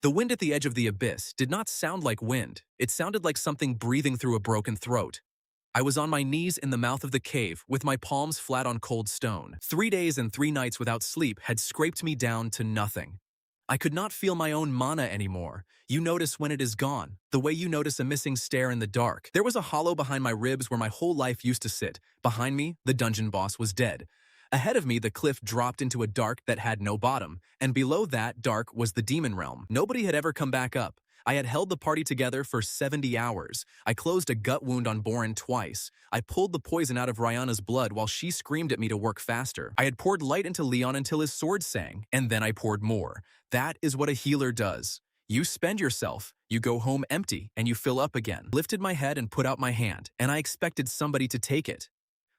The wind at the edge of the abyss did not sound like wind. It sounded like something breathing through a broken throat. I was on my knees in the mouth of the cave with my palms flat on cold stone. 3 days and 3 nights without sleep had scraped me down to nothing. I could not feel my own mana anymore. You notice when it is gone, the way you notice a missing stair in the dark. There was a hollow behind my ribs where my whole life used to sit. Behind me, the dungeon boss was dead. Ahead of me, the cliff dropped into a dark that had no bottom, and below that dark was the demon realm. Nobody had ever come back up. I had held the party together for 70 hours. I closed a gut wound on Boren twice. I pulled the poison out of Rihanna's blood while she screamed at me to work faster. I had poured light into Leon until his sword sang, and then I poured more. That is what a healer does. You spend yourself, you go home empty, and you fill up again. Lifted my head and put out my hand, and I expected somebody to take it.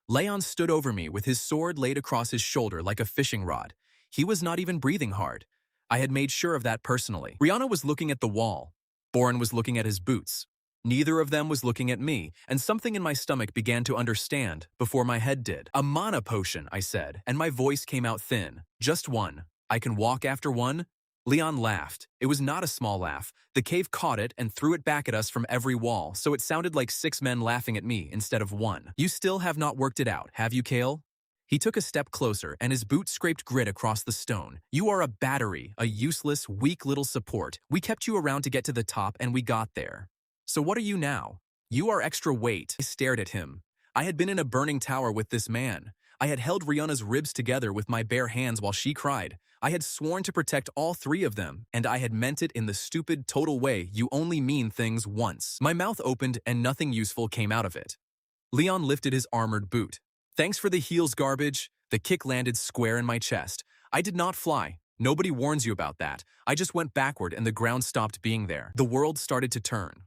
Leon stood over me with his sword laid across his shoulder like a fishing rod. He was not even breathing hard. I had made sure of that personally. Rihanna was looking at the wall. Boren was looking at his boots. Neither of them was looking at me, and something in my stomach began to understand before my head did. A mana potion, I said, and my voice came out thin. Just one. I can walk after one? Leon laughed. It was not a small laugh. The cave caught it and threw it back at us from every wall, so it sounded like 6 men laughing at me instead of one. You still have not worked it out, have you, Kael? He took a step closer, and his boot scraped grit across the stone. You are a battery, a useless, weak little support. We kept you around to get to the top, and we got there. So what are you now? You are extra weight. I stared at him. I had been in a burning tower with this man. I had held Rihanna's ribs together with my bare hands while she cried. I had sworn to protect all 3 of them, and I had meant it in the stupid, total way you only mean things once. My mouth opened and nothing useful came out of it. Leon lifted his armored boot. Thanks for the heels, garbage. The kick landed square in my chest. I did not fly. Nobody warns you about that. I just went backward and the ground stopped being there. The world started to turn.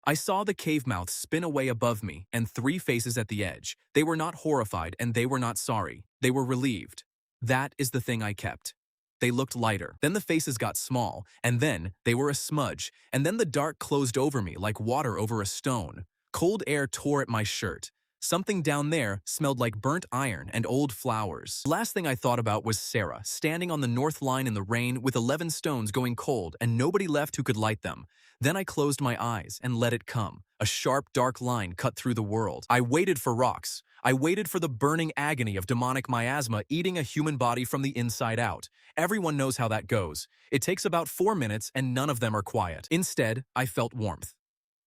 I saw the cave mouth spin away above me and 3 faces at the edge. They were not horrified and they were not sorry. They were relieved. That is the thing I kept. They looked lighter. Then the faces got small, and then they were a smudge, and then the dark closed over me like water over a stone. Cold air tore at my shirt. Something down there smelled like burnt iron and old flowers. The last thing I thought about was Sarah, standing on the north line in the rain with 11 stones going cold and nobody left who could light them. Then I closed my eyes and let it come. A sharp, dark line cut through the world. I waited for rocks. I waited for the burning agony of demonic miasma eating a human body from the inside out. Everyone knows how that goes. It takes about 4 minutes and none of them are quiet. Instead, I felt warmth.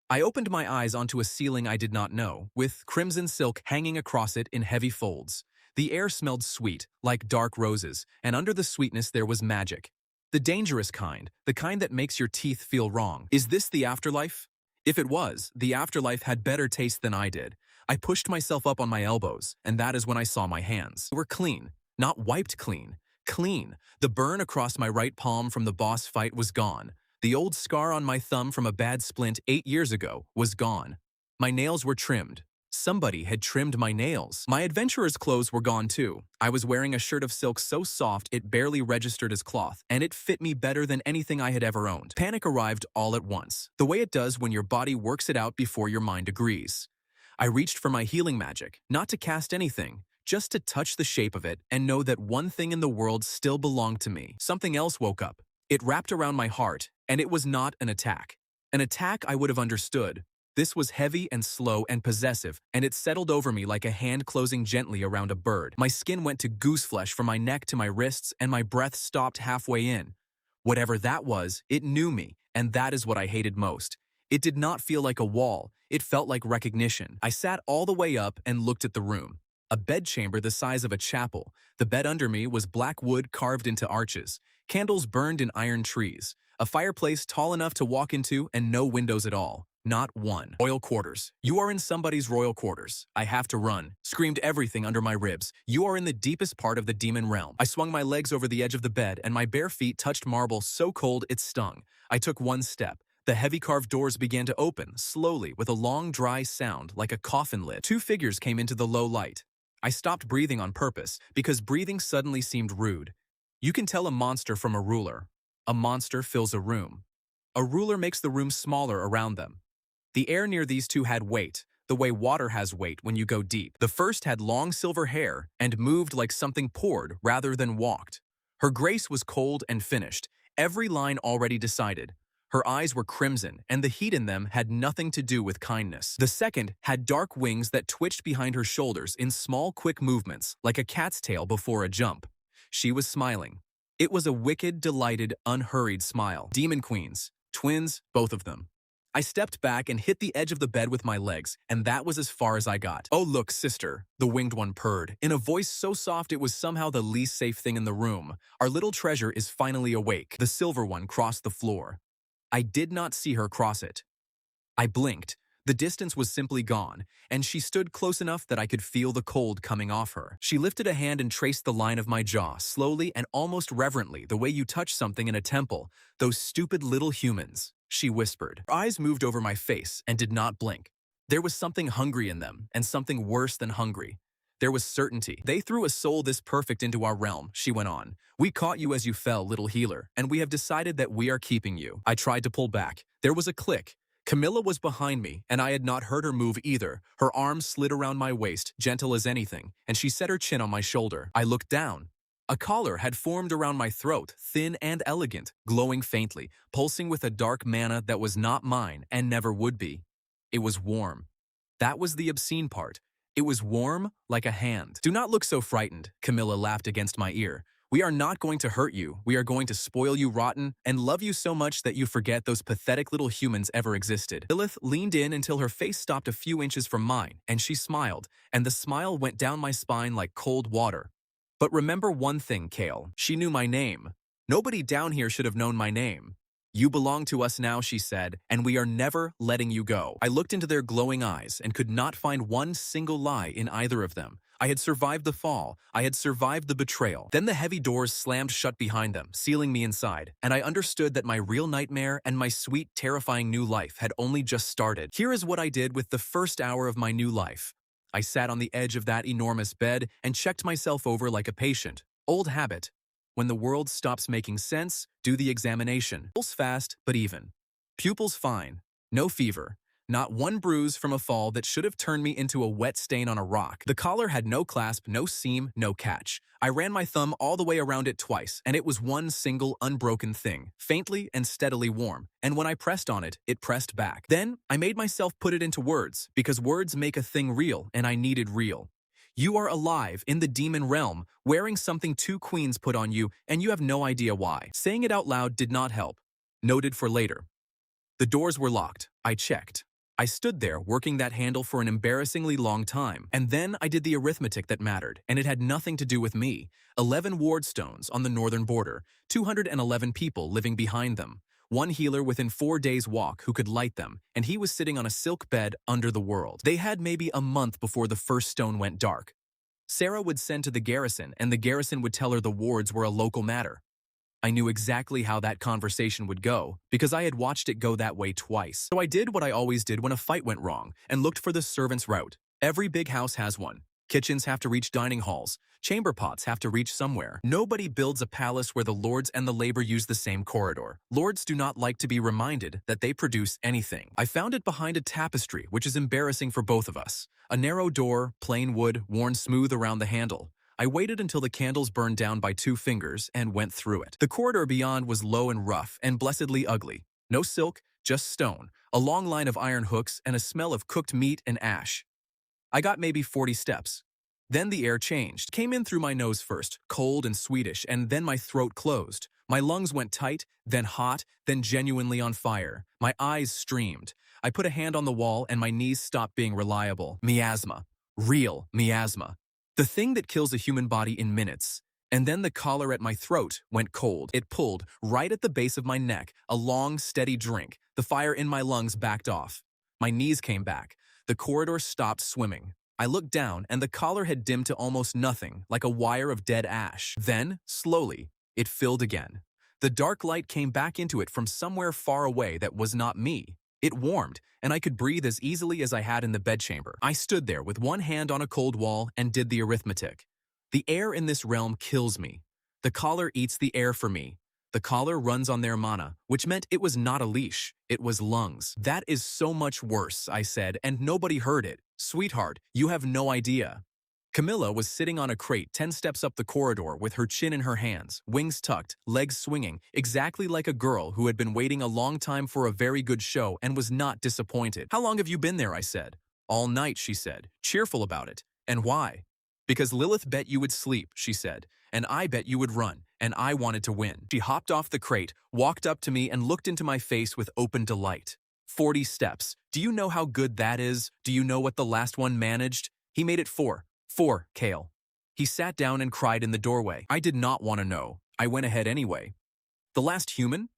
I opened my eyes onto a ceiling I did not know, with crimson silk hanging across it in heavy folds. The air smelled sweet, like dark roses, and under the sweetness there was magic. The dangerous kind, the kind that makes your teeth feel wrong. Is this the afterlife? If it was, the afterlife had better taste than I did. I pushed myself up on my elbows, and that is when I saw my hands. They were clean, not wiped clean. Clean. The burn across my right palm from the boss fight was gone. The old scar on my thumb from a bad splint 8 years ago was gone. My nails were trimmed. Somebody had trimmed my nails. My adventurer's clothes were gone too. I was wearing a shirt of silk so soft it barely registered as cloth, and it fit me better than anything I had ever owned. Panic arrived all at once, the way it does when your body works it out before your mind agrees. I reached for my healing magic, not to cast anything, just to touch the shape of it and know that one thing in the world still belonged to me. Something else woke up. It wrapped around my heart, and it was not an attack. An attack I would have understood. This was heavy and slow and possessive, and it settled over me like a hand closing gently around a bird. My skin went to gooseflesh from my neck to my wrists, and my breath stopped halfway in. Whatever that was, it knew me, and that is what I hated most. It did not feel like a wall. It felt like recognition. I sat all the way up and looked at the room. A bedchamber the size of a chapel. The bed under me was black wood carved into arches. Candles burned in iron trees. A fireplace tall enough to walk into and no windows at all. Not one. Royal quarters. You are in somebody's royal quarters. I have to run. Screamed everything under my ribs. You are in the deepest part of the demon realm. I swung my legs over the edge of the bed and my bare feet touched marble so cold it stung. I took one step. The heavy carved doors began to open, slowly, with a long, dry sound like a coffin lid. 2 figures came into the low light. I stopped breathing on purpose, because breathing suddenly seemed rude. You can tell a monster from a ruler. A monster fills a room. A ruler makes the room smaller around them. The air near these 2 had weight, the way water has weight when you go deep. The first had long silver hair and moved like something poured rather than walked. Her grace was cold and finished. Every line already decided. Her eyes were crimson, and the heat in them had nothing to do with kindness. The second had dark wings that twitched behind her shoulders in small, quick movements, like a cat's tail before a jump. She was smiling. It was a wicked, delighted, unhurried smile. Demon queens. Twins, both of them. I stepped back and hit the edge of the bed with my legs, and that was as far as I got. "Oh, look, sister," the winged one purred, in a voice so soft it was somehow the least safe thing in the room. "Our little treasure is finally awake." The silver one crossed the floor. I did not see her cross it. I blinked. The distance was simply gone, and she stood close enough that I could feel the cold coming off her. She lifted a hand and traced the line of my jaw, slowly and almost reverently, the way you touch something in a temple. "Those stupid little humans," she whispered. Her eyes moved over my face and did not blink. There was something hungry in them, and something worse than hungry. There was certainty. "They threw a soul this perfect into our realm," she went on. "We caught you as you fell, little healer, and we have decided that we are keeping you." I tried to pull back. There was a click. Camilla was behind me, and I had not heard her move either. Her arms slid around my waist, gentle as anything, and she set her chin on my shoulder. I looked down. A collar had formed around my throat, thin and elegant, glowing faintly, pulsing with a dark mana that was not mine and never would be. It was warm. That was the obscene part. It was warm like a hand. "Do not look so frightened," Camilla laughed against my ear. "We are not going to hurt you. We are going to spoil you rotten and love you so much that you forget those pathetic little humans ever existed." Lilith leaned in until her face stopped a few inches from mine, and she smiled, and the smile went down my spine like cold water. "But remember one thing, Kael. She knew my name. Nobody down here should have known my name. You belong to us now," she said, "and we are never letting you go." I looked into their glowing eyes and could not find one single lie in either of them. I had survived the fall. I had survived the betrayal. Then the heavy doors slammed shut behind them, sealing me inside, and I understood that my real nightmare and my sweet, terrifying new life had only just started. Here is what I did with the first hour of my new life. I sat on the edge of that enormous bed and checked myself over like a patient. Old habit. When the world stops making sense, do the examination. Pulse fast, but even. Pupils fine. No fever. Not one bruise from a fall that should have turned me into a wet stain on a rock. The collar had no clasp, no seam, no catch. I ran my thumb all the way around it twice, and it was one single, unbroken thing, faintly and steadily warm, and when I pressed on it, it pressed back. Then, I made myself put it into words, because words make a thing real, and I needed real. You are alive in the demon realm, wearing something two queens put on you, and you have no idea why. Saying it out loud did not help. Noted for later. The doors were locked. I checked. I stood there working that handle for an embarrassingly long time, and then I did the arithmetic that mattered, and it had nothing to do with me. 11 ward stones on the northern border, 211 people living behind them, one healer within 4 days' walk who could light them, and he was sitting on a silk bed under the world. They had maybe a month before the first stone went dark. Sarah would send to the garrison, and the garrison would tell her the wards were a local matter. I knew exactly how that conversation would go, because I had watched it go that way twice. So I did what I always did when a fight went wrong, and looked for the servant's route. Every big house has one. Kitchens have to reach dining halls. Chamber pots have to reach somewhere. Nobody builds a palace where the lords and the labor use the same corridor. Lords do not like to be reminded that they produce anything. I found it behind a tapestry, which is embarrassing for both of us. A narrow door, plain wood, worn smooth around the handle. I waited until the candles burned down by 2 fingers and went through it. The corridor beyond was low and rough and blessedly ugly. No silk, just stone, a long line of iron hooks, and a smell of cooked meat and ash. I got maybe 40 steps. Then the air changed. Came in through my nose first, cold and sweetish, and then my throat closed. My lungs went tight, then hot, then genuinely on fire. My eyes streamed. I put a hand on the wall and my knees stopped being reliable. Miasma. Real miasma. The thing that kills a human body in minutes. And then the collar at my throat went cold. It pulled right at the base of my neck, a long, steady drink. The fire in my lungs backed off. My knees came back. The corridor stopped swimming. I looked down, and the collar had dimmed to almost nothing, like a wire of dead ash. Then, slowly, it filled again. The dark light came back into it from somewhere far away that was not me. It warmed, and I could breathe as easily as I had in the bedchamber. I stood there with one hand on a cold wall and did the arithmetic. The air in this realm kills me. The collar eats the air for me. The collar runs on their mana, which meant it was not a leash. It was lungs. That is so much worse, I said, and nobody heard it. Sweetheart, you have no idea. Camilla was sitting on a crate 10 steps up the corridor with her chin in her hands, wings tucked, legs swinging, exactly like a girl who had been waiting a long time for a very good show and was not disappointed. "How long have you been there?" I said. "All night," she said, cheerful about it. "And why?" "Because Lilith bet you would sleep," she said, "and I bet you would run, and I wanted to win." She hopped off the crate, walked up to me, and looked into my face with open delight. 40 steps. Do you know how good that is? Do you know what the last one managed? He made it 4. 4, Kael. He sat down and cried in the doorway. I did not want to know. I went ahead anyway. "The last human?"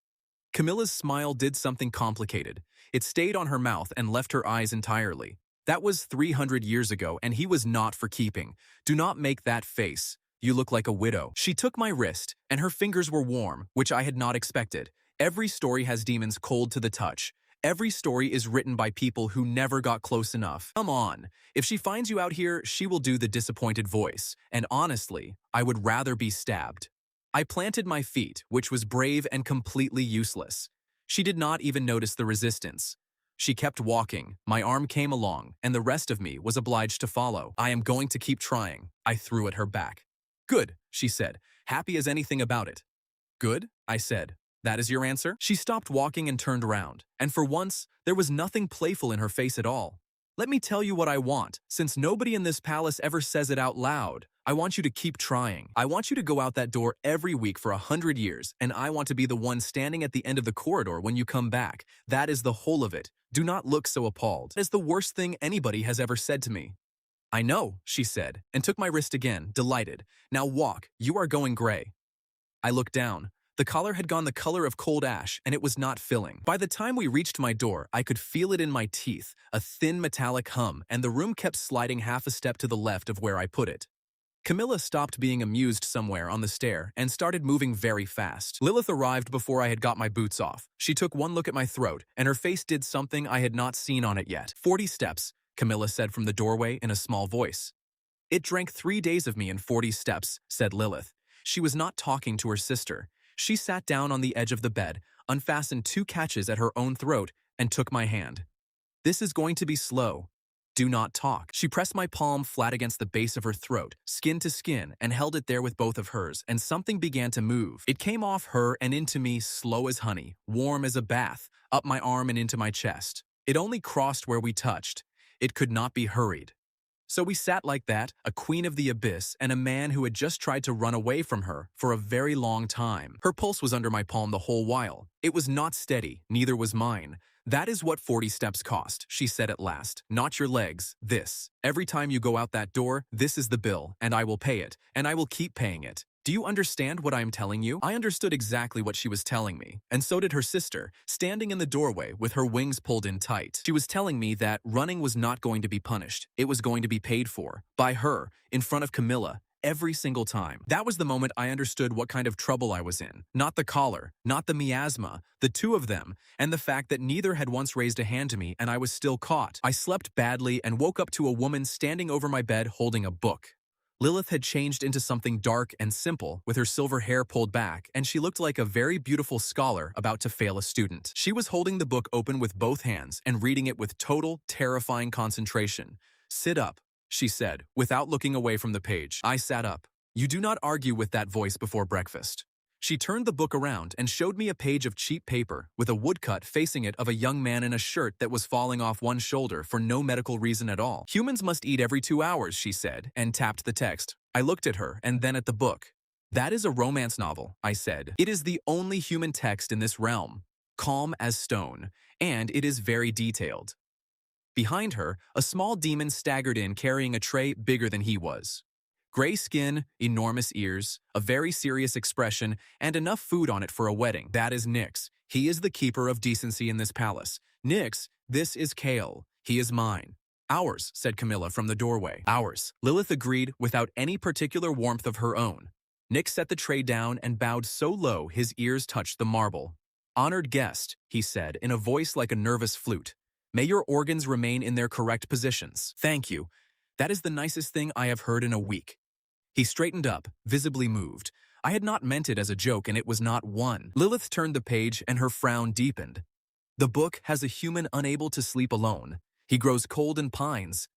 Camilla's smile did something complicated. It stayed on her mouth and left her eyes entirely. "That was 300 years ago, and he was not for keeping. Do not make that face. You look like a widow." She took my wrist, and her fingers were warm, which I had not expected. Every story has demons cold to the touch. Every story is written by people who never got close enough. Come on. If she finds you out here, she will do the disappointed voice. And honestly, I would rather be stabbed. I planted my feet, which was brave and completely useless. She did not even notice the resistance. She kept walking, my arm came along, and the rest of me was obliged to follow. "I am going to keep trying," I threw at her back. "Good," she said, happy as anything about it. "Good," I said. "That is your answer?" She stopped walking and turned around, and for once, there was nothing playful in her face at all. "Let me tell you what I want, since nobody in this palace ever says it out loud. I want you to keep trying. I want you to go out that door every week for 100 years, and I want to be the one standing at the end of the corridor when you come back. That is the whole of it. Do not look so appalled. That is the worst thing anybody has ever said to me." "I know," she said, and took my wrist again, delighted. "Now walk. You are going gray." I looked down. The collar had gone the color of cold ash, and it was not filling. By the time we reached my door, I could feel it in my teeth, a thin metallic hum, and the room kept sliding half a step to the left of where I put it. Camilla stopped being amused somewhere on the stair and started moving very fast. Lilith arrived before I had got my boots off. She took one look at my throat, and her face did something I had not seen on it yet. 40 steps, Camilla said from the doorway in a small voice. "It drank 3 days of me in 40 steps, said Lilith. She was not talking to her sister. She sat down on the edge of the bed, unfastened 2 catches at her own throat, and took my hand. "This is going to be slow. Do not talk." She pressed my palm flat against the base of her throat, skin to skin, and held it there with both of hers, and something began to move. It came off her and into me slow as honey, warm as a bath, up my arm and into my chest. It only crossed where we touched. It could not be hurried. So we sat like that, a queen of the abyss and a man who had just tried to run away from her for a very long time. Her pulse was under my palm the whole while. It was not steady, neither was mine. "That is what 40 steps cost," she said at last. "Not your legs, this. Every time you go out that door, this is the bill, and I will pay it, and I will keep paying it. Do you understand what I am telling you?" I understood exactly what she was telling me, and so did her sister, standing in the doorway with her wings pulled in tight. She was telling me that running was not going to be punished. It was going to be paid for. By her, in front of Camilla, every single time. That was the moment I understood what kind of trouble I was in. Not the collar, not the miasma, the 2 of them, and the fact that neither had once raised a hand to me and I was still caught. I slept badly and woke up to a woman standing over my bed holding a book. Lilith had changed into something dark and simple, with her silver hair pulled back, and she looked like a very beautiful scholar about to fail a student. She was holding the book open with both hands and reading it with total, terrifying concentration. "Sit up," she said, without looking away from the page. I sat up. "You do not argue with that voice before breakfast." She turned the book around and showed me a page of cheap paper with a woodcut facing it of a young man in a shirt that was falling off one shoulder for no medical reason at all. "Humans must eat every 2 hours," she said, and tapped the text. I looked at her and then at the book. "That is a romance novel," I said. "It is the only human text in this realm, calm as stone, and it is very detailed." Behind her, a small demon staggered in carrying a tray bigger than he was. Gray skin, enormous ears, a very serious expression, and enough food on it for a wedding. "That is Nyx. He is the keeper of decency in this palace. Nyx, this is Kael. He is mine." "Ours," said Camilla from the doorway. "Ours," Lilith agreed without any particular warmth of her own. Nyx set the tray down and bowed so low his ears touched the marble. "Honored guest," he said in a voice like a nervous flute. "May your organs remain in their correct positions." "Thank you. That is the nicest thing I have heard in a week." He straightened up, visibly moved. I had not meant it as a joke, and it was not one. Lilith turned the page, and her frown deepened. "The book has a human unable to sleep alone. He grows cold and pines.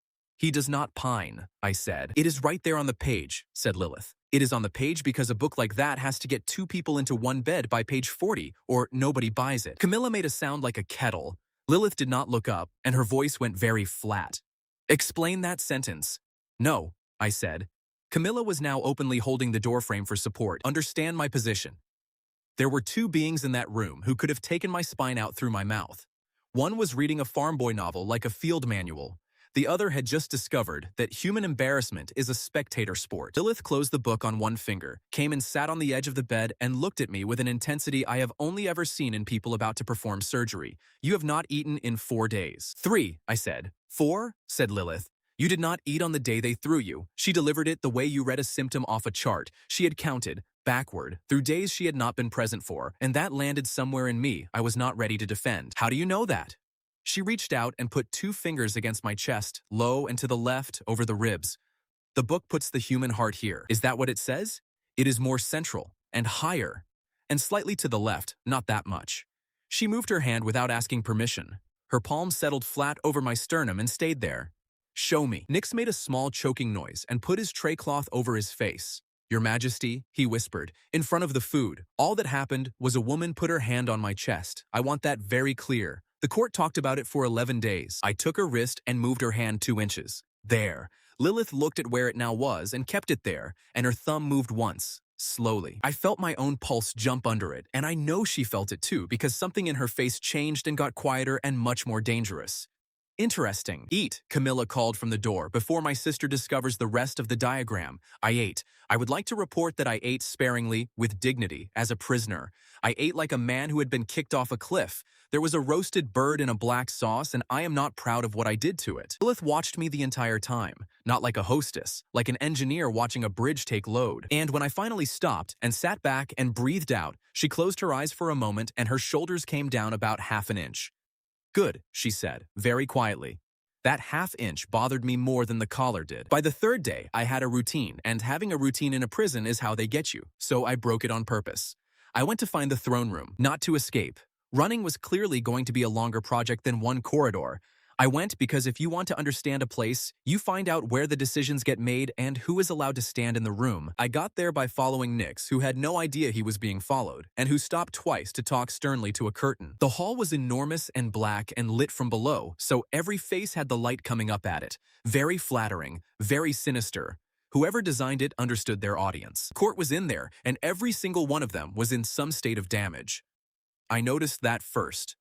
He does not pine, I said. It is right there on the page, said Lilith. It is on the page because a book like that has to get 2 people into one bed by page 40, or nobody buys it. Camilla made a sound like a kettle. Lilith did not look up, and her voice went very flat. Explain that sentence. No, I said. Camilla was now openly holding the doorframe for support. Understand my position. There were 2 beings in that room who could have taken my spine out through my mouth. One was reading a farm boy novel like a field manual. The other had just discovered that human embarrassment is a spectator sport. Lilith closed the book on one finger, came and sat on the edge of the bed and looked at me with an intensity I have only ever seen in people about to perform surgery. You have not eaten in 4 days. 3, I said. 4, said Lilith. You did not eat on the day they threw you. She delivered it the way you read a symptom off a chart. She had counted, backward, through days she had not been present for, and that landed somewhere in me I was not ready to defend. How do you know that? She reached out and put 2 fingers against my chest, low and to the left, over the ribs. The book puts the human heart here. Is that what it says? It is more central, and higher, and slightly to the left, not that much. She moved her hand without asking permission. Her palm settled flat over my sternum and stayed there. Show me. Nix made a small choking noise and put his tray cloth over his face. Your Majesty, he whispered, in front of the food. All that happened was a woman put her hand on my chest. I want that very clear. The court talked about it for 11 days. I took her wrist and moved her hand 2 inches. There. Lilith looked at where it now was and kept it there, and her thumb moved once, slowly. I felt my own pulse jump under it, and I know she felt it too because something in her face changed and got quieter and much more dangerous. Interesting. Eat, Camilla called from the door before my sister discovers the rest of the diagram. I ate. I would like to report that I ate sparingly, with dignity, as a prisoner. I ate like a man who had been kicked off a cliff. There was a roasted bird in a black sauce, and I am not proud of what I did to it. Lilith watched me the entire time, not like a hostess, like an engineer watching a bridge take load. And when I finally stopped and sat back and breathed out, she closed her eyes for a moment and her shoulders came down about half an inch. Good, she said, very quietly. That half-inch bothered me more than the collar did. By the 3rd day, I had a routine, and having a routine in a prison is how they get you, so I broke it on purpose. I went to find the throne room, not to escape. Running was clearly going to be a longer project than one corridor. I went because if you want to understand a place, you find out where the decisions get made and who is allowed to stand in the room. I got there by following Nix, who had no idea he was being followed, and who stopped twice to talk sternly to a curtain. The hall was enormous and black and lit from below, so every face had the light coming up at it. Very flattering, very sinister. Whoever designed it understood their audience. Court was in there, and every single one of them was in some state of damage. I noticed that first.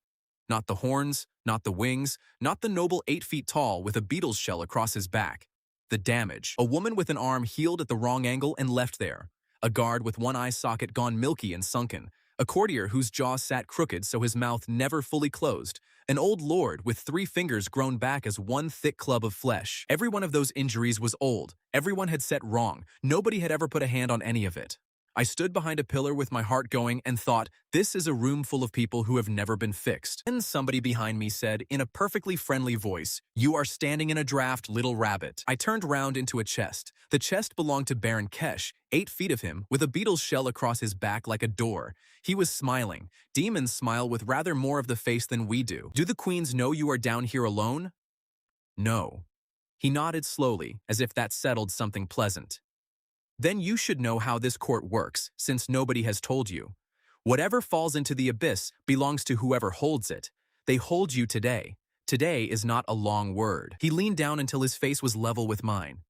Not the horns, not the wings, not the noble 8 feet tall with a beetle's shell across his back. The damage. A woman with an arm healed at the wrong angle and left there. A guard with one eye socket gone milky and sunken. A courtier whose jaw sat crooked so his mouth never fully closed. An old lord with 3 fingers grown back as one thick club of flesh. Every one of those injuries was old. Everyone had set wrong. Nobody had ever put a hand on any of it. I stood behind a pillar with my heart going and thought, this is a room full of people who have never been fixed. And somebody behind me said, in a perfectly friendly voice, you are standing in a draft, little rabbit. I turned round into a chest. The chest belonged to Baron Kesh, 8 feet of him, with a beetle's shell across his back like a door. He was smiling. Demons smile with rather more of the face than we do. Do the queens know you are down here alone? No. He nodded slowly, as if that settled something pleasant. Then you should know how this court works, since nobody has told you. Whatever falls into the abyss belongs to whoever holds it. They hold you today. Today is not a long word. He leaned down until his face was level with mine.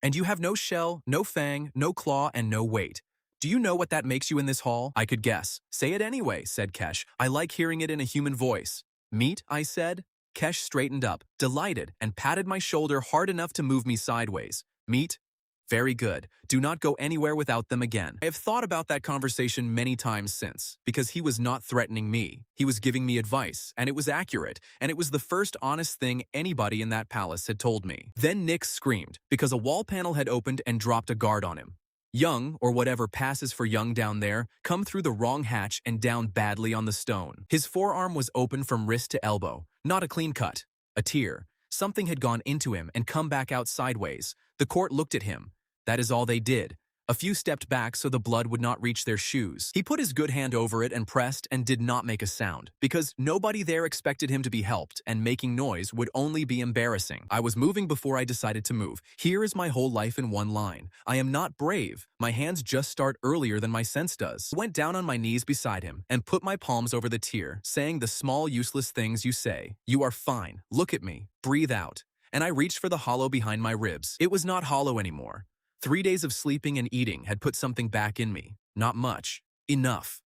And you have no shell, no fang, no claw, and no weight. Do you know what that makes you in this hall? I could guess. Say it anyway, said Kesh. I like hearing it in a human voice. Meat, I said. Kesh straightened up, delighted, and patted my shoulder hard enough to move me sideways. Meat? Very good. Do not go anywhere without them again. I have thought about that conversation many times since, because he was not threatening me. He was giving me advice, and it was accurate, and it was the first honest thing anybody in that palace had told me. Then Nick screamed, because a wall panel had opened and dropped a guard on him. Young, or whatever passes for young down there, come through the wrong hatch and down badly on the stone. His forearm was open from wrist to elbow, not a clean cut, a tear. Something had gone into him and come back out sideways. The court looked at him. That is all they did. A few stepped back so the blood would not reach their shoes. He put his good hand over it and pressed and did not make a sound, because nobody there expected him to be helped, and making noise would only be embarrassing. I was moving before I decided to move. Here is my whole life in one line. I am not brave. My hands just start earlier than my sense does. I went down on my knees beside him and put my palms over the tear, saying the small useless things you say. You are fine. Look at me. Breathe out. And I reached for the hollow behind my ribs. It was not hollow anymore. 3 days of sleeping and eating had put something back in me. Not much. Enough.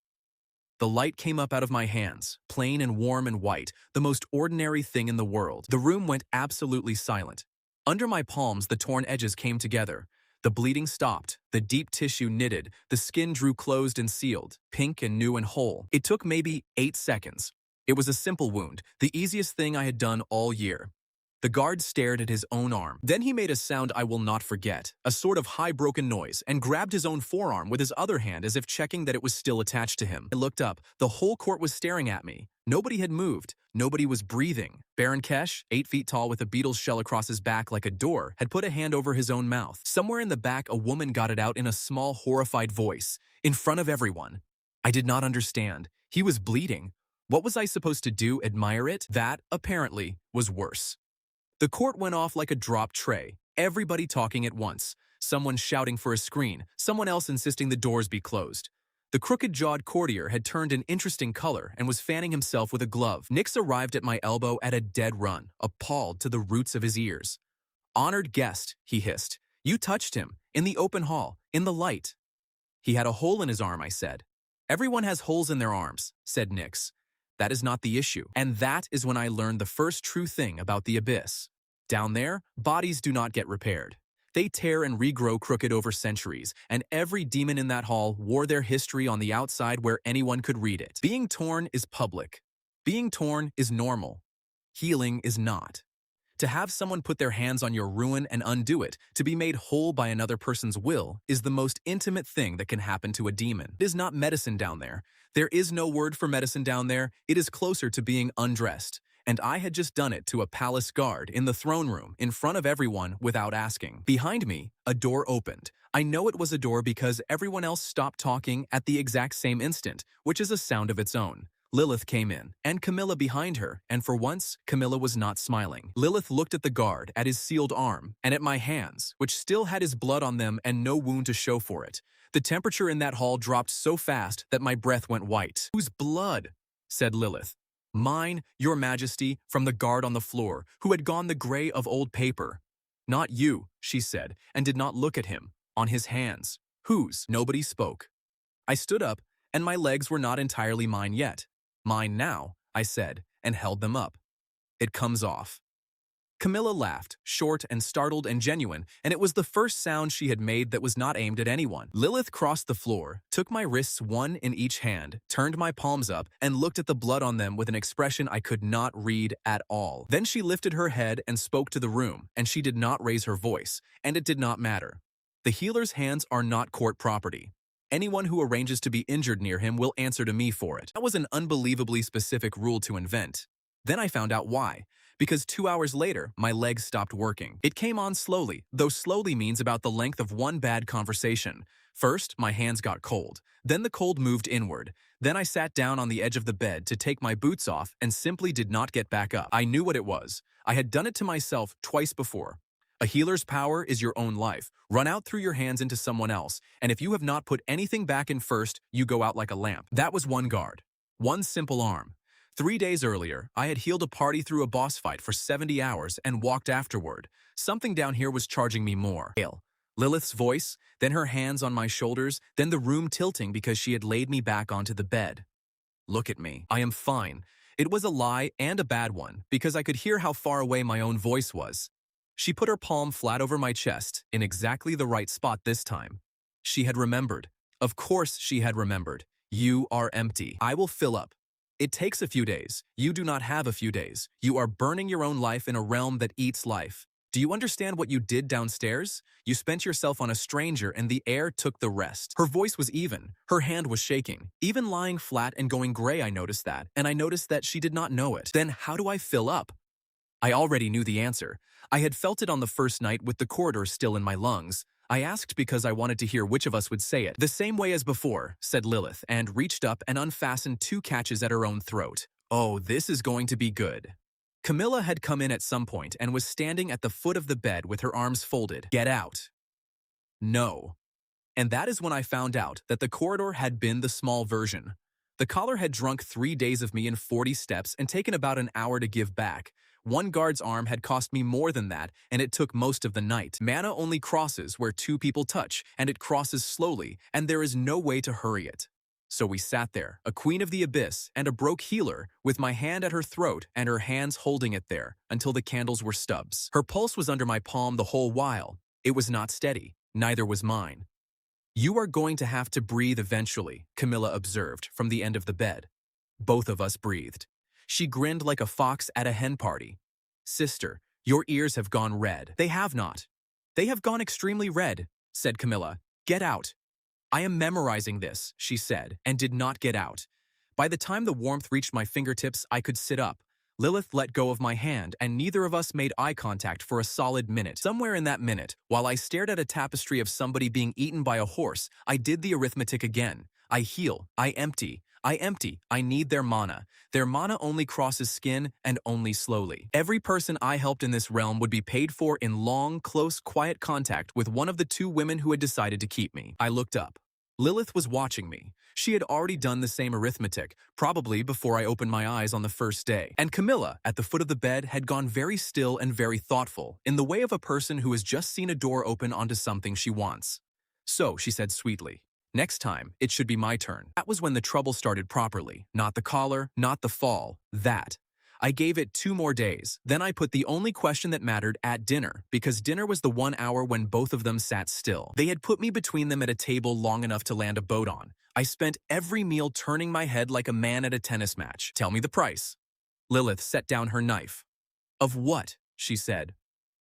The light came up out of my hands, plain and warm and white, the most ordinary thing in the world. The room went absolutely silent. Under my palms, the torn edges came together. The bleeding stopped, the deep tissue knitted, the skin drew closed and sealed, pink and new and whole. It took maybe 8 seconds. It was a simple wound, the easiest thing I had done all year. The guard stared at his own arm. Then he made a sound I will not forget, a sort of high broken noise, and grabbed his own forearm with his other hand as if checking that it was still attached to him. I looked up. The whole court was staring at me. Nobody had moved. Nobody was breathing. Baron Kesh, 8 feet tall with a beetle's shell across his back like a door, had put a hand over his own mouth. Somewhere in the back, a woman got it out in a small, horrified voice, in front of everyone. I did not understand. He was bleeding. What was I supposed to do, admire it? That, apparently, was worse. The court went off like a dropped tray, everybody talking at once, someone shouting for a screen, someone else insisting the doors be closed. The crooked-jawed courtier had turned an interesting color and was fanning himself with a glove. Nix arrived at my elbow at a dead run, appalled to the roots of his ears. "Honored guest," he hissed. "You touched him, in the open hall, in the light." "He had a hole in his arm," I said. "Everyone has holes in their arms," said Nix. "That is not the issue." And that is when I learned the first true thing about the abyss. Down there, bodies do not get repaired. They tear and regrow crooked over centuries, and every demon in that hall wore their history on the outside where anyone could read it. Being torn is public. Being torn is normal. Healing is not. To have someone put their hands on your ruin and undo it, to be made whole by another person's will, is the most intimate thing that can happen to a demon. It is not medicine down there. There is no word for medicine down there. It is closer to being undressed. And I had just done it to a palace guard in the throne room in front of everyone without asking. Behind me, a door opened. I know it was a door because everyone else stopped talking at the exact same instant, which is a sound of its own. Lilith came in, and Camilla behind her, and for once, Camilla was not smiling. Lilith looked at the guard, at his sealed arm, and at my hands, which still had his blood on them and no wound to show for it. The temperature in that hall dropped so fast that my breath went white. "Whose blood?" said Lilith. "Mine, your majesty," from the guard on the floor, who had gone the gray of old paper. "Not you," she said, and did not look at him. "On his hands." "Whose?" Nobody spoke. I stood up, and my legs were not entirely mine yet. "Mine now," I said, and held them up. "It comes off." Camilla laughed, short and startled and genuine, and it was the first sound she had made that was not aimed at anyone. Lilith crossed the floor, took my wrists one in each hand, turned my palms up, and looked at the blood on them with an expression I could not read at all. Then she lifted her head and spoke to the room, and she did not raise her voice, and it did not matter. The healer's hands are not court property. Anyone who arranges to be injured near him will answer to me for it. That was an unbelievably specific rule to invent. Then I found out why. Because 2 hours later, my legs stopped working. It came on slowly, though slowly means about the length of one bad conversation. First, my hands got cold. Then the cold moved inward. Then I sat down on the edge of the bed to take my boots off and simply did not get back up. I knew what it was. I had done it to myself twice before. A healer's power is your own life. Run out through your hands into someone else, and if you have not put anything back in first, you go out like a lamp. That was one guard. One simple arm. 3 days earlier, I had healed a party through a boss fight for 70 hours and walked afterward. Something down here was charging me more. Kael. Lilith's voice, then her hands on my shoulders, then the room tilting because she had laid me back onto the bed. "Look at me. I am fine." It was a lie and a bad one, because I could hear how far away my own voice was. She put her palm flat over my chest, in exactly the right spot this time. She had remembered. Of course she had remembered. "You are empty. I will fill up." It takes a few days. You do not have a few days. You are burning your own life in a realm that eats life. Do you understand what you did downstairs? You spent yourself on a stranger and the air took the rest. Her voice was even. Her hand was shaking. Even lying flat and going gray, I noticed that. And I noticed that she did not know it. Then how do I fill up? I already knew the answer. I had felt it on the first night with the corridor still in my lungs. I asked because I wanted to hear which of us would say it. The same way as before, said Lilith, and reached up and unfastened 2 catches at her own throat. Oh, this is going to be good. Camilla had come in at some point and was standing at the foot of the bed with her arms folded. Get out. No. And that is when I found out that the corridor had been the small version. The collar had drunk 3 days of me in 40 steps and taken about an hour to give back. One guard's arm had cost me more than that, and it took most of the night. Mana only crosses where 2 people touch, and it crosses slowly, and there is no way to hurry it. So we sat there, a queen of the abyss and a broke healer, with my hand at her throat and her hands holding it there, until the candles were stubs. Her pulse was under my palm the whole while. It was not steady, neither was mine. You are going to have to breathe eventually, Camilla observed from the end of the bed. Both of us breathed. She grinned like a fox at a hen party. Sister, your ears have gone red. They have not. They have gone extremely red, said Camilla. Get out. I am memorizing this, she said, and did not get out. By the time the warmth reached my fingertips, I could sit up. Lilith let go of my hand, and neither of us made eye contact for a solid minute. Somewhere in that minute, while I stared at a tapestry of somebody being eaten by a horse, I did the arithmetic again. I heal, I empty, I need their mana. Their mana only crosses skin, and only slowly. Every person I helped in this realm would be paid for in long, close, quiet contact with one of the 2 women who had decided to keep me. I looked up. Lilith was watching me. She had already done the same arithmetic, probably before I opened my eyes on the first day. And Camilla, at the foot of the bed, had gone very still and very thoughtful, in the way of a person who has just seen a door open onto something she wants. So, she said sweetly, next time, it should be my turn. That was when the trouble started properly. Not the collar, not the fall, that. I gave it 2 more days. Then I put the only question that mattered at dinner, because dinner was the 1 hour when both of them sat still. They had put me between them at a table long enough to land a boat on. I spent every meal turning my head like a man at a tennis match. Tell me the price. Lilith set down her knife. Of what? She said.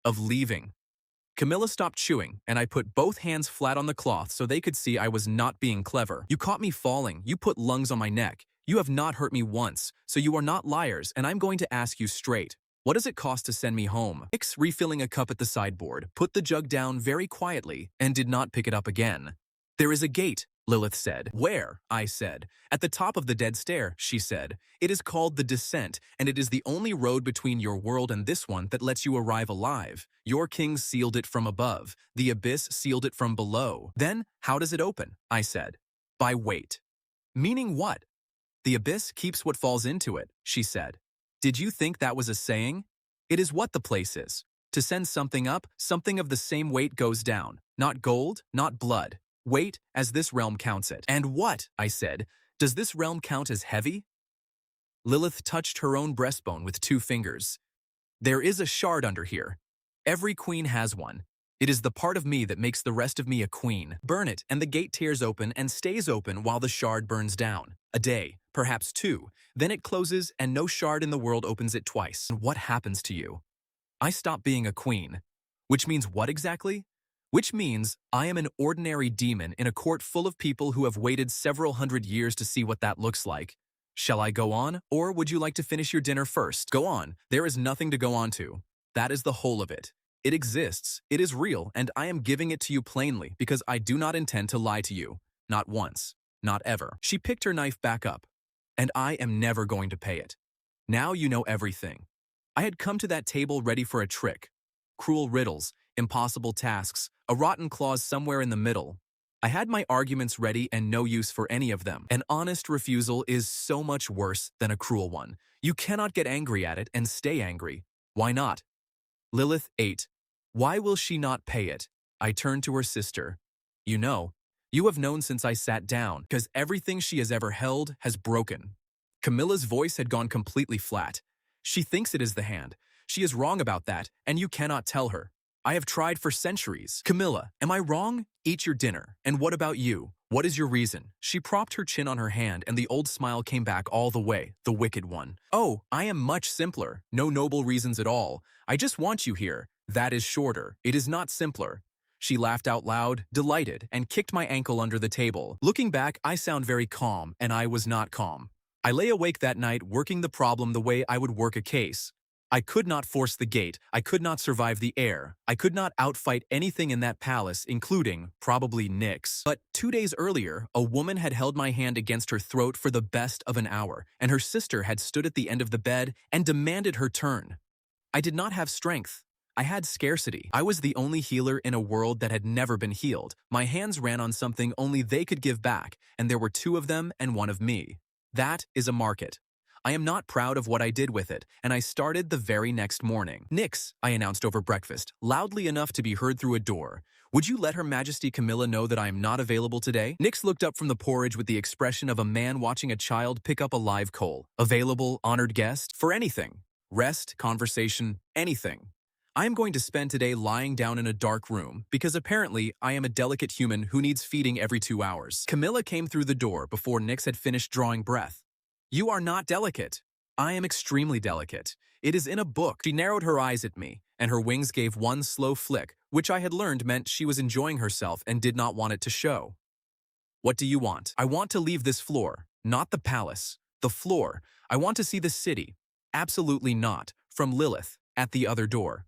Of leaving. Camilla stopped chewing, and I put both hands flat on the cloth so they could see I was not being clever. You caught me falling. You put lungs on my neck. You have not hurt me once, so you are not liars, and I'm going to ask you straight. What does it cost to send me home? X, refilling a cup at the sideboard, put the jug down very quietly and did not pick it up again. There is a gate, Lilith said. Where? I said. At the top of the dead stair, she said. It is called the Descent, and it is the only road between your world and this one that lets you arrive alive. Your king sealed it from above. The abyss sealed it from below. Then, how does it open? I said. By weight. Meaning what? The abyss keeps what falls into it, she said. Did you think that was a saying? It is what the place is. To send something up, something of the same weight goes down. Not gold, not blood. Weight, as this realm counts it. And what, I said, does this realm count as heavy? Lilith touched her own breastbone with 2 fingers. There is a shard under here. Every queen has one. It is the part of me that makes the rest of me a queen. Burn it, and the gate tears open and stays open while the shard burns down. A day, perhaps 2. Then it closes, and no shard in the world opens it twice. And what happens to you? I stop being a queen. Which means what exactly? Which means I am an ordinary demon in a court full of people who have waited several hundred years to see what that looks like. Shall I go on, or would you like to finish your dinner first? Go on. There is nothing to go on to. That is the whole of it. It exists, it is real, and I am giving it to you plainly because I do not intend to lie to you. Not once. Not ever. She picked her knife back up. And I am never going to pay it. Now you know everything. I had come to that table ready for a trick. Cruel riddles, impossible tasks, a rotten clause somewhere in the middle. I had my arguments ready and no use for any of them. An honest refusal is so much worse than a cruel one. You cannot get angry at it and stay angry. Why not? Lilith 8. Why will she not pay it? I turned to her sister. You know, you have known since I sat down, because everything she has ever held has broken. Camilla's voice had gone completely flat. She thinks it is the hand. She is wrong about that, and you cannot tell her. I have tried for centuries. Camilla, am I wrong? Eat your dinner. And what about you? What is your reason? She propped her chin on her hand, and the old smile came back all the way, the wicked one. Oh, I am much simpler. No noble reasons at all. I just want you here. That is shorter. It is not simpler. She laughed out loud, delighted, and kicked my ankle under the table. Looking back, I sound very calm, and I was not calm. I lay awake that night working the problem the way I would work a case. I could not force the gate, I could not survive the air, I could not outfight anything in that palace, including, probably, Nyx. But 2 days earlier, a woman had held my hand against her throat for the best of an hour, and her sister had stood at the end of the bed and demanded her turn. I did not have strength. I had scarcity. I was the only healer in a world that had never been healed. My hands ran on something only they could give back, and there were 2 of them and 1 of me. That is a market. I am not proud of what I did with it, and I started the very next morning. Nyx, I announced over breakfast, loudly enough to be heard through a door. Would you let Her Majesty Camilla know that I am not available today? Nyx looked up from the porridge with the expression of a man watching a child pick up a live coal. Available, honored guest, for anything. Rest, conversation, anything. I am going to spend today lying down in a dark room, because apparently I am a delicate human who needs feeding every 2 hours. Camilla came through the door before Nyx had finished drawing breath. You are not delicate. I am extremely delicate. It is in a book. She narrowed her eyes at me, and her wings gave one slow flick, which I had learned meant she was enjoying herself and did not want it to show. What do you want? I want to leave this floor, not the palace. The floor. I want to see the city. Absolutely not. From Lilith, at the other door.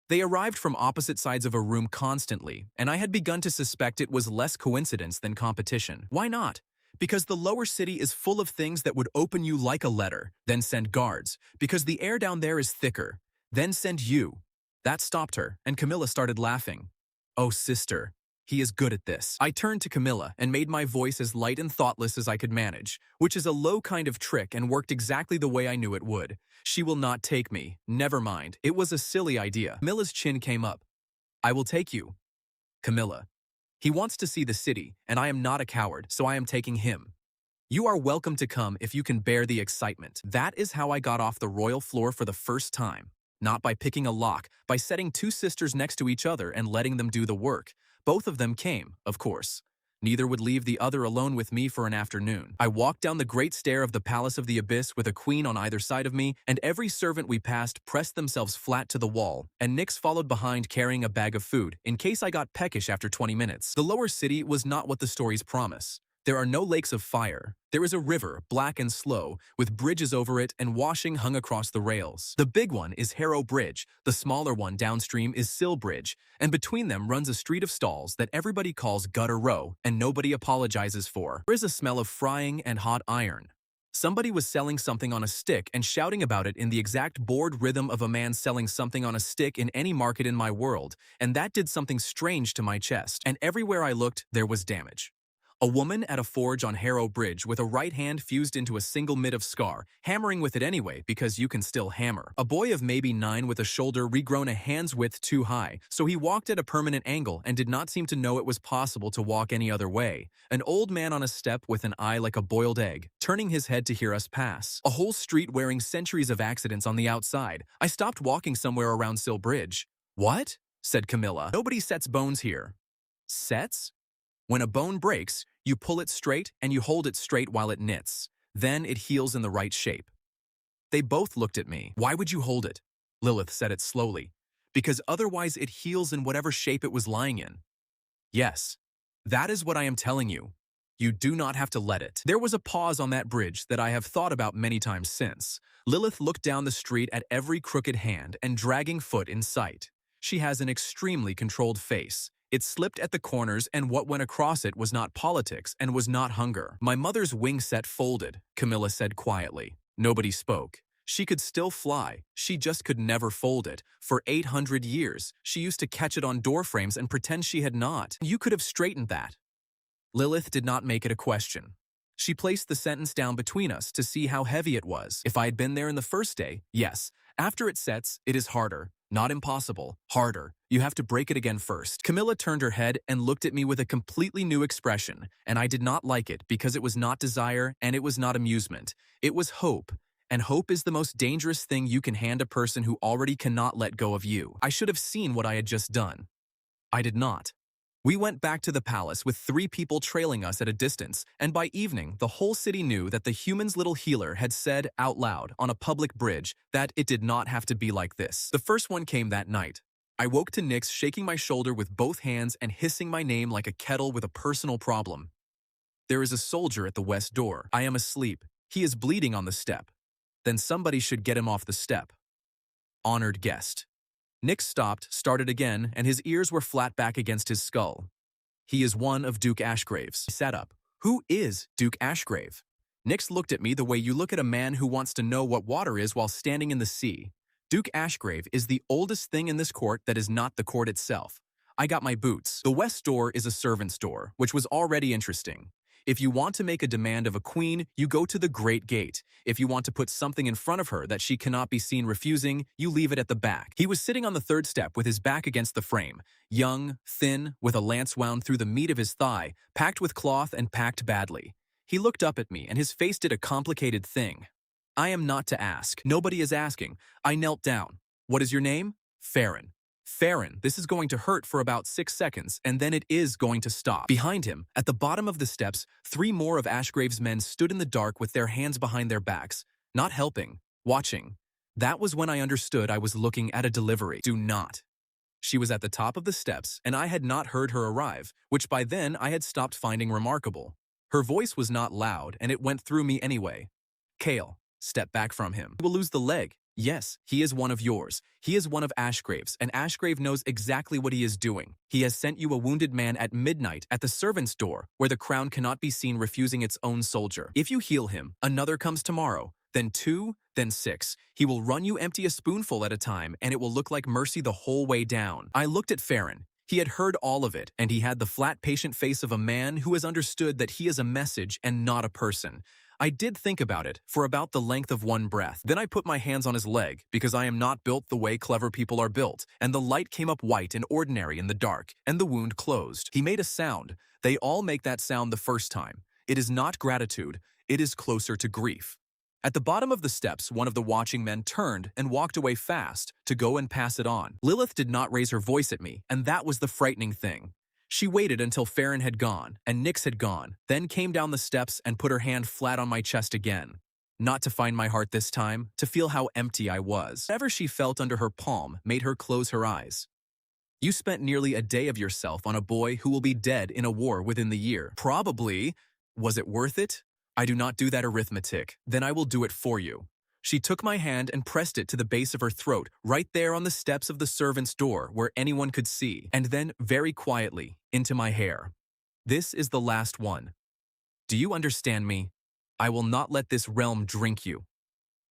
They arrived from opposite sides of a room constantly, and I had begun to suspect it was less coincidence than competition. Why not? Because the lower city is full of things that would open you like a letter, then send guards. Because the air down there is thicker, then send you. That stopped her, and Camilla started laughing. Oh, sister, he is good at this. I turned to Camilla and made my voice as light and thoughtless as I could manage, which is a low kind of trick and worked exactly the way I knew it would. She will not take me. Never mind. It was a silly idea. Camilla's chin came up. I will take you. Camilla. He wants to see the city, and I am not a coward, so I am taking him. You are welcome to come if you can bear the excitement. That is how I got off the royal floor for the first time. Not by picking a lock, by setting 2 sisters next to each other and letting them do the work. Both of them came, of course. Neither would leave the other alone with me for an afternoon. I walked down the great stair of the Palace of the Abyss with a queen on either side of me, and every servant we passed pressed themselves flat to the wall, and Nyx followed behind carrying a bag of food, in case I got peckish after 20 minutes. The lower city was not what the stories promise. There are no lakes of fire. There is a river, black and slow, with bridges over it and washing hung across the rails. The big one is Harrow Bridge, the smaller one downstream is Sill Bridge, and between them runs a street of stalls that everybody calls Gutter Row and nobody apologizes for. There is a smell of frying and hot iron. Somebody was selling something on a stick and shouting about it in the exact bored rhythm of a man selling something on a stick in any market in my world, and that did something strange to my chest, and everywhere I looked, there was damage. A woman at a forge on Harrow Bridge with a right hand fused into a single mitt of scar, hammering with it anyway because you can still hammer. A boy of maybe 9 with a shoulder regrown a hand's width too high, so he walked at a permanent angle and did not seem to know it was possible to walk any other way. An old man on a step with an eye like a boiled egg, turning his head to hear us pass. A whole street wearing centuries of accidents on the outside. I stopped walking somewhere around Sill Bridge. What? Said Camilla. Nobody sets bones here. Sets? When a bone breaks, you pull it straight and you hold it straight while it knits. Then it heals in the right shape. They both looked at me. Why would you hold it? Lilith said it slowly. Because otherwise it heals in whatever shape it was lying in. Yes, that is what I am telling you. You do not have to let it. There was a pause on that bridge that I have thought about many times since. Lilith looked down the street at every crooked hand and dragging foot in sight. She has an extremely controlled face. It slipped at the corners, and what went across it was not politics and was not hunger. My mother's wing set folded, Camilla said quietly. Nobody spoke. She could still fly. She just could never fold it. For 800 years, she used to catch it on door frames and pretend she had not. You could have straightened that. Lilith did not make it a question. She placed the sentence down between us to see how heavy it was. If I had been there in the first day, yes. After it sets, it is harder. Not impossible. Harder. You have to break it again first. Camilla turned her head and looked at me with a completely new expression, and I did not like it because it was not desire and it was not amusement. It was hope. And hope is the most dangerous thing you can hand a person who already cannot let go of you. I should have seen what I had just done. I did not. We went back to the palace with 3 people trailing us at a distance, and by evening, the whole city knew that the human's little healer had said out loud on a public bridge that it did not have to be like this. The first one came that night. I woke to Nyx shaking my shoulder with both hands and hissing my name like a kettle with a personal problem. There is a soldier at the west door. I am asleep. He is bleeding on the step. Then somebody should get him off the step. Honored guest. Nick stopped, started again, and his ears were flat back against his skull. He is one of Duke Ashgrave's. I sat up. Who is Duke Ashgrave? Nix looked at me the way you look at a man who wants to know what water is while standing in the sea. Duke Ashgrave is the oldest thing in this court that is not the court itself. I got my boots. The west door is a servant's door, which was already interesting. If you want to make a demand of a queen, you go to the Great Gate. If you want to put something in front of her that she cannot be seen refusing, you leave it at the back. He was sitting on the third step with his back against the frame. Young, thin, with a lance wound through the meat of his thigh, packed with cloth and packed badly. He looked up at me and his face did a complicated thing. I am not to ask. Nobody is asking. I knelt down. What is your name? Farron. Farron, this is going to hurt for about 6 seconds, and then it is going to stop. Behind him, at the bottom of the steps, 3 more of Ashgrave's men stood in the dark with their hands behind their backs, not helping, watching. That was when I understood I was looking at a delivery. Do not. She was at the top of the steps, and I had not heard her arrive, which by then I had stopped finding remarkable. Her voice was not loud, and it went through me anyway. Kael, step back from him. You will lose the leg. Yes, he is one of yours. He is one of Ashgrave's, and Ashgrave knows exactly what he is doing. He has sent you a wounded man at midnight at the servant's door, where the crown cannot be seen refusing its own soldier. If you heal him, another comes tomorrow, then 2, then 6. He will run you empty a spoonful at a time, and it will look like mercy the whole way down. I looked at Farron. He had heard all of it, and he had the flat, patient face of a man who has understood that he is a message and not a person. I did think about it for about the length of one breath. Then I put my hands on his leg because I am not built the way clever people are built, and the light came up white and ordinary in the dark, and the wound closed. He made a sound. They all make that sound the first time. It is not gratitude. It is closer to grief. At the bottom of the steps, one of the watching men turned and walked away fast to go and pass it on. Lilith did not raise her voice at me, and that was the frightening thing. She waited until Farron had gone and Nix had gone, then came down the steps and put her hand flat on my chest again. Not to find my heart this time, to feel how empty I was. Whatever she felt under her palm made her close her eyes. You spent nearly a day of yourself on a boy who will be dead in a war within the year. Probably. Was it worth it? I do not do that arithmetic. Then I will do it for you. She took my hand and pressed it to the base of her throat, right there on the steps of the servant's door where anyone could see, and then, very quietly, into my hair. This is the last one. Do you understand me? I will not let this realm drink you.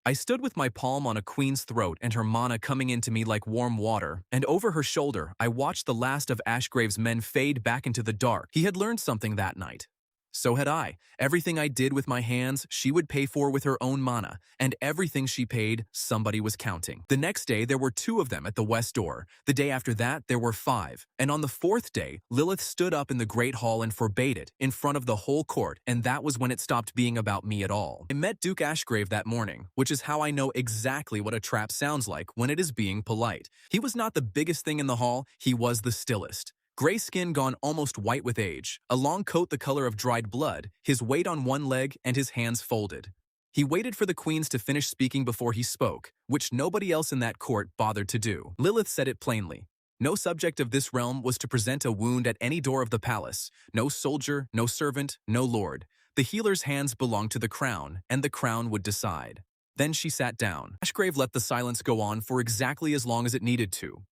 I stood with my palm on a queen's throat and her mana coming into me like warm water, and over her shoulder I watched the last of Ashgrave's men fade back into the dark. He had learned something that night. So had I. Everything I did with my hands, she would pay for with her own mana, and everything she paid, somebody was counting. The next day, there were 2 of them at the west door. The day after that, there were 5. And on the 4th day, Lilith stood up in the great hall and forbade it, in front of the whole court, and that was when it stopped being about me at all. I met Duke Ashgrave that morning, which is how I know exactly what a trap sounds like when it is being polite. He was not the biggest thing in the hall, he was the stillest. Gray skin gone almost white with age, a long coat the color of dried blood, his weight on one leg and his hands folded. He waited for the queens to finish speaking before he spoke, which nobody else in that court bothered to do. Lilith said it plainly. No subject of this realm was to present a wound at any door of the palace. No soldier, no servant, no lord. The healer's hands belonged to the crown, and the crown would decide. Then she sat down. Ashgrave let the silence go on for exactly as long as it needed to.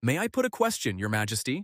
May I put a question, Your Majesty?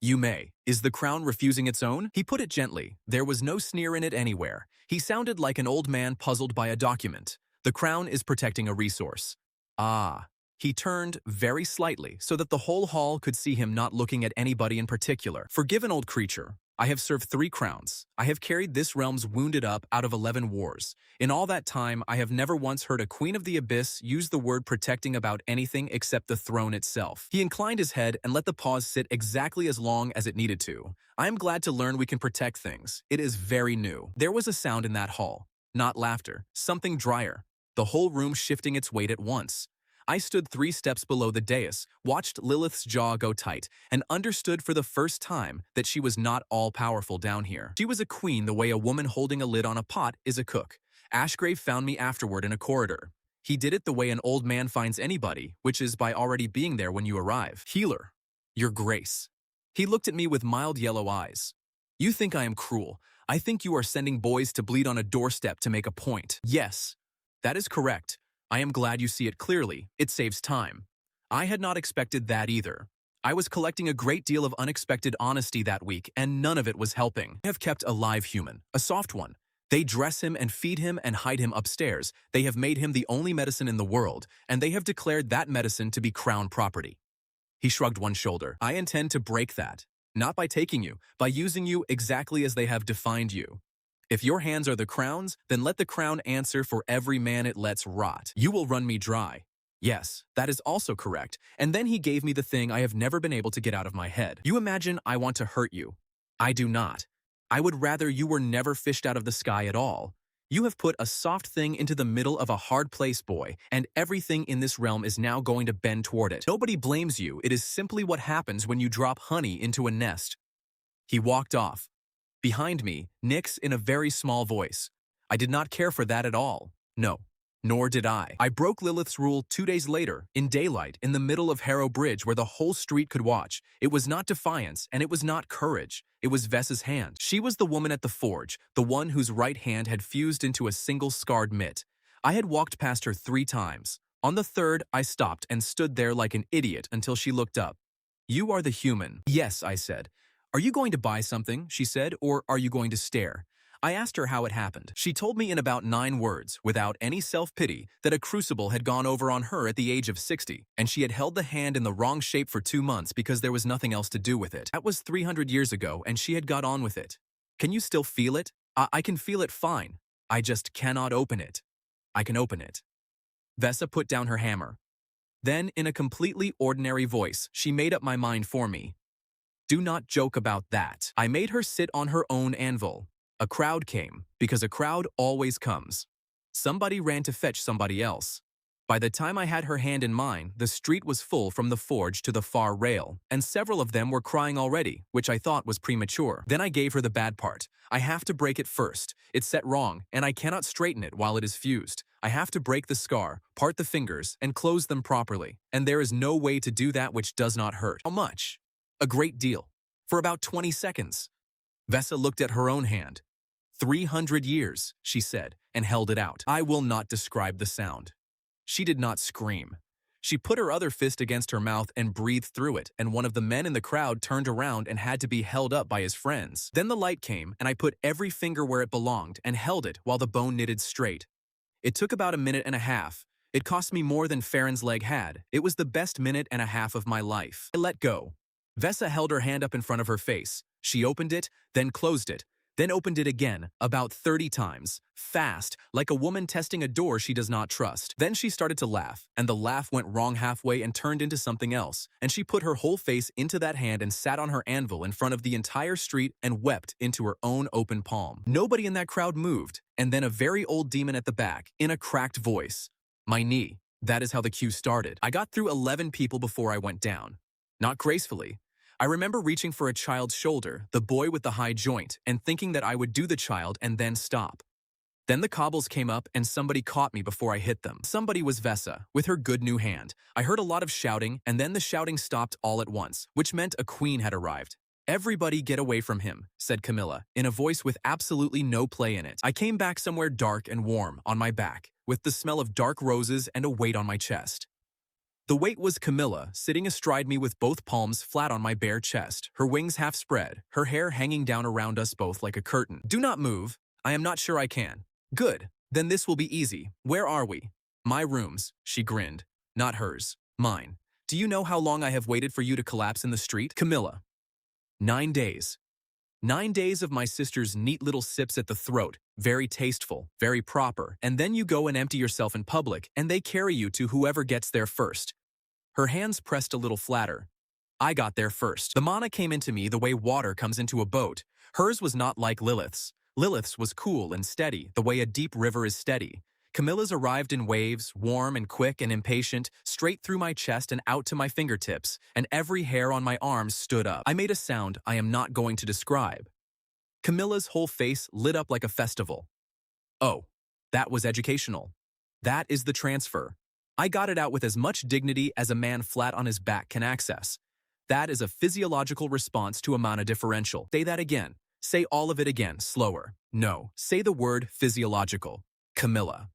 You may. Is the crown refusing its own? He put it gently. There was no sneer in it anywhere. He sounded like an old man puzzled by a document. The crown is protecting a resource. Ah. He turned very slightly so that the whole hall could see him not looking at anybody in particular. Forgiven old creature. I have served 3 crowns. I have carried this realm's wounded up out of 11 wars. In all that time, I have never once heard a Queen of the Abyss use the word protecting about anything except the throne itself. He inclined his head and let the pause sit exactly as long as it needed to. I am glad to learn we can protect things. It is very new. There was a sound in that hall. Not laughter. Something drier. The whole room shifting its weight at once. I stood 3 steps below the dais, watched Lilith's jaw go tight, and understood for the first time that she was not all-powerful down here. She was a queen the way a woman holding a lid on a pot is a cook. Ashgrave found me afterward in a corridor. He did it the way an old man finds anybody, which is by already being there when you arrive. Healer, your grace. He looked at me with mild yellow eyes. You think I am cruel. I think you are sending boys to bleed on a doorstep to make a point. Yes, that is correct. I am glad you see it clearly. It saves time. I had not expected that either. I was collecting a great deal of unexpected honesty that week, and none of it was helping. I have kept a live human, a soft one. They dress him and feed him and hide him upstairs. They have made him the only medicine in the world, and they have declared that medicine to be crown property. He shrugged one shoulder. I intend to break that. Not by taking you, by using you exactly as they have defined you. If your hands are the crown's, then let the crown answer for every man it lets rot. You will run me dry. Yes, that is also correct. And then he gave me the thing I have never been able to get out of my head. You imagine I want to hurt you. I do not. I would rather you were never fished out of the sky at all. You have put a soft thing into the middle of a hard place, boy, and everything in this realm is now going to bend toward it. Nobody blames you. It is simply what happens when you drop honey into a nest. He walked off. Behind me, Nyx in a very small voice. I did not care for that at all. No, nor did I. I broke Lilith's rule 2 days later, in daylight, in the middle of Harrow Bridge where the whole street could watch. It was not defiance, and it was not courage. It was Vessa's hand. She was the woman at the forge, the one whose right hand had fused into a single scarred mitt. I had walked past her 3 times. On the third, I stopped and stood there like an idiot until she looked up. You are the human. Yes, I said. Are you going to buy something, she said, or are you going to stare? I asked her how it happened. She told me in about 9 words, without any self-pity, that a crucible had gone over on her at the age of 60, and she had held the hand in the wrong shape for 2 months because there was nothing else to do with it. That was 300 years ago, and she had got on with it. Can you still feel it? I can feel it fine. I just cannot open it. I can open it. Vessa put down her hammer. Then, in a completely ordinary voice, she made up my mind for me. Do not joke about that. I made her sit on her own anvil. A crowd came, because a crowd always comes. Somebody ran to fetch somebody else. By the time I had her hand in mine, the street was full from the forge to the far rail, and several of them were crying already, which I thought was premature. Then I gave her the bad part. I have to break it first. It's set wrong, and I cannot straighten it while it is fused. I have to break the scar, part the fingers, and close them properly, and there is no way to do that which does not hurt. How much? A great deal. For about 20 seconds. Vessa looked at her own hand. 300 years, she said, and held it out. I will not describe the sound. She did not scream. She put her other fist against her mouth and breathed through it, and one of the men in the crowd turned around and had to be held up by his friends. Then the light came, and I put every finger where it belonged and held it while the bone knitted straight. It took about 1.5 minutes. It cost me more than Farron's leg had. It was the best 1.5 minutes of my life. I let go. Vessa held her hand up in front of her face. She opened it, then closed it, then opened it again, about 30 times, fast, like a woman testing a door she does not trust. Then she started to laugh, and the laugh went wrong halfway and turned into something else, and she put her whole face into that hand and sat on her anvil in front of the entire street and wept into her own open palm. Nobody in that crowd moved, and then a very old demon at the back, in a cracked voice. My knee. That is how the queue started. I got through 11 people before I went down. Not gracefully. I remember reaching for a child's shoulder, the boy with the high joint, and thinking that I would do the child and then stop. Then the cobbles came up and somebody caught me before I hit them. Somebody was Vessa, with her good new hand. I heard a lot of shouting, and then the shouting stopped all at once, which meant a queen had arrived. Everybody get away from him, said Camilla, in a voice with absolutely no play in it. I came back somewhere dark and warm, on my back, with the smell of dark roses and a weight on my chest. The weight was Camilla, sitting astride me with both palms flat on my bare chest, her wings half spread, her hair hanging down around us both like a curtain. Do not move. I am not sure I can. Good. Then this will be easy. Where are we? My rooms, she grinned. Not hers. Mine. Do you know how long I have waited for you to collapse in the street? Camilla. 9 days. 9 days of my sister's neat little sips at the throat, very tasteful, very proper, and then you go and empty yourself in public, and they carry you to whoever gets there first. Her hands pressed a little flatter. I got there first. The mana came into me the way water comes into a boat. Hers was not like Lilith's. Lilith's was cool and steady, the way a deep river is steady. Camilla's arrived in waves, warm and quick and impatient, straight through my chest and out to my fingertips, and every hair on my arms stood up. I made a sound I am not going to describe. Camilla's whole face lit up like a festival. Oh, that was educational. That is the transfer. I got it out with as much dignity as a man flat on his back can access. That is a physiological response to a mana differential. Say that again. Say all of it again, slower. No, say the word physiological. Camilla.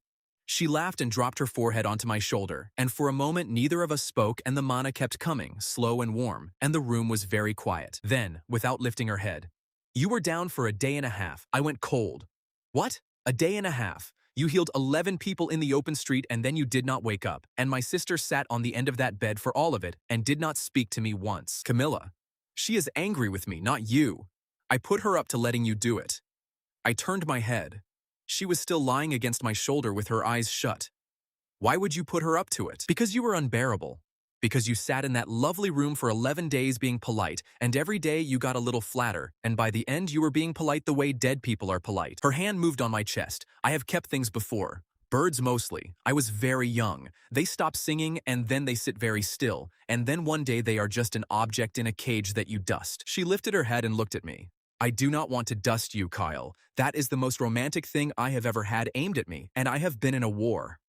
She laughed and dropped her forehead onto my shoulder, and for a moment neither of us spoke and the mana kept coming, slow and warm, and the room was very quiet. Then, without lifting her head, "You were down for a day and a half." I went cold. "What? A day and a half? You healed 11 people in the open street and then you did not wake up, and my sister sat on the end of that bed for all of it and did not speak to me once." "Camilla, she is angry with me, not you. I put her up to letting you do it." I turned my head. She was still lying against my shoulder with her eyes shut. "Why would you put her up to it?" "Because you were unbearable. Because you sat in that lovely room for 11 days being polite, and every day you got a little flatter, and by the end you were being polite the way dead people are polite." Her hand moved on my chest. "I have kept things before. Birds mostly. I was very young. They stop singing and then they sit very still, and then one day they are just an object in a cage that you dust." She lifted her head and looked at me. "I do not want to dust you, Kael. That is the most romantic thing I have ever had aimed at me, and I have been in a war."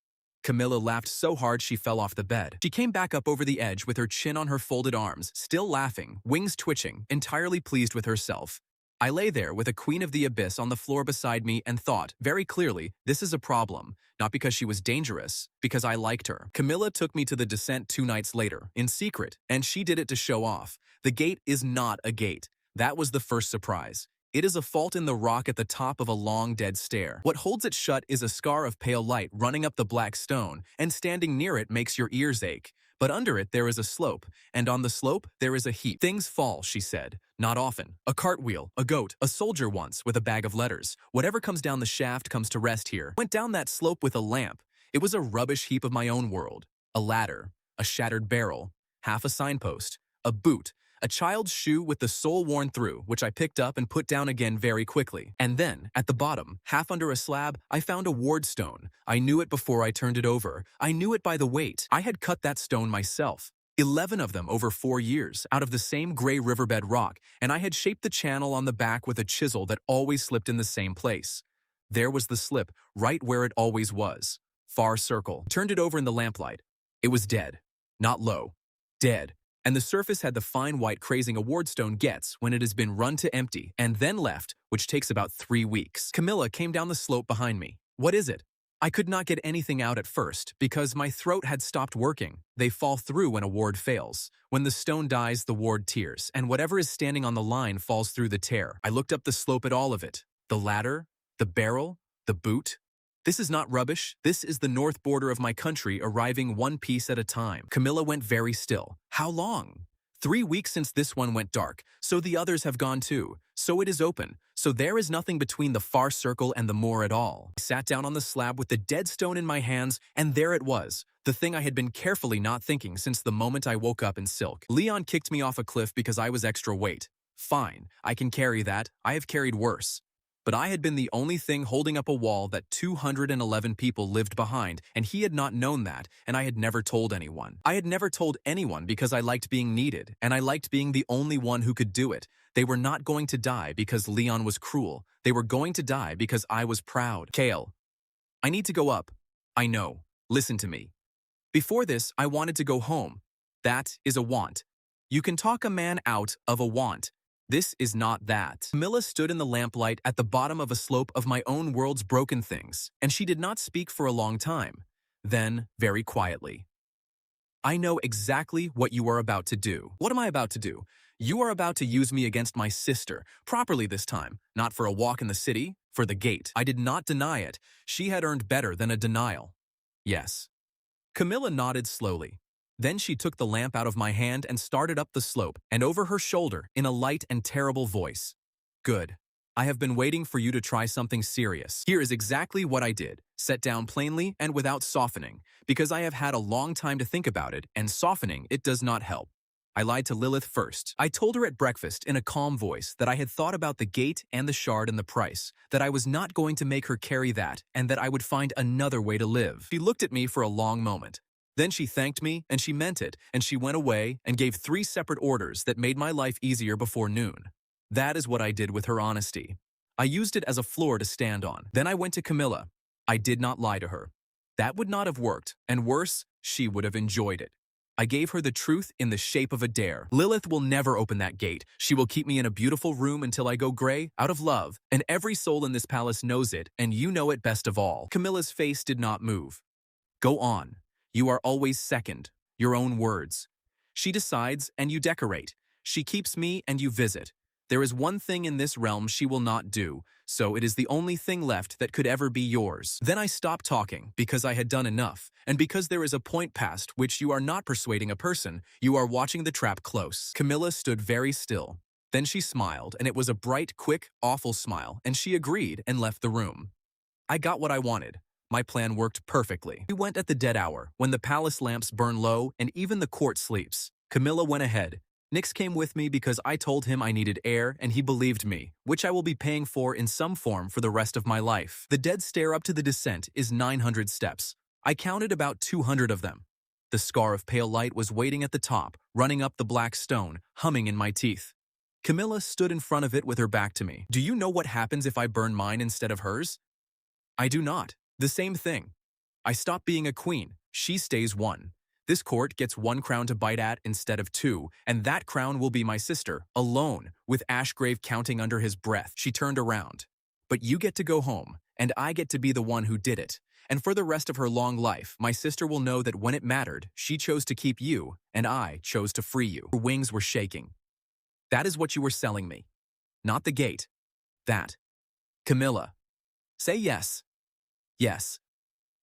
Camilla laughed so hard she fell off the bed. She came back up over the edge with her chin on her folded arms, still laughing, wings twitching, entirely pleased with herself. I lay there with a queen of the abyss on the floor beside me and thought, very clearly, this is a problem, not because she was dangerous, because I liked her. Camilla took me to the descent 2 nights later, in secret, and she did it to show off. The gate is not a gate. That was the first surprise. It is a fault in the rock at the top of a long dead stair. What holds it shut is a scar of pale light running up the black stone, and standing near it makes your ears ache. But under it there is a slope, and on the slope there is a heap. "Things fall," she said. "Not often. A cartwheel, a goat, a soldier once with a bag of letters. Whatever comes down the shaft comes to rest here." Went down that slope with a lamp. It was a rubbish heap of my own world. A ladder, a shattered barrel, half a signpost, a boot, a child's shoe with the sole worn through, which I picked up and put down again very quickly. And then, at the bottom, half under a slab, I found a ward stone. I knew it before I turned it over. I knew it by the weight. I had cut that stone myself. 11 of them over 4 years, out of the same gray riverbed rock, and I had shaped the channel on the back with a chisel that always slipped in the same place. There was the slip, right where it always was. Far circle. Turned it over in the lamplight. It was dead. Not low. Dead. And the surface had the fine white crazing a wardstone gets when it has been run to empty and then left, which takes about 3 weeks. Camilla came down the slope behind me. "What is it?" I could not get anything out at first because my throat had stopped working. They fall through when a ward fails. When the stone dies, the ward tears, and whatever is standing on the line falls through the tear. I looked up the slope at all of it. The ladder, the barrel, the boot. This is not rubbish. This is the north border of my country arriving one piece at a time. Camilla went very still. How long? 3 weeks since this one went dark, so the others have gone too. So it is open. So there is nothing between the far circle and the moor at all. I sat down on the slab with the dead stone in my hands, and there it was, the thing I had been carefully not thinking since the moment I woke up in silk. Leon kicked me off a cliff because I was extra weight. Fine, I can carry that. I have carried worse. But I had been the only thing holding up a wall that 211 people lived behind, and he had not known that, and I had never told anyone. I had never told anyone because I liked being needed, and I liked being the only one who could do it. They were not going to die because Leon was cruel. They were going to die because I was proud. "Kael, I need to go up. I know. Listen to me. Before this, I wanted to go home. That is a want. You can talk a man out of a want. This is not that." Camilla stood in the lamplight at the bottom of a slope of my own world's broken things, and she did not speak for a long time. Then, very quietly, "I know exactly what you are about to do." "What am I about to do?" "You are about to use me against my sister, properly this time, not for a walk in the city, for the gate." I did not deny it. She had earned better than a denial. "Yes." Camilla nodded slowly. Then she took the lamp out of my hand and started up the slope and over her shoulder in a light and terrible voice. "Good. I have been waiting for you to try something serious. Here is exactly what I did, set down plainly and without softening, because I have had a long time to think about it, and softening it does not help. I lied to Lilith first. I told her at breakfast in a calm voice that I had thought about the gate and the shard and the price, that I was not going to make her carry that, and that I would find another way to live. She looked at me for a long moment. Then she thanked me, and she meant it, and she went away and gave 3 separate orders that made my life easier before noon. That is what I did with her honesty. I used it as a floor to stand on. Then I went to Camilla. I did not lie to her. That would not have worked, and worse, she would have enjoyed it. I gave her the truth in the shape of a dare. Lilith will never open that gate. She will keep me in a beautiful room until I go gray, out of love. And every soul in this palace knows it, and you know it best of all. Camilla's face did not move. Go on. You are always second. Your own words. She decides, and you decorate. She keeps me, and you visit. There is one thing in this realm she will not do, so it is the only thing left that could ever be yours. Then I stopped talking, because I had done enough, and because there is a point past which you are not persuading a person, you are watching the trap close. Camilla stood very still. Then she smiled, and it was a bright, quick, awful smile, and she agreed and left the room. I got what I wanted. My plan worked perfectly. We went at the dead hour, when the palace lamps burn low and even the court sleeps. Camilla went ahead. Nix came with me because I told him I needed air and he believed me, which I will be paying for in some form for the rest of my life. The dead stair up to the descent is 900 steps. I counted about 200 of them. The scar of pale light was waiting at the top, running up the black stone, humming in my teeth. Camilla stood in front of it with her back to me. Do you know what happens if I burn mine instead of hers? I do not. The same thing. I stop being a queen. She stays one. This court gets one crown to bite at instead of two, and that crown will be my sister, alone, with Ashgrave counting under his breath. She turned around. But you get to go home, and I get to be the one who did it. And for the rest of her long life, my sister will know that when it mattered, she chose to keep you, and I chose to free you. Her wings were shaking. That is what you were selling me. Not the gate. That. Camilla. Say yes. Yes.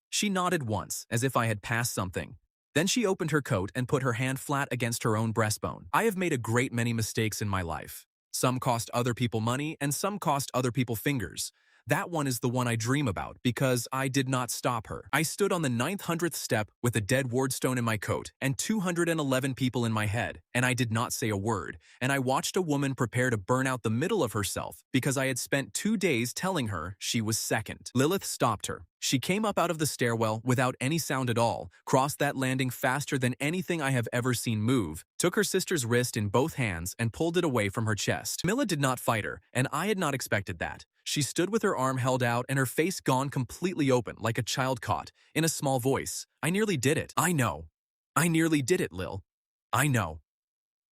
She nodded once, as if I had passed something. Then she opened her coat and put her hand flat against her own breastbone. I have made a great many mistakes in my life. Some cost other people money, and some cost other people fingers. That one is the one I dream about, because I did not stop her. I stood on the 900th step with a dead wardstone in my coat and 211 people in my head, and I did not say a word, and I watched a woman prepare to burn out the middle of herself because I had spent 2 days telling her she was second. Lilith stopped her. She came up out of the stairwell without any sound at all, crossed that landing faster than anything I have ever seen move, took her sister's wrist in both hands and pulled it away from her chest. Camilla did not fight her, and I had not expected that. She stood with her arm held out and her face gone completely open like a child caught, in a small voice. I nearly did it. I know. I nearly did it, Lil. I know.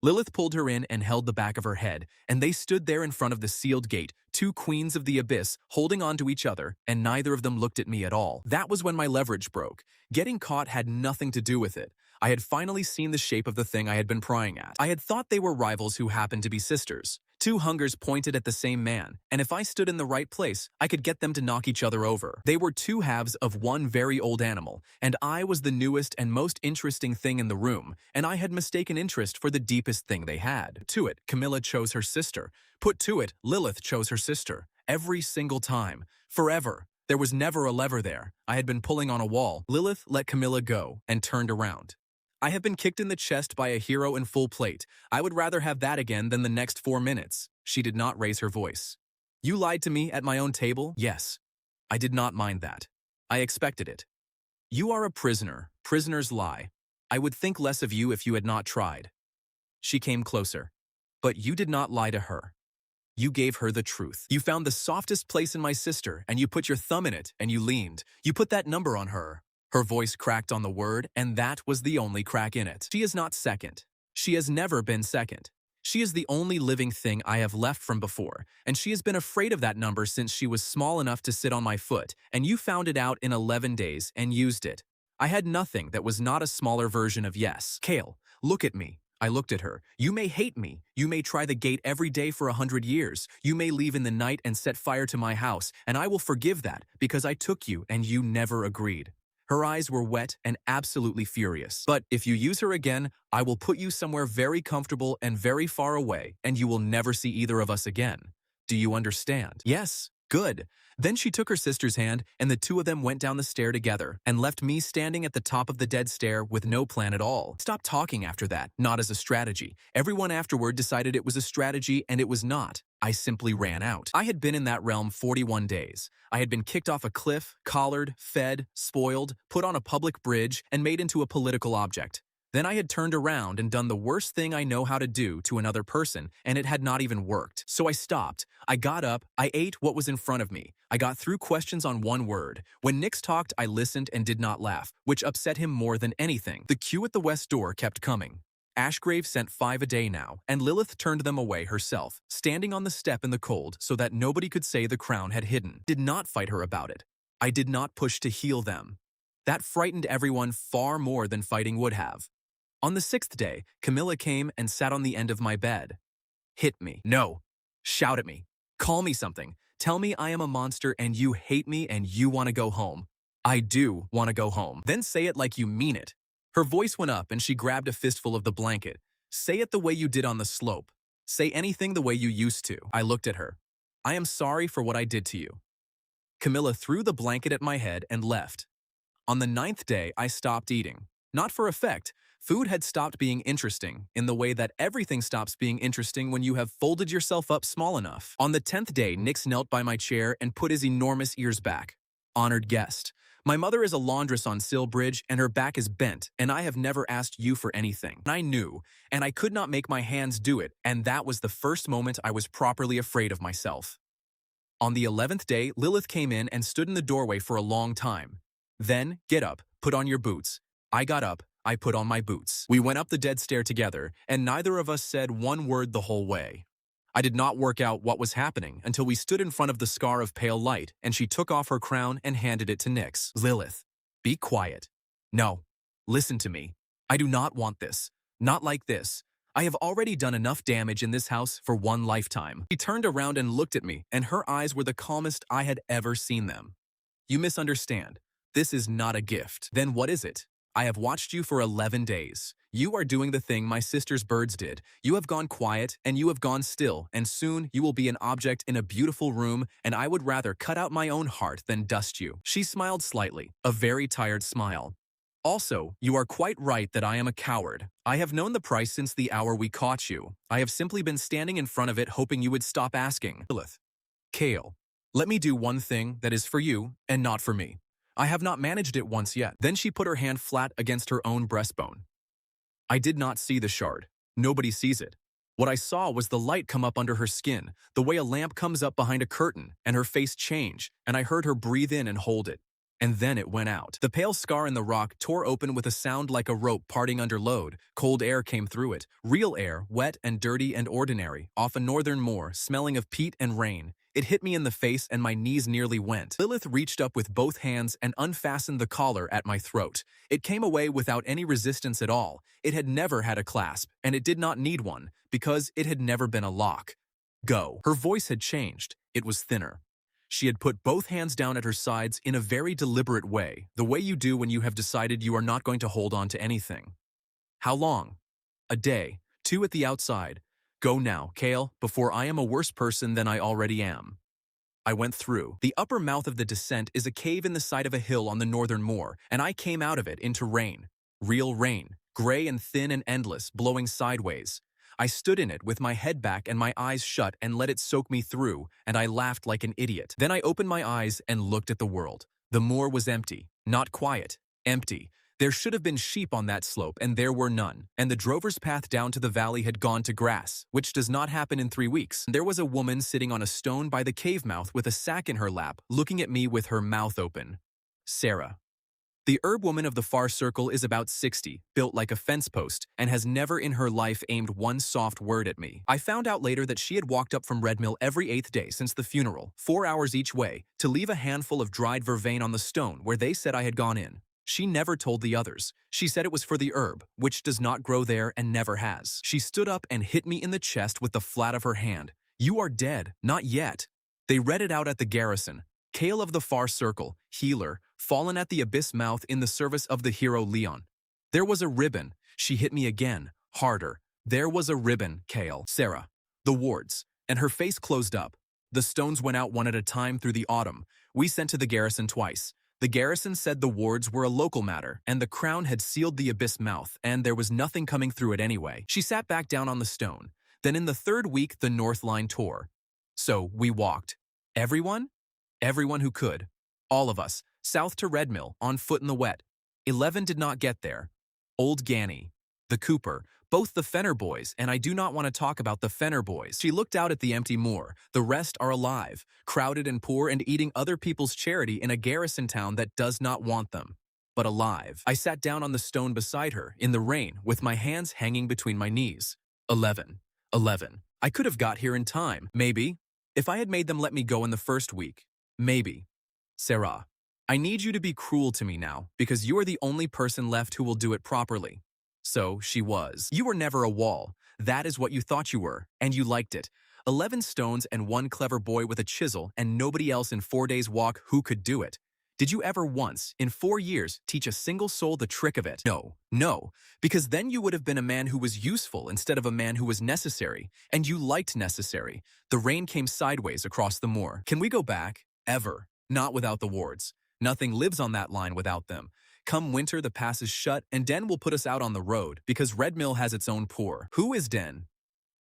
Lilith pulled her in and held the back of her head, and they stood there in front of the sealed gate, two queens of the abyss, holding on to each other, and neither of them looked at me at all. That was when my leverage broke. Getting caught had nothing to do with it. I had finally seen the shape of the thing I had been prying at. I had thought they were rivals who happened to be sisters. Two hungers pointed at the same man, and if I stood in the right place, I could get them to knock each other over. They were two halves of one very old animal, and I was the newest and most interesting thing in the room, and I had mistaken interest for the deepest thing they had. To it, Camilla chose her sister. Put to it, Lilith chose her sister. Every single time. Forever. There was never a lever there. I had been pulling on a wall. Lilith let Camilla go and turned around. I have been kicked in the chest by a hero in full plate. I would rather have that again than the next 4 minutes. She did not raise her voice. You lied to me at my own table? Yes. I did not mind that. I expected it. You are a prisoner. Prisoners lie. I would think less of you if you had not tried. She came closer. But you did not lie to her. You gave her the truth. You found the softest place in my sister, and you put your thumb in it, and you leaned. You put that number on her. Her voice cracked on the word, and that was the only crack in it. She is not second. She has never been second. She is the only living thing I have left from before, and she has been afraid of that number since she was small enough to sit on my foot, and you found it out in 11 days and used it. I had nothing that was not a smaller version of yes. Kael, look at me. I looked at her. You may hate me. You may try the gate every day for 100 years. You may leave in the night and set fire to my house, and I will forgive that because I took you and you never agreed. Her eyes were wet and absolutely furious. But if you use her again, I will put you somewhere very comfortable and very far away, and you will never see either of us again. Do you understand? Yes. Good. Then she took her sister's hand, and the two of them went down the stair together, and left me standing at the top of the dead stair with no plan at all. Stopped talking after that, not as a strategy. Everyone afterward decided it was a strategy, and it was not. I simply ran out. I had been in that realm 41 days. I had been kicked off a cliff, collared, fed, spoiled, put on a public bridge, and made into a political object. Then I had turned around and done the worst thing I know how to do to another person, and it had not even worked. So I stopped. I got up. I ate what was in front of me. I got through questions on one word. When Nix talked, I listened and did not laugh, which upset him more than anything. The queue at the west door kept coming. Ashgrave sent 5 a day now, and Lilith turned them away herself, standing on the step in the cold so that nobody could say the crown had hidden. Did not fight her about it. I did not push to heal them. That frightened everyone far more than fighting would have. On the 6th day, Camilla came and sat on the end of my bed. Hit me. No. Shout at me. Call me something. Tell me I am a monster and you hate me and you want to go home. I do want to go home. Then say it like you mean it. Her voice went up and she grabbed a fistful of the blanket. Say it the way you did on the slope. Say anything the way you used to. I looked at her. I am sorry for what I did to you. Camilla threw the blanket at my head and left. On the 9th day, I stopped eating. Not for effect. Food had stopped being interesting, in the way that everything stops being interesting when you have folded yourself up small enough. On the 10th day, Nix knelt by my chair and put his enormous ears back. Honored guest. My mother is a laundress on Silbridge, and her back is bent, and I have never asked you for anything. I knew, and I could not make my hands do it, and that was the first moment I was properly afraid of myself. On the 11th day, Lilith came in and stood in the doorway for a long time. Then, get up, put on your boots. I got up. I put on my boots. We went up the dead stair together, and neither of us said one word the whole way. I did not work out what was happening until we stood in front of the scar of pale light, and she took off her crown and handed it to Nix. Lilith, be quiet. No, listen to me. I do not want this. Not like this. I have already done enough damage in this house for one lifetime. She turned around and looked at me, and her eyes were the calmest I had ever seen them. You misunderstand. This is not a gift. Then what is it? I have watched you for 11 days. You are doing the thing my sister's birds did. You have gone quiet, and you have gone still, and soon you will be an object in a beautiful room, and I would rather cut out my own heart than dust you. She smiled slightly, a very tired smile. Also, you are quite right that I am a coward. I have known the price since the hour we caught you. I have simply been standing in front of it hoping you would stop asking. Lilith. Kael. Let me do one thing that is for you and not for me. I have not managed it once yet. Then she put her hand flat against her own breastbone. I did not see the shard. Nobody sees it. What I saw was the light come up under her skin, the way a lamp comes up behind a curtain, and her face change, and I heard her breathe in and hold it. And then it went out. The pale scar in the rock tore open with a sound like a rope parting under load. Cold air came through it. Real air, wet and dirty and ordinary, off a northern moor, smelling of peat and rain. It hit me in the face and my knees nearly went. Lilith reached up with both hands and unfastened the collar at my throat. It came away without any resistance at all. It had never had a clasp, and it did not need one, because it had never been a lock. Go. Her voice had changed. It was thinner. She had put both hands down at her sides in a very deliberate way, the way you do when you have decided you are not going to hold on to anything. How long? A day. 2 at the outside. Go now, Kael, before I am a worse person than I already am. I went through. The upper mouth of the descent is a cave in the side of a hill on the northern moor, and I came out of it into rain. Real rain, gray and thin and endless, blowing sideways. I stood in it with my head back and my eyes shut and let it soak me through, and I laughed like an idiot. Then I opened my eyes and looked at the world. The moor was empty, not quiet, empty. There should have been sheep on that slope, and there were none, and the drover's path down to the valley had gone to grass, which does not happen in 3 weeks. There was a woman sitting on a stone by the cave mouth with a sack in her lap, looking at me with her mouth open. Sarah. The herb woman of the far circle is about 60, built like a fence post, and has never in her life aimed one soft word at me. I found out later that she had walked up from Red Mill every 8th day since the funeral, 4 hours each way, to leave a handful of dried vervain on the stone where they said I had gone in. She never told the others. She said it was for the herb, which does not grow there and never has. She stood up and hit me in the chest with the flat of her hand. You are dead, not yet. They read it out at the garrison. Kael of the far circle, healer, fallen at the abyss mouth in the service of the hero Leon. There was a ribbon. She hit me again, harder. There was a ribbon, Kael. Sarah. The wards. And her face closed up. The stones went out one at a time through the autumn. We sent to the garrison twice. The garrison said the wards were a local matter, and the crown had sealed the abyss mouth, and there was nothing coming through it anyway. She sat back down on the stone. Then in the 3rd week, the north line tore. So we walked. Everyone? Everyone who could. All of us. South to Red Mill, on foot in the wet. 11 did not get there. Old Ganny. the Cooper, both the Fenner boys, and I do not want to talk about the Fenner boys. She looked out at the empty moor. The rest are alive, crowded and poor and eating other people's charity in a garrison town that does not want them. But alive. I sat down on the stone beside her, in the rain, with my hands hanging between my knees. 11. 11. I could have got here in time, maybe. If I had made them let me go in the first week. Maybe. Sarah, I need you to be cruel to me now, because you are the only person left who will do it properly. So she was. You were never a wall. That is what you thought you were, and you liked it. 11 stones and one clever boy with a chisel and nobody else in 4 days' walk who could do it. Did you ever once, in 4 years, teach a single soul the trick of it? No, no, because then you would have been a man who was useful instead of a man who was necessary, and you liked necessary. The rain came sideways across the moor. Can we go back? Ever. Not without the wards. Nothing lives on that line without them. Come winter, the pass is shut, and Den will put us out on the road, because Red Mill has its own poor. Who is Den?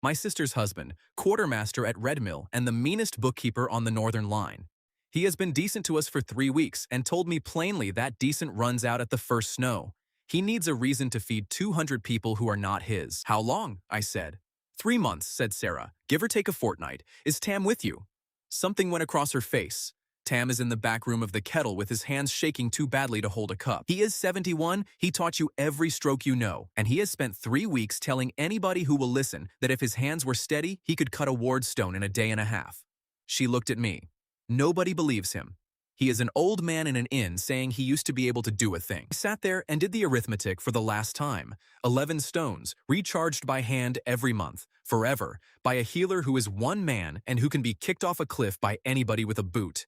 My sister's husband, quartermaster at Red Mill, and the meanest bookkeeper on the northern line. He has been decent to us for 3 weeks and told me plainly that decent runs out at the first snow. He needs a reason to feed 200 people who are not his. How long? I said. 3 months, said Sarah. Give or take a fortnight. Is Tam with you? Something went across her face. Tam is in the back room of the kettle with his hands shaking too badly to hold a cup. He is 71, he taught you every stroke you know, and he has spent 3 weeks telling anybody who will listen that if his hands were steady, he could cut a ward stone in a day and a half. She looked at me. Nobody believes him. He is an old man in an inn saying he used to be able to do a thing. I sat there and did the arithmetic for the last time. 11 stones, recharged by hand every month, forever, by a healer who is one man and who can be kicked off a cliff by anybody with a boot.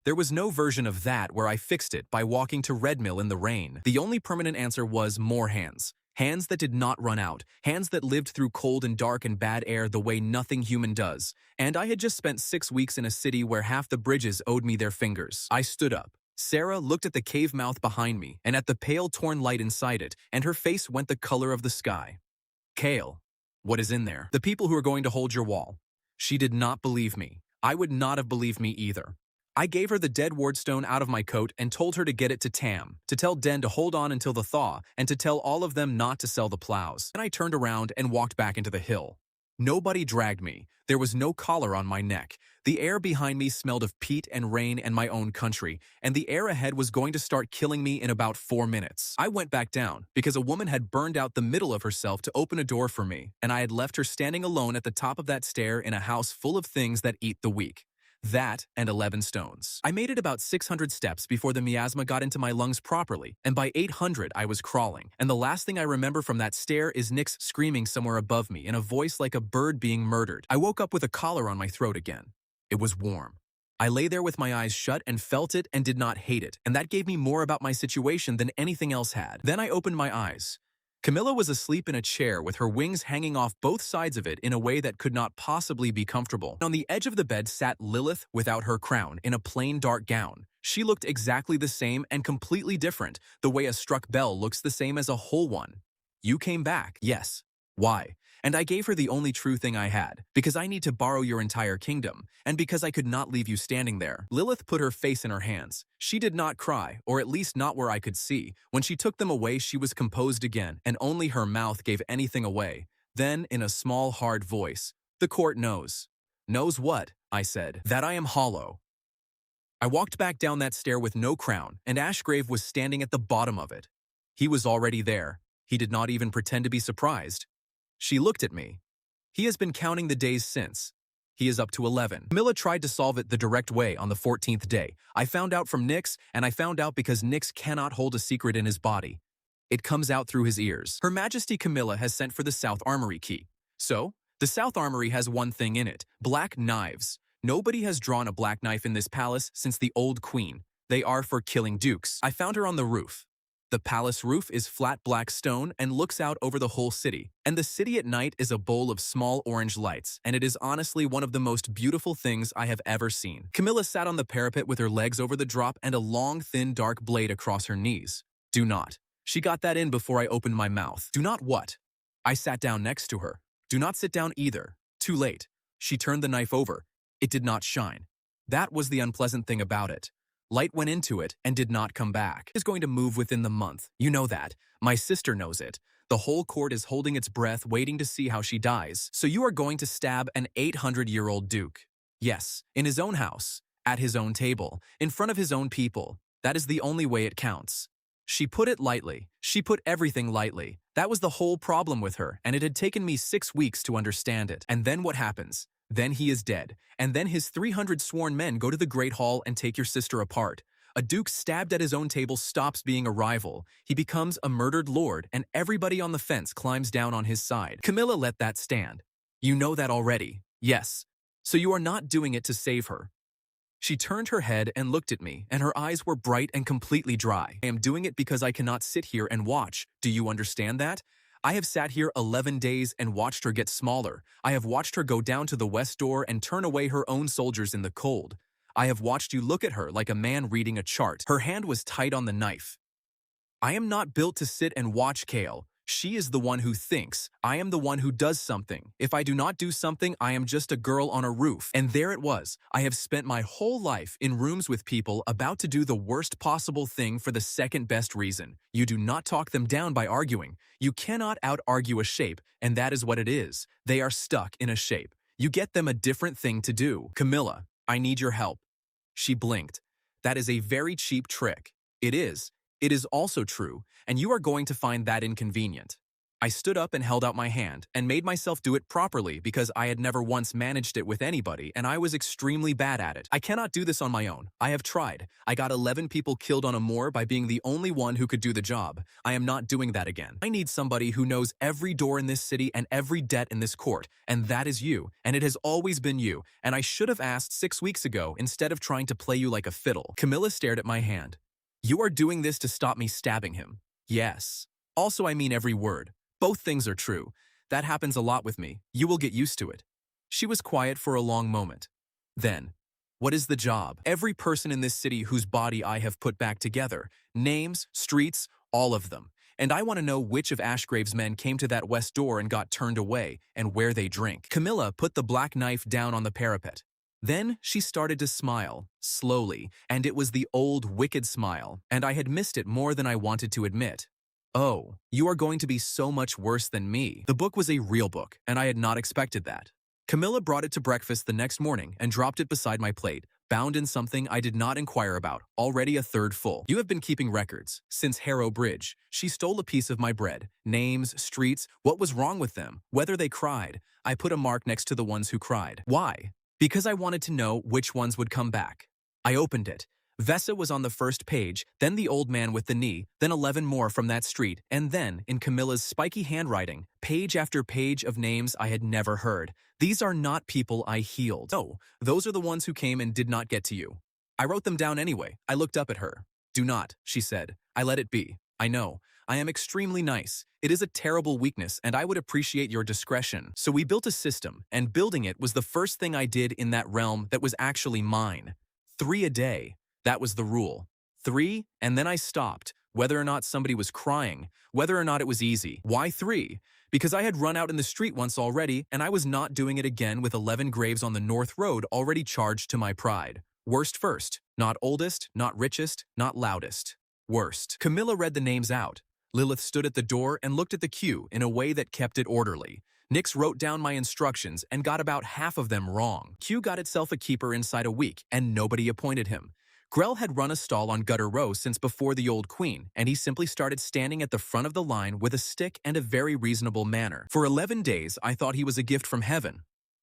There was no version of that where I fixed it by walking to Red Mill in the rain. The only permanent answer was more hands. Hands that did not run out. Hands that lived through cold and dark and bad air the way nothing human does. And I had just spent 6 weeks in a city where half the bridges owed me their fingers. I stood up. Sarah looked at the cave mouth behind me and at the pale torn light inside it, and her face went the color of the sky. Kael, what is in there? The people who are going to hold your wall. She did not believe me. I would not have believed me either. I gave her the dead wardstone out of my coat and told her to get it to Tam, to tell Den to hold on until the thaw, and to tell all of them not to sell the plows. Then I turned around and walked back into the hill. Nobody dragged me. There was no collar on my neck. The air behind me smelled of peat and rain and my own country, and the air ahead was going to start killing me in about 4 minutes. I went back down, because a woman had burned out the middle of herself to open a door for me, and I had left her standing alone at the top of that stair in a house full of things that eat the weak. That and 11 stones. I made it about 600 steps before the miasma got into my lungs properly, and by 800 I was crawling. And the last thing I remember from that stair is Nix screaming somewhere above me in a voice like a bird being murdered. I woke up with a collar on my throat again. It was warm. I lay there with my eyes shut and felt it and did not hate it, and that gave me more about my situation than anything else had. Then I opened my eyes. Camilla was asleep in a chair with her wings hanging off both sides of it in a way that could not possibly be comfortable. On the edge of the bed sat Lilith without her crown, in a plain dark gown. She looked exactly the same and completely different, the way a struck bell looks the same as a whole one. You came back. Yes. Why? And I gave her the only true thing I had, because I need to borrow your entire kingdom, and because I could not leave you standing there. Lilith put her face in her hands. She did not cry, or at least not where I could see. When she took them away, she was composed again, and only her mouth gave anything away. Then, in a small, hard voice, "The court knows." "Knows what?" I said. "That I am hollow." I walked back down that stair with no crown, and Ashgrave was standing at the bottom of it. He was already there. He did not even pretend to be surprised. She looked at me. He has been counting the days since. He is up to 11. Camilla tried to solve it the direct way on the 14th day. I found out from Nix, and I found out because Nix cannot hold a secret in his body. It comes out through his ears. Her Majesty Camilla has sent for the South Armory key. So, the South Armory has one thing in it: black knives. Nobody has drawn a black knife in this palace since the old queen. They are for killing dukes. I found her on the roof. The palace roof is flat black stone and looks out over the whole city. And the city at night is a bowl of small orange lights, and it is honestly one of the most beautiful things I have ever seen. Camilla sat on the parapet with her legs over the drop and a long, thin, dark blade across her knees. Do not. She got that in before I opened my mouth. Do not what? I sat down next to her. Do not sit down either. Too late. She turned the knife over. It did not shine. That was the unpleasant thing about it. Light went into it and did not come back. It is going to move within the month. You know that. My sister knows it. The whole court is holding its breath waiting to see how she dies. So you are going to stab an 800-year-old duke? Yes, in his own house, at his own table, in front of his own people. That is the only way it counts. She put it lightly. She put everything lightly. That was the whole problem with her, and it had taken me 6 weeks to understand it. And then what happens? Then he is dead, and then his 300 sworn men go to the Great Hall and take your sister apart. A duke stabbed at his own table stops being a rival. He becomes a murdered lord, and everybody on the fence climbs down on his side. Camilla let that stand. You know that already. Yes. So you are not doing it to save her. She turned her head and looked at me, and her eyes were bright and completely dry. I am doing it because I cannot sit here and watch. Do you understand that? I have sat here 11 days and watched her get smaller. I have watched her go down to the west door and turn away her own soldiers in the cold. I have watched you look at her like a man reading a chart. Her hand was tight on the knife. I am not built to sit and watch Kael. She is the one who thinks. I am the one who does something. If I do not do something, I am just a girl on a roof. And there it was. I have spent my whole life in rooms with people about to do the worst possible thing for the second best reason. You do not talk them down by arguing. You cannot out-argue a shape, and that is what it is. They are stuck in a shape. You get them a different thing to do. Camilla, I need your help. She blinked. That is a very cheap trick. It is. It is also true, and you are going to find that inconvenient. I stood up and held out my hand and made myself do it properly because I had never once managed it with anybody and I was extremely bad at it. I cannot do this on my own. I have tried. I got 11 people killed on a moor by being the only one who could do the job. I am not doing that again. I need somebody who knows every door in this city and every debt in this court, and that is you, and it has always been you, and I should have asked 6 weeks ago instead of trying to play you like a fiddle. Camilla stared at my hand. You are doing this to stop me stabbing him. Yes. Also, I mean every word. Both things are true. That happens a lot with me. You will get used to it. She was quiet for a long moment. Then, what is the job? Every person in this city whose body I have put back together. Names, streets, all of them. And I want to know which of Ashgrave's men came to that west door and got turned away, and where they drink. Camilla put the black knife down on the parapet. Then she started to smile, slowly, and it was the old wicked smile, and I had missed it more than I wanted to admit. Oh, you are going to be so much worse than me. The book was a real book, and I had not expected that. Camilla brought it to breakfast the next morning and dropped it beside my plate, bound in something I did not inquire about, already a third full. You have been keeping records. Since Harrow Bridge, she stole a piece of my bread. Names, streets, what was wrong with them, whether they cried. I put a mark next to the ones who cried. Why? Because I wanted to know which ones would come back. I opened it. Vesa was on the first page, then the old man with the knee, then 11 more from that street, and then, in Camilla's spiky handwriting, page after page of names I had never heard. These are not people I healed. No, those are the ones who came and did not get to you. I wrote them down anyway. I looked up at her. Do not, she said. I let it be. I know. I am extremely nice. It is a terrible weakness, and I would appreciate your discretion. So we built a system, and building it was the first thing I did in that realm that was actually mine. 3 a day. That was the rule. 3, and then I stopped, whether or not somebody was crying, whether or not it was easy. Why 3? Because I had run out in the street once already, and I was not doing it again with 11 graves on the North Road already charged to my pride. Worst first. Not oldest, not richest, not loudest. Worst. Camilla read the names out. Lilith stood at the door and looked at the queue in a way that kept it orderly. Nix wrote down my instructions and got about half of them wrong. Q got itself a keeper inside a week, and nobody appointed him. Grell had run a stall on Gutter Row since before the old queen, and he simply started standing at the front of the line with a stick and a very reasonable manner. For 11 days, I thought he was a gift from heaven.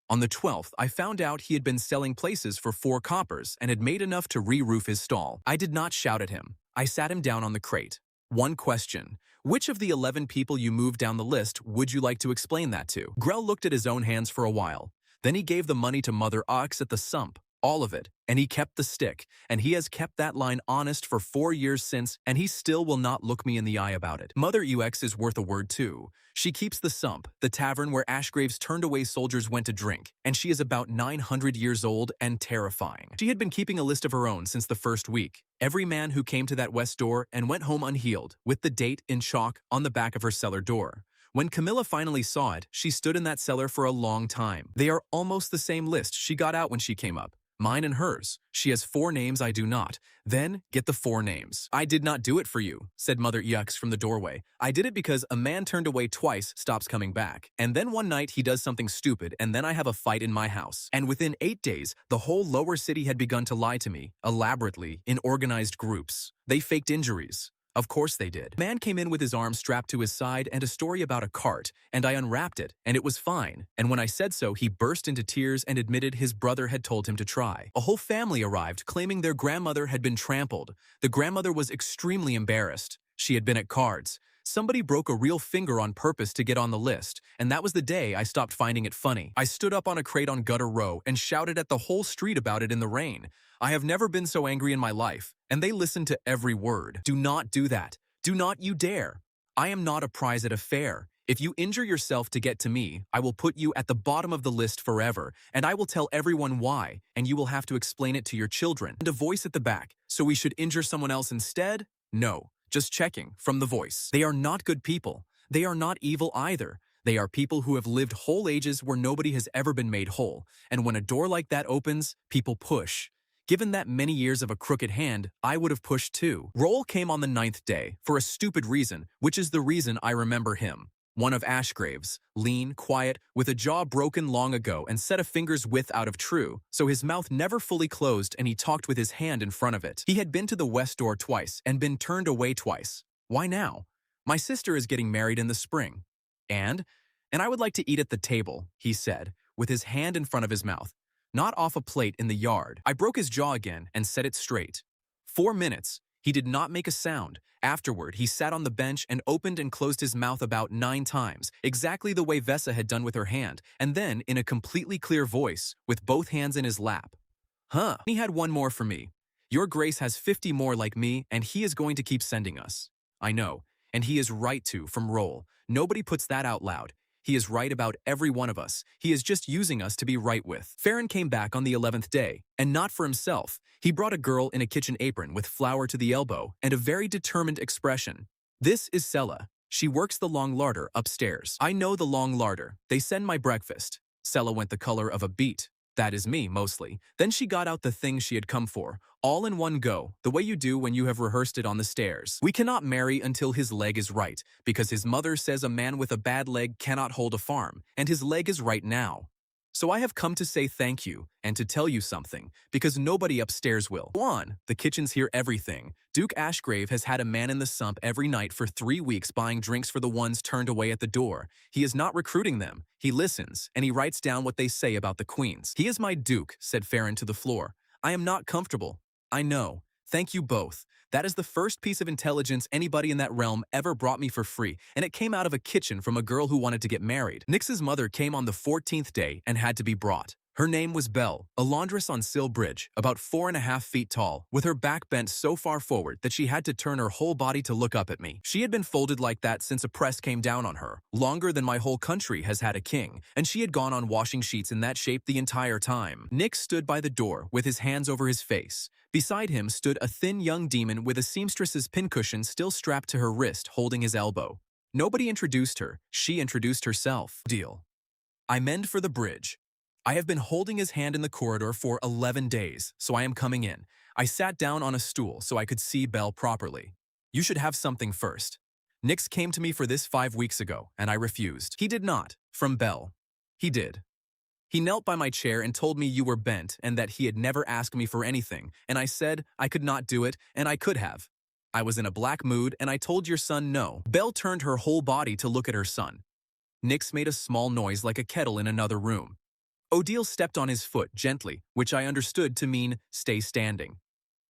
On the 12th, I found out he had been selling places for 4 coppers and had made enough to re-roof his stall. I did not shout at him. I sat him down on the crate. One question. Which of the 11 people you moved down the list would you like to explain that to? Grell looked at his own hands for a while. Then he gave the money to Mother Ox at the sump. All of it, and he kept the stick, and he has kept that line honest for 4 years since, and he still will not look me in the eye about it. Mother UX is worth a word too. She keeps the sump, the tavern where Ashgrave's turned-away soldiers went to drink, and she is about 900 years old and terrifying. She had been keeping a list of her own since the first week. Every man who came to that west door and went home unhealed, with the date in chalk on the back of her cellar door. When Camilla finally saw it, she stood in that cellar for a long time. They are almost the same list she got out when she came up. Mine and hers. She has 4 names, I do not. Then, get the 4 names. I did not do it for you, said Mother Yucks from the doorway. I did it because a man turned away twice stops coming back. And then one night he does something stupid and then I have a fight in my house. And within 8 days, the whole lower city had begun to lie to me, elaborately, in organized groups. They faked injuries. Of course they did. A man came in with his arm strapped to his side and a story about a cart, and I unwrapped it, and it was fine. And when I said so, he burst into tears and admitted his brother had told him to try. A whole family arrived, claiming their grandmother had been trampled. The grandmother was extremely embarrassed. She had been at cards. Somebody broke a real finger on purpose to get on the list, and that was the day I stopped finding it funny. I stood up on a crate on Gutter Row and shouted at the whole street about it in the rain. I have never been so angry in my life, and they listened to every word. Do not do that. Do not you dare. I am not a prize at a fair. If you injure yourself to get to me, I will put you at the bottom of the list forever, and I will tell everyone why, and you will have to explain it to your children. And a voice at the back, so we should injure someone else instead? No. Just checking, from the voice. They are not good people. They are not evil either. They are people who have lived whole ages where nobody has ever been made whole. And when a door like that opens, people push. Given that many years of a crooked hand, I would have pushed too. Roll came on the 9th day, for a stupid reason, which is the reason I remember him. One of Ashgrave's, lean, quiet, with a jaw broken long ago and set a finger's width out of true, so his mouth never fully closed and he talked with his hand in front of it. He had been to the west door twice and been turned away twice. Why now? My sister is getting married in the spring. And I would like to eat at the table, he said, with his hand in front of his mouth. Not off a plate in the yard. I broke his jaw again and set it straight. 4 minutes. He did not make a sound. Afterward, he sat on the bench and opened and closed his mouth about 9 times, exactly the way Vesa had done with her hand, and then, in a completely clear voice, with both hands in his lap. Huh. He had one more for me. Your Grace has 50 more like me, and he is going to keep sending us. I know, and he is right to, from Roll. Nobody puts that out loud. He is right about every one of us. He is just using us to be right with. Farron came back on the 11th day, and not for himself. He brought a girl in a kitchen apron with flour to the elbow and a very determined expression. This is Sella. She works the long larder upstairs. I know the long larder. They send my breakfast. Sella went the color of a beet. That is me, mostly. Then she got out the things she had come for, all in one go, the way you do when you have rehearsed it on the stairs. We cannot marry until his leg is right, because his mother says a man with a bad leg cannot hold a farm, and his leg is right now. So I have come to say thank you, and to tell you something, because nobody upstairs will. Go on, the kitchens hear everything. Duke Ashgrave has had a man in the sump every night for 3 weeks buying drinks for the ones turned away at the door. He is not recruiting them. He listens, and he writes down what they say about the queens. He is my duke, said Farron to the floor. I am not comfortable. I know. Thank you both. That is the first piece of intelligence anybody in that realm ever brought me for free, and it came out of a kitchen from a girl who wanted to get married. Nix's mother came on the 14th day and had to be brought. Her name was Belle, a laundress on Sill Bridge, about 4.5 feet tall, with her back bent so far forward that she had to turn her whole body to look up at me. She had been folded like that since a press came down on her, longer than my whole country has had a king, and she had gone on washing sheets in that shape the entire time. Nix stood by the door with his hands over his face. Beside him stood a thin young demon with a seamstress's pincushion still strapped to her wrist, holding his elbow. Nobody introduced her. She introduced herself. Deal. I mend for the bridge. I have been holding his hand in the corridor for 11 days, so I am coming in. I sat down on a stool so I could see Belle properly. You should have something first. Nix came to me for this 5 weeks ago, and I refused. He did not. From Belle. He did. He knelt by my chair and told me you were bent and that he had never asked me for anything, and I said I could not do it, and I could have. I was in a black mood, and I told your son no. Belle turned her whole body to look at her son. Nix made a small noise like a kettle in another room. Odile stepped on his foot gently, which I understood to mean stay standing.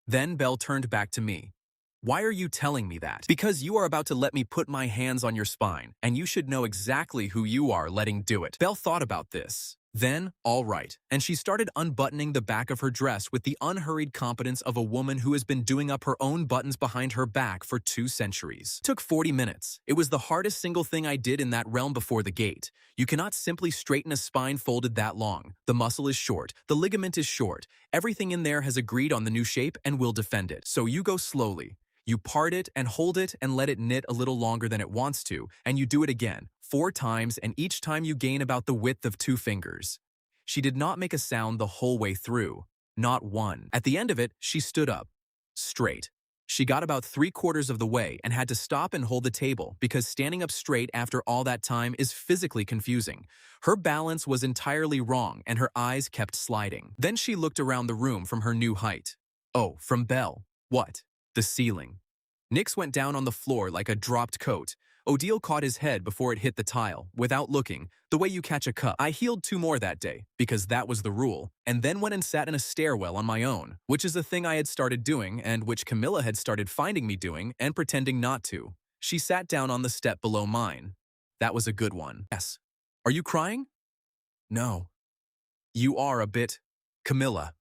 Then Belle turned back to me. Why are you telling me that? Because you are about to let me put my hands on your spine, and you should know exactly who you are letting do it. Belle thought about this. Then, all right, and she started unbuttoning the back of her dress with the unhurried competence of a woman who has been doing up her own buttons behind her back for 2 centuries. It took 40 minutes. It was the hardest single thing I did in that realm before the gate. You cannot simply straighten a spine folded that long. The muscle is short, the ligament is short. Everything in there has agreed on the new shape and will defend it. So you go slowly. You part it and hold it and let it knit a little longer than it wants to, and you do it again, 4 times, and each time you gain about the width of 2 fingers. She did not make a sound the whole way through. not one. At the end of it, she stood up. Straight. She got about 3/4 of the way and had to stop and hold the table because standing up straight after all that time is physically confusing. Her balance was entirely wrong and her eyes kept sliding. Then she looked around the room from her new height. Oh, from Belle. What? The ceiling. Nyx went down on the floor like a dropped coat. Odile caught his head before it hit the tile, without looking, the way you catch a cup. I healed 2 more that day, because that was the rule, and then went and sat in a stairwell on my own, which is a thing I had started doing and which Camilla had started finding me doing and pretending not to. She sat down on the step below mine. That was a good one. Yes. Are you crying? No. You are a bit, Camilla.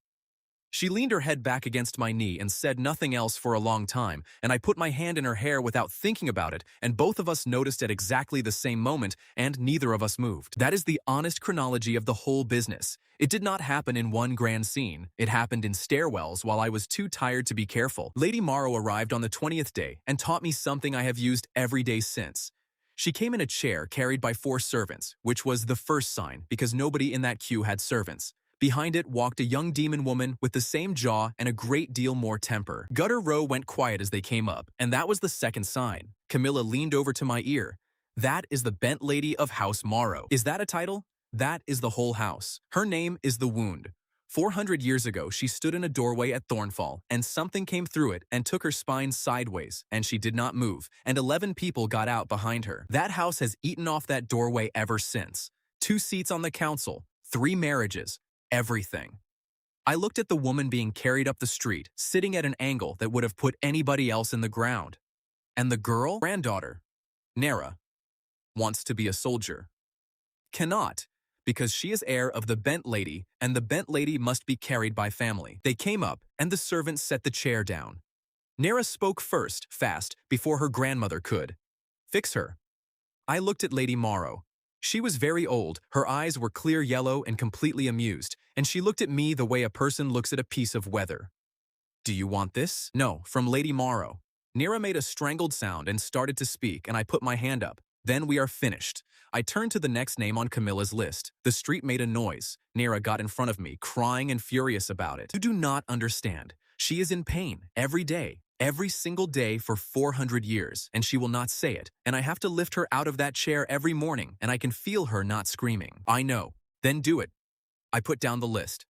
She leaned her head back against my knee and said nothing else for a long time, and I put my hand in her hair without thinking about it, and both of us noticed at exactly the same moment, and neither of us moved. That is the honest chronology of the whole business. It did not happen in one grand scene. It happened in stairwells while I was too tired to be careful. Lady Morrow arrived on the 20th day and taught me something I have used every day since. She came in a chair carried by 4 servants, which was the first sign because nobody in that queue had servants. Behind it walked a young demon woman with the same jaw and a great deal more temper. Gutter row went quiet as they came up, and that was the second sign. Camilla leaned over to my ear. That is the bent lady of House Morrow. Is that a title? That is the whole house. Her name is the Wound. 400 years ago, she stood in a doorway at Thornfall, and something came through it and took her spine sideways, and she did not move, and 11 people got out behind her. That house has eaten off that doorway ever since. 2 seats on the council, 3 marriages. Everything. I looked at the woman being carried up the street, sitting at an angle that would have put anybody else in the ground. And the girl, granddaughter, Nera, wants to be a soldier. Cannot, because she is heir of the bent lady, and the bent lady must be carried by family. They came up, and the servant set the chair down. Nera spoke first, fast, before her grandmother could. Fix her. I looked at Lady Morrow. She was very old, her eyes were clear yellow and completely amused, and she looked at me the way a person looks at a piece of weather. Do you want this? No, from Lady Morrow. Nera made a strangled sound and started to speak, and I put my hand up. Then we are finished. I turned to the next name on Camilla's list. The street made a noise. Nera got in front of me, crying and furious about it. You do not understand. She is in pain every day. Every single day for 400 years, and she will not say it, and I have to lift her out of that chair every morning, and I can feel her not screaming. I know. Then do it. I put down the list.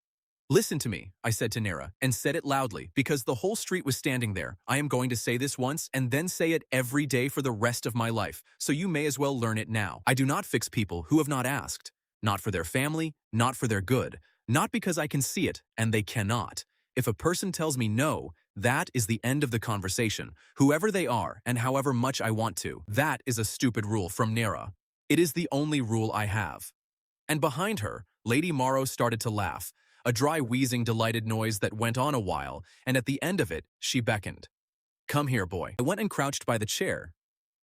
Listen to me, I said to Nera, and said it loudly, because the whole street was standing there. I am going to say this once, and then say it every day for the rest of my life, so you may as well learn it now. I do not fix people who have not asked. Not for their family, not for their good, not because I can see it, and they cannot. If a person tells me no, that is the end of the conversation, whoever they are and however much I want to. That is a stupid rule from Nera. It is the only rule I have. And behind her, Lady Morrow started to laugh, a dry wheezing delighted noise that went on a while, and at the end of it, she beckoned. Come here, boy. I went and crouched by the chair.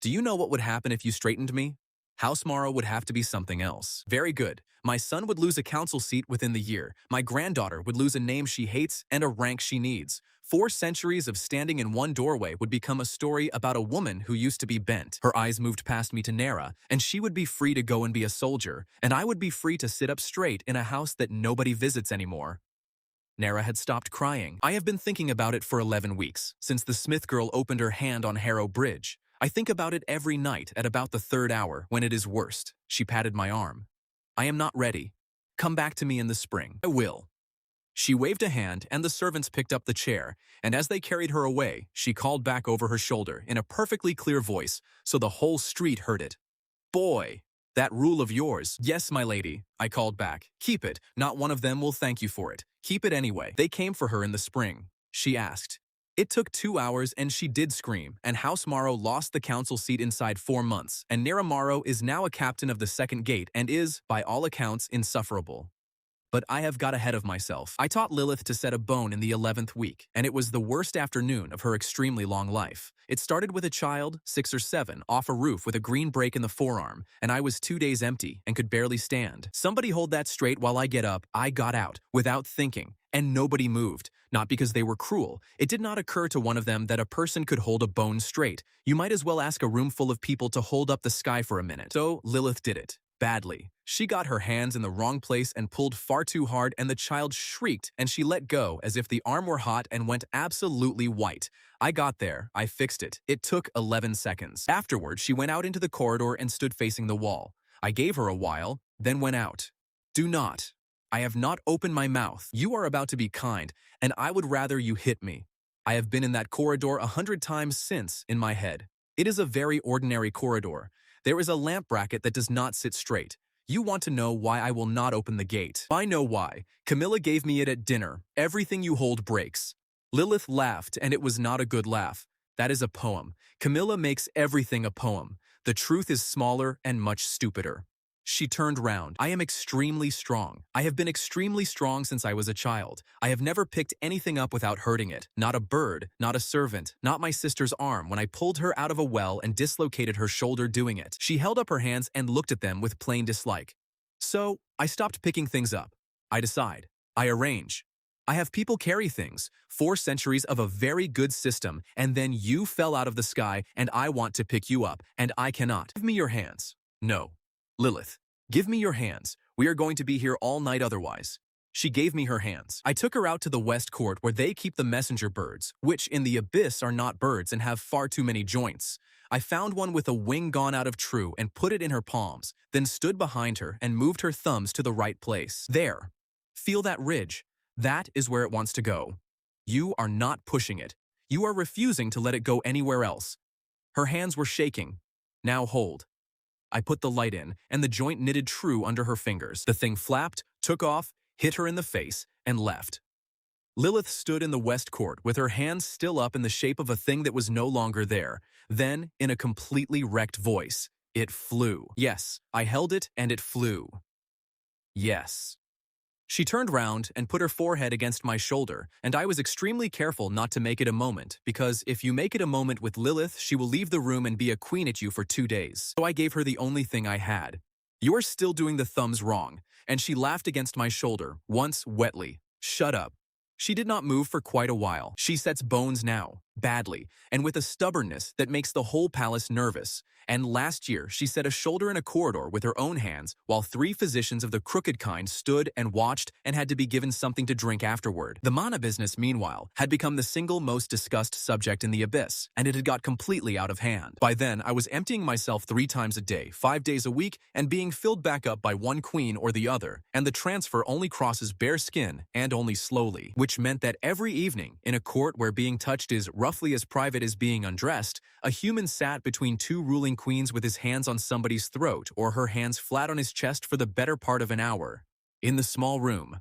Do you know what would happen if you straightened me? House Morrow would have to be something else. Very good. My son would lose a council seat within the year. My granddaughter would lose a name she hates and a rank she needs. 4 centuries of standing in one doorway would become a story about a woman who used to be bent. Her eyes moved past me to Nera, and she would be free to go and be a soldier, and I would be free to sit up straight in a house that nobody visits anymore. Nera had stopped crying. I have been thinking about it for 11 weeks, since the Smith girl opened her hand on Harrow Bridge. I think about it every night at about the 3rd hour, when it is worst. She patted my arm. I am not ready. Come back to me in the spring. I will. She waved a hand, and the servants picked up the chair, and as they carried her away, she called back over her shoulder in a perfectly clear voice, so the whole street heard it. Boy, that rule of yours. Yes, my lady, I called back. Keep it. Not one of them will thank you for it. Keep it anyway. They came for her in the spring. She asked. It took 2 hours, and she did scream, and House Morrow lost the council seat inside 4 months, and Nera Morrow is now a captain of the 2nd gate and is, by all accounts, insufferable. But I have got ahead of myself. I taught Lilith to set a bone in the 11th week, and it was the worst afternoon of her extremely long life. It started with a child, 6 or 7, off a roof with a green break in the forearm, and I was 2 days empty and could barely stand. Somebody hold that straight while I get up. I got out, without thinking, and nobody moved. Not because they were cruel. It did not occur to one of them that a person could hold a bone straight. You might as well ask a room full of people to hold up the sky for a minute. So Lilith did it. Badly. She got her hands in the wrong place and pulled far too hard, and the child shrieked and she let go as if the arm were hot and went absolutely white. I got there. I fixed it. It took 11 seconds. Afterward, she went out into the corridor and stood facing the wall. I gave her a while, then went out. Do not. I have not opened my mouth. You are about to be kind, and I would rather you hit me. I have been in that corridor 100 times since, in my head. It is a very ordinary corridor. There is a lamp bracket that does not sit straight. You want to know why I will not open the gate. I know why. Camilla gave me it at dinner. Everything you hold breaks. Lilith laughed, and it was not a good laugh. That is a poem. Camilla makes everything a poem. The truth is smaller and much stupider. She turned round. I am extremely strong. I have been extremely strong since I was a child. I have never picked anything up without hurting it. Not a bird, not a servant, not my sister's arm when I pulled her out of a well and dislocated her shoulder doing it. She held up her hands and looked at them with plain dislike. So, I stopped picking things up. I decide. I arrange. I have people carry things. 4 centuries of a very good system, and then you fell out of the sky and I want to pick you up, and I cannot. Give me your hands. No. Lilith, give me your hands. We are going to be here all night otherwise. She gave me her hands. I took her out to the west court where they keep the messenger birds, which in the abyss are not birds and have far too many joints. I found one with a wing gone out of true and put it in her palms, then stood behind her and moved her thumbs to the right place. There. Feel that ridge. That is where it wants to go. You are not pushing it. You are refusing to let it go anywhere else. Her hands were shaking. Now hold. I put the light in, and the joint knitted true under her fingers. The thing flapped, took off, hit her in the face, and left. Lilith stood in the west court with her hands still up in the shape of a thing that was no longer there. Then, in a completely wrecked voice, it flew. Yes, I held it, and it flew. Yes. She turned round and put her forehead against my shoulder, and I was extremely careful not to make it a moment, because if you make it a moment with Lilith, she will leave the room and be a queen at you for 2 days. So I gave her the only thing I had. You are still doing the thumbs wrong, and she laughed against my shoulder, once wetly. Shut up. She did not move for quite a while. She sets bones now, badly, and with a stubbornness that makes the whole palace nervous. And last year, she set a shoulder in a corridor with her own hands, while 3 physicians of the crooked kind stood and watched and had to be given something to drink afterward. The mana business, meanwhile, had become the single most discussed subject in the abyss, and it had got completely out of hand. By then, I was emptying myself 3 times a day, 5 days a week, and being filled back up by one queen or the other, and the transfer only crosses bare skin, and only slowly, which meant that every evening, in a court where being touched is roughly as private as being undressed, a human sat between 2 ruling queens with his hands on somebody's throat or her hands flat on his chest for the better part of an hour. In the small room,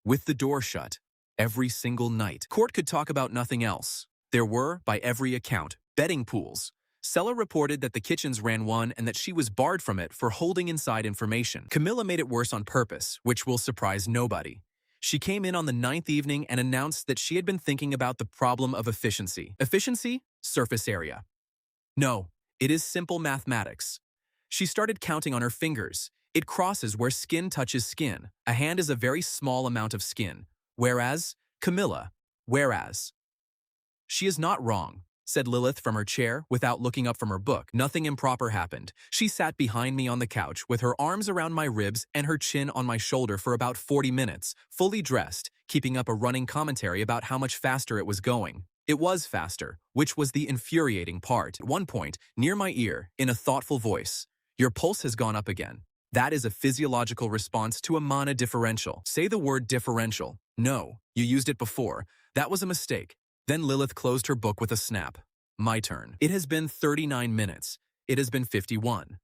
with the door shut, every single night. Court could talk about nothing else. There were, by every account, betting pools. Sella reported that the kitchens ran one and that she was barred from it for holding inside information. Camilla made it worse on purpose, which will surprise nobody. She came in on the 9th evening and announced that she had been thinking about the problem of efficiency. Efficiency? Surface area. No, it is simple mathematics. She started counting on her fingers. It crosses where skin touches skin. A hand is a very small amount of skin. Whereas, Camilla, whereas. She is not wrong, said Lilith from her chair without looking up from her book. Nothing improper happened. She sat behind me on the couch with her arms around my ribs and her chin on my shoulder for about 40 minutes, fully dressed, keeping up a running commentary about how much faster it was going. It was faster, which was the infuriating part. At one point, near my ear, in a thoughtful voice, "Your pulse has gone up again. That is a physiological response to a mana differential. Say the word differential." "No, you used it before. That was a mistake." Then Lilith closed her book with a snap. My turn. It has been 39 minutes. It has been 51.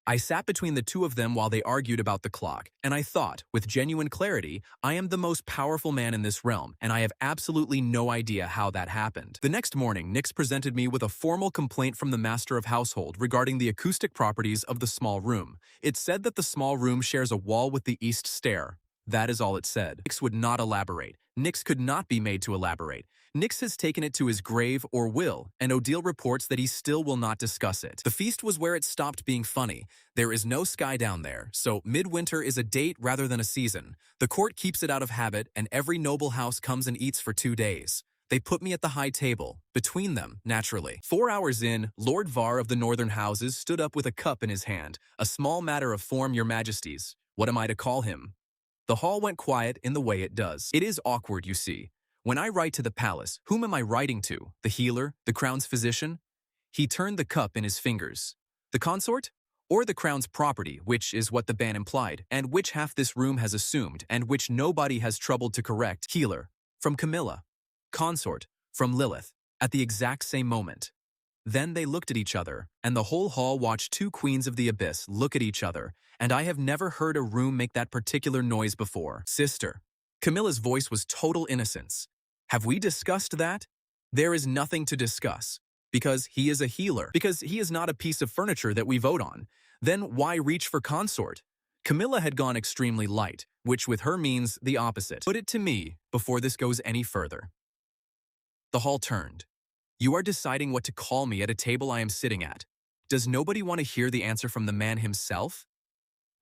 I sat between the two of them while they argued about the clock, and I thought, with genuine clarity, I am the most powerful man in this realm, and I have absolutely no idea how that happened. The next morning, Nyx presented me with a formal complaint from the Master of Household regarding the acoustic properties of the small room. It said that the small room shares a wall with the east stair. That is all it said. Nyx would not elaborate. Nyx could not be made to elaborate. Nyx has taken it to his grave or will, and Odile reports that he still will not discuss it. The feast was where it stopped being funny. There is no sky down there, so midwinter is a date rather than a season. The court keeps it out of habit, and every noble house comes and eats for 2 days. They put me at the high table, between them, naturally. 4 hours in, Lord Var of the Northern Houses stood up with a cup in his hand. A small matter of form, your majesties. What am I to call him? The hall went quiet in the way it does. It is awkward, you see. When I write to the palace, whom am I writing to? The healer? The crown's physician? He turned the cup in his fingers. The consort? Or the crown's property, which is what the ban implied, and which half this room has assumed, and which nobody has troubled to correct. Healer. From Camilla. Consort. From Lilith. At the exact same moment. Then they looked at each other, and the whole hall watched two queens of the abyss look at each other, and I have never heard a room make that particular noise before. Sister. Camilla's voice was total innocence. Have we discussed that? There is nothing to discuss. Because he is a healer. Because he is not a piece of furniture that we vote on. Then why reach for consort? Camilla had gone extremely light, which with her means the opposite. Put it to me before this goes any further. The hall turned. You are deciding what to call me at a table I am sitting at. Does nobody want to hear the answer from the man himself?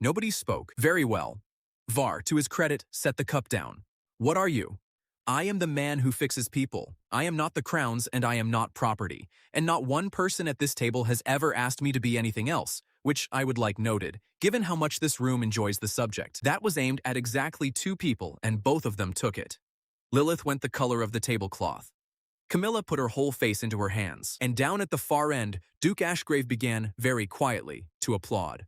Nobody spoke. Very well. Var, to his credit, set the cup down. What are you? I am the man who fixes people. I am not the crown's and I am not property. And not one person at this table has ever asked me to be anything else, which I would like noted, given how much this room enjoys the subject. That was aimed at exactly two people and both of them took it. Lilith went the color of the tablecloth. Camilla put her whole face into her hands, and down at the far end, Duke Ashgrave began, very quietly, to applaud.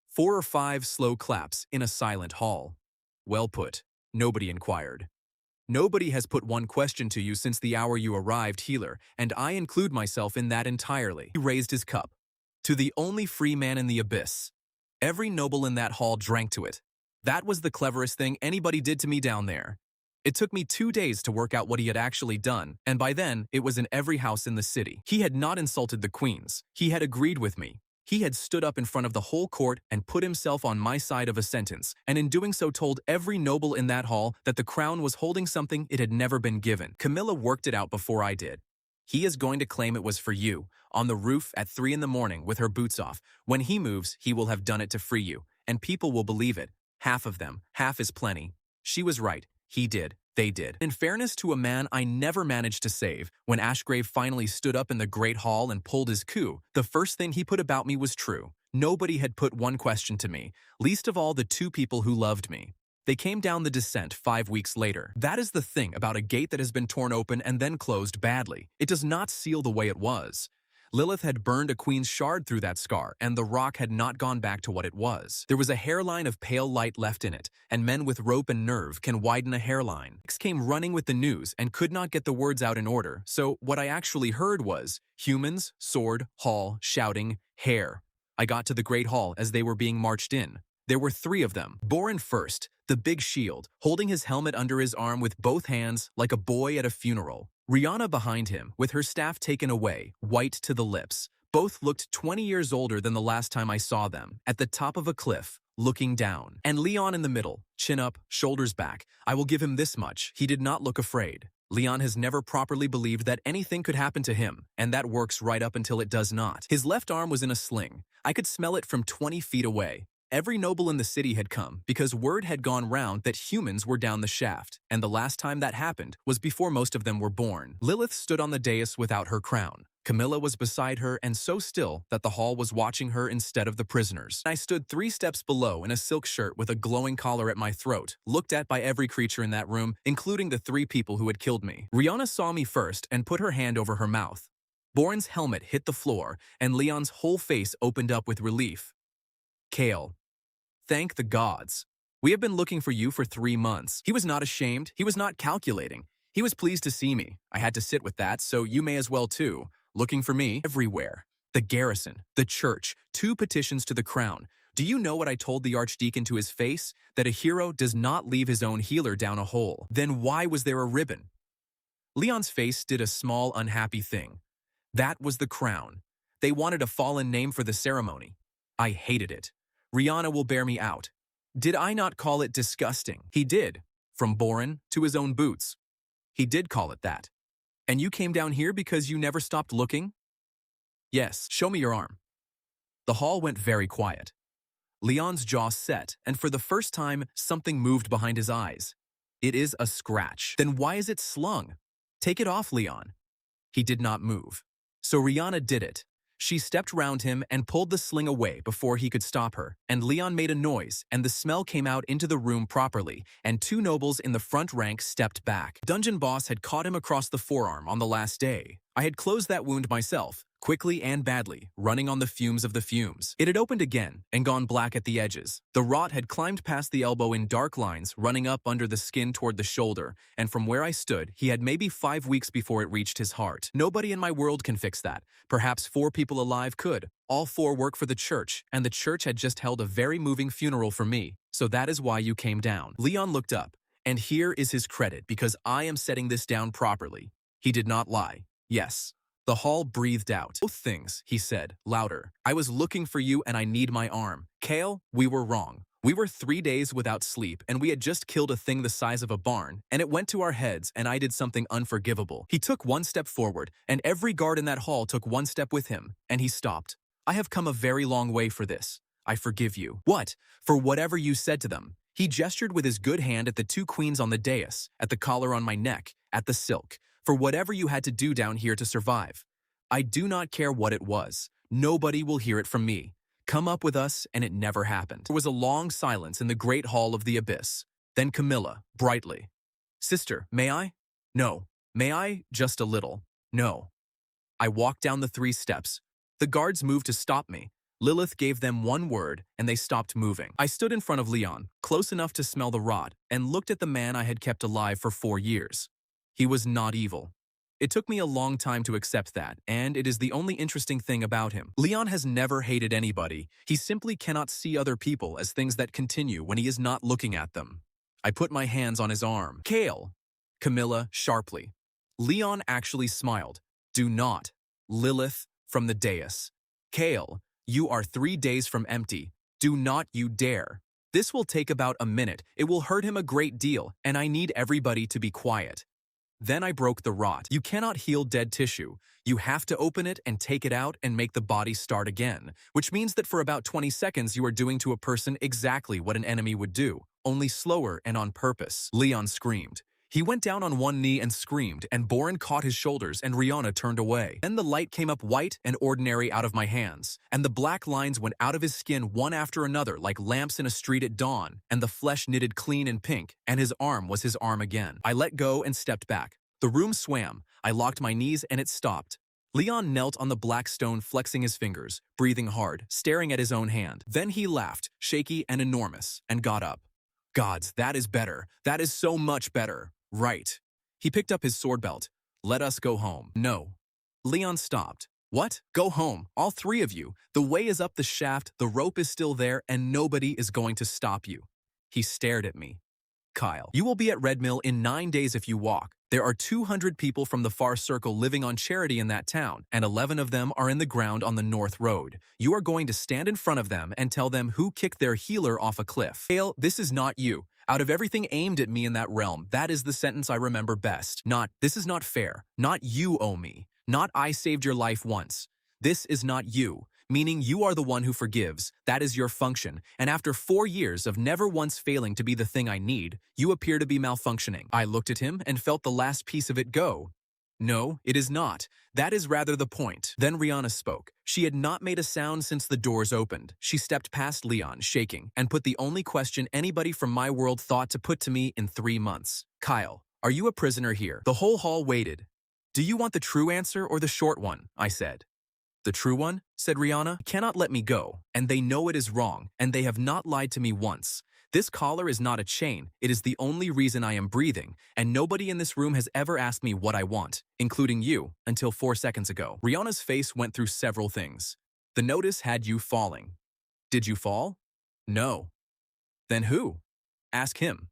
4 or 5 slow claps in a silent hall. Well put, nobody inquired. Nobody has put one question to you since the hour you arrived, healer, and I include myself in that entirely. He raised his cup. To the only free man in the abyss. Every noble in that hall drank to it. That was the cleverest thing anybody did to me down there. It took me 2 days to work out what he had actually done, and by then, it was in every house in the city. He had not insulted the queens. He had agreed with me. He had stood up in front of the whole court and put himself on my side of a sentence, and in doing so told every noble in that hall that the crown was holding something it had never been given. Camilla worked it out before I did. He is going to claim it was for you, on the roof at 3 in the morning with her boots off. When he moves, he will have done it to free you, and people will believe it. Half of them, half is plenty. She was right. He did. They did. In fairness to a man I never managed to save, when Ashgrave finally stood up in the great hall and pulled his coup, the first thing he put about me was true. Nobody had put one question to me, least of all the 2 people who loved me. They came down the descent 5 weeks later. That is the thing about a gate that has been torn open and then closed badly. It does not seal the way it was. Lilith had burned a queen's shard through that scar, and the rock had not gone back to what it was. There was a hairline of pale light left in it, and men with rope and nerve can widen a hairline. X came running with the news and could not get the words out in order, so what I actually heard was humans, sword, hall, shouting, hair. I got to the great hall as they were being marched in. There were 3 of them. Boren first, the big shield, holding his helmet under his arm with both hands like a boy at a funeral. Rihanna behind him, with her staff taken away, white to the lips. Both looked 20 years older than the last time I saw them, at the top of a cliff, looking down. And Leon in the middle, chin up, shoulders back. I will give him this much, he did not look afraid. Leon has never properly believed that anything could happen to him, and that works right up until it does not. His left arm was in a sling. I could smell it from 20 feet away. Every noble in the city had come because word had gone round that humans were down the shaft, and the last time that happened was before most of them were born. Lilith stood on the dais without her crown. Camilla was beside her and so still that the hall was watching her instead of the prisoners. I stood 3 steps below in a silk shirt with a glowing collar at my throat, looked at by every creature in that room, including the 3 people who had killed me. Rihanna saw me first and put her hand over her mouth. Boren's helmet hit the floor, and Leon's whole face opened up with relief. Kael. Thank the gods. We have been looking for you for 3 months. He was not ashamed. He was not calculating. He was pleased to see me. I had to sit with that, so you may as well too. Looking for me everywhere. The garrison, the church, 2 petitions to the crown. Do you know what I told the archdeacon to his face? That a hero does not leave his own healer down a hole. Then why was there a ribbon? Leon's face did a small, unhappy thing. That was the crown. They wanted a fallen name for the ceremony. I hated it. Rihanna will bear me out. Did I not call it disgusting? He did. From Boren to his own boots. He did call it that. And you came down here because you never stopped looking? Yes, show me your arm. The hall went very quiet. Leon's jaw set, and for the first time, something moved behind his eyes. It is a scratch. Then why is it slung? Take it off, Leon. He did not move. So Rihanna did it. She stepped round him and pulled the sling away before he could stop her, and Leon made a noise, and the smell came out into the room properly, and two nobles in the front rank stepped back. Dungeon boss had caught him across the forearm on the last day. I had closed that wound myself, quickly and badly, running on the fumes of the fumes. It had opened again and gone black at the edges. The rot had climbed past the elbow in dark lines, running up under the skin toward the shoulder, and from where I stood, he had maybe 5 weeks before it reached his heart. Nobody in my world can fix that. Perhaps 4 people alive could. All 4 work for the church, and the church had just held a very moving funeral for me. So that is why you came down. Leon looked up, and here is his credit because I am setting this down properly. He did not lie. Yes. The hall breathed out. Both things, he said, louder. I was looking for you and I need my arm. Kael, we were wrong. We were 3 days without sleep and we had just killed a thing the size of a barn, and it went to our heads and I did something unforgivable. He took 1 step forward and every guard in that hall took 1 step with him, and he stopped. I have come a very long way for this. I forgive you. What? For whatever you said to them. He gestured with his good hand at the 2 queens on the dais, at the collar on my neck, at the silk. For whatever you had to do down here to survive. I do not care what it was. Nobody will hear it from me. Come up with us, and it never happened. There was a long silence in the great hall of the abyss. Then Camilla, brightly. Sister, may I? No. May I? Just a little. No. I walked down the 3 steps. The guards moved to stop me. Lilith gave them 1 word, and they stopped moving. I stood in front of Leon, close enough to smell the rot, and looked at the man I had kept alive for 4 years. He was not evil. It took me a long time to accept that, and it is the only interesting thing about him. Leon has never hated anybody. He simply cannot see other people as things that continue when he is not looking at them. I put my hands on his arm. Kael. Camilla, sharply. Leon actually smiled. Do not. Lilith, from the dais. Kael, you are 3 days from empty. Do not you dare. This will take about a minute. It will hurt him a great deal, and I need everybody to be quiet. Then I broke the rot. You cannot heal dead tissue. You have to open it and take it out and make the body start again, which means that for about 20 seconds you are doing to a person exactly what an enemy would do, only slower and on purpose. Leon screamed. He went down on 1 knee and screamed, and Boren caught his shoulders and Rihanna turned away. Then the light came up white and ordinary out of my hands, and the black lines went out of his skin one after another like lamps in a street at dawn, and the flesh knitted clean and pink, and his arm was his arm again. I let go and stepped back. The room swam. I locked my knees and it stopped. Leon knelt on the black stone, flexing his fingers, breathing hard, staring at his own hand. Then he laughed, shaky and enormous, and got up. Gods, that is better. That is so much better. Right. He picked up his sword belt. Let us go home. No. Leon stopped. What? Go home, all 3 of you. The way is up the shaft, the rope is still there, and nobody is going to stop you. He stared at me. Kael, you will be at Red Mill in 9 days if you walk. There are 200 people from the far circle living on charity in that town, and 11 of them are in the ground on the North Road. You are going to stand in front of them and tell them who kicked their healer off a cliff. Kael, this is not you. Out of everything aimed at me in that realm, that is the sentence I remember best. Not, this is not fair. Not you owe me. Not I saved your life once. This is not you. Meaning you are the one who forgives. That is your function. And after 4 years of never once failing to be the thing I need, you appear to be malfunctioning. I looked at him and felt the last piece of it go. No, it is not. That is rather the point. Then Rihanna spoke. She had not made a sound since the doors opened. She stepped past Leon, shaking, and put the only question anybody from my world thought to put to me in 3 months. Kael, are you a prisoner here? The whole hall waited. Do you want the true answer or the short one? I said. The true one, said Rihanna, cannot let me go, and they know it is wrong, and they have not lied to me once. This collar is not a chain, it is the only reason I am breathing, and nobody in this room has ever asked me what I want, including you, until 4 seconds ago. Rihanna's face went through several things. The notice had you falling. Did you fall? No. Then who? Ask him.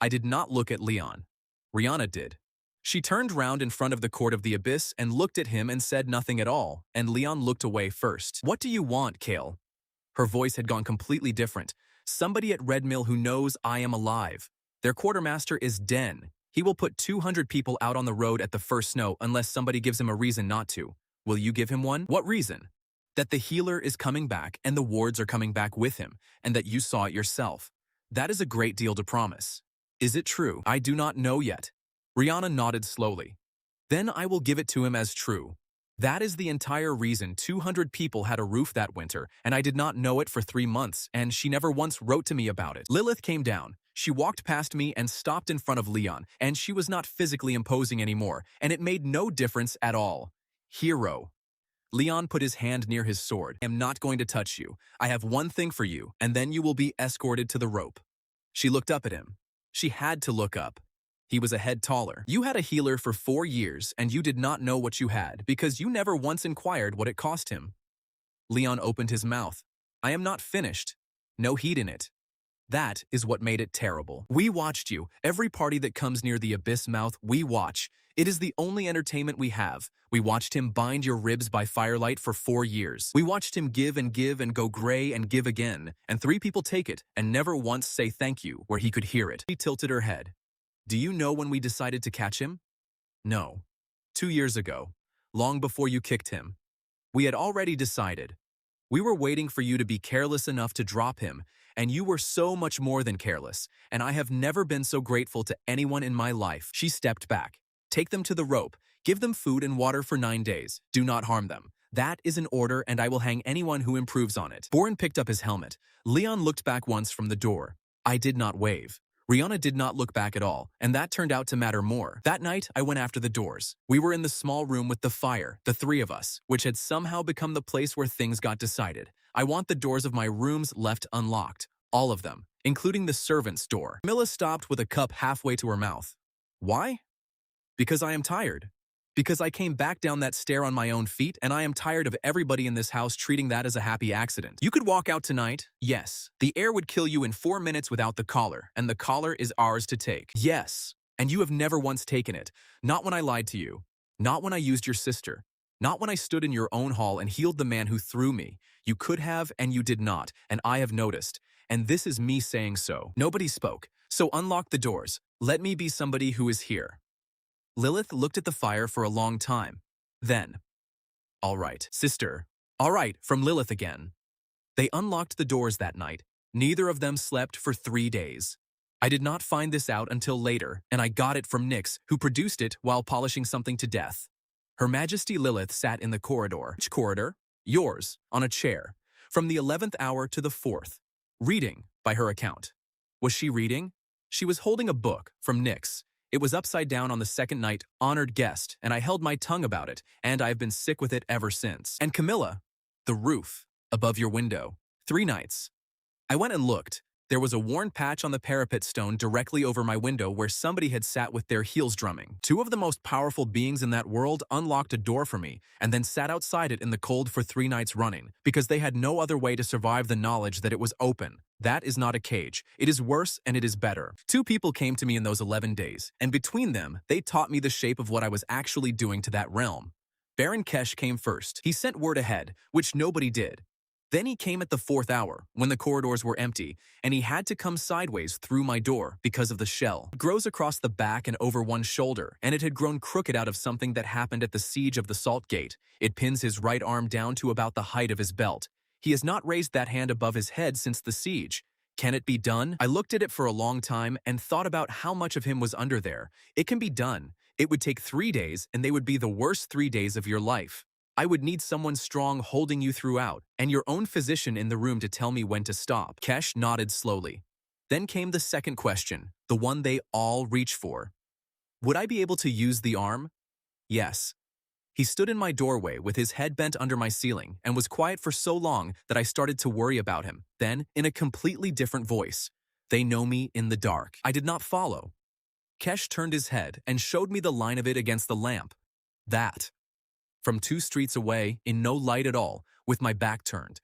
I did not look at Leon. Rihanna did. She turned round in front of the court of the abyss and looked at him and said nothing at all, and Leon looked away first. What do you want, Kael? Her voice had gone completely different. Somebody at Red Mill who knows I am alive. Their quartermaster is Den. He will put 200 people out on the road at the first snow unless somebody gives him a reason not to. Will you give him one? What reason? That the healer is coming back and the wards are coming back with him, and that you saw it yourself. That is a great deal to promise. Is it true? I do not know yet. Rihanna nodded slowly. Then I will give it to him as true. That is the entire reason 200 people had a roof that winter, and I did not know it for 3 months, and she never once wrote to me about it. Lilith came down. She walked past me and stopped in front of Leon, and she was not physically imposing anymore, and it made no difference at all. Hero. Leon put his hand near his sword. I am not going to touch you. I have one thing for you, and then you will be escorted to the rope. She looked up at him. She had to look up. He was a head taller. You had a healer for 4 years, and you did not know what you had because you never once inquired what it cost him. Leon opened his mouth. I am not finished. No heat in it. That is what made it terrible. We watched you. Every party that comes near the abyss mouth, we watch. It is the only entertainment we have. We watched him bind your ribs by firelight for 4 years. We watched him give and go gray and give again, and 3 people take it and never once say thank you where he could hear it. She tilted her head. Do you know when we decided to catch him? No. 2 years ago, long before you kicked him. We had already decided. We were waiting for you to be careless enough to drop him, and you were so much more than careless, and I have never been so grateful to anyone in my life. She stepped back. Take them to the rope. Give them food and water for 9 days. Do not harm them. That is an order, and I will hang anyone who improves on it. Boren picked up his helmet. Leon looked back once from the door. I did not wave. Rihanna did not look back at all, and that turned out to matter more. That night, I went after the doors. We were in the small room with the fire, the 3 of us, which had somehow become the place where things got decided. I want the doors of my rooms left unlocked. All of them, including the servant's door. Camilla stopped with a cup halfway to her mouth. Why? Because I am tired. Because I came back down that stair on my own feet, and I am tired of everybody in this house treating that as a happy accident. You could walk out tonight, yes. The air would kill you in 4 minutes without the collar, and the collar is ours to take. Yes, and you have never once taken it. Not when I lied to you. Not when I used your sister. Not when I stood in your own hall and healed the man who threw me. You could have, and you did not, and I have noticed. And this is me saying so. Nobody spoke, so unlock the doors. Let me be somebody who is here. Lilith looked at the fire for a long time. Then, all right, sister. All right, from Lilith again. They unlocked the doors that night. Neither of them slept for 3 days. I did not find this out until later, and I got it from Nyx, who produced it while polishing something to death. Her Majesty Lilith sat in the corridor. Which corridor? Yours, on a chair. From the 11th hour to the 4th. Reading, by her account. Was she reading? She was holding a book from Nyx. It was upside down on the second night, honored guest, and I held my tongue about it, and I've been sick with it ever since. And Camilla, the roof, above your window, 3 nights. I went and looked. There was a worn patch on the parapet stone directly over my window where somebody had sat with their heels drumming. 2 of the most powerful beings in that world unlocked a door for me and then sat outside it in the cold for 3 nights running because they had no other way to survive the knowledge that it was open. That is not a cage. It is worse and it is better. 2 people came to me in those 11 days, and between them, they taught me the shape of what I was actually doing to that realm. Baron Kesh came first. He sent word ahead, which nobody did. Then he came at the 4th hour, when the corridors were empty, and he had to come sideways through my door because of the shell. It grows across the back and over one shoulder, and it had grown crooked out of something that happened at the siege of the Salt Gate. It pins his right arm down to about the height of his belt. He has not raised that hand above his head since the siege. Can it be done? I looked at it for a long time and thought about how much of him was under there. It can be done. It would take 3 days, and they would be the worst 3 days of your life. I would need someone strong holding you throughout, and your own physician in the room to tell me when to stop. Kesh nodded slowly. Then came the second question, the one they all reach for. Would I be able to use the arm? Yes. He stood in my doorway with his head bent under my ceiling and was quiet for so long that I started to worry about him. Then, in a completely different voice, they know me in the dark. I did not follow. Kesh turned his head and showed me the line of it against the lamp. That. From 2 streets away, in no light at all, with my back turned.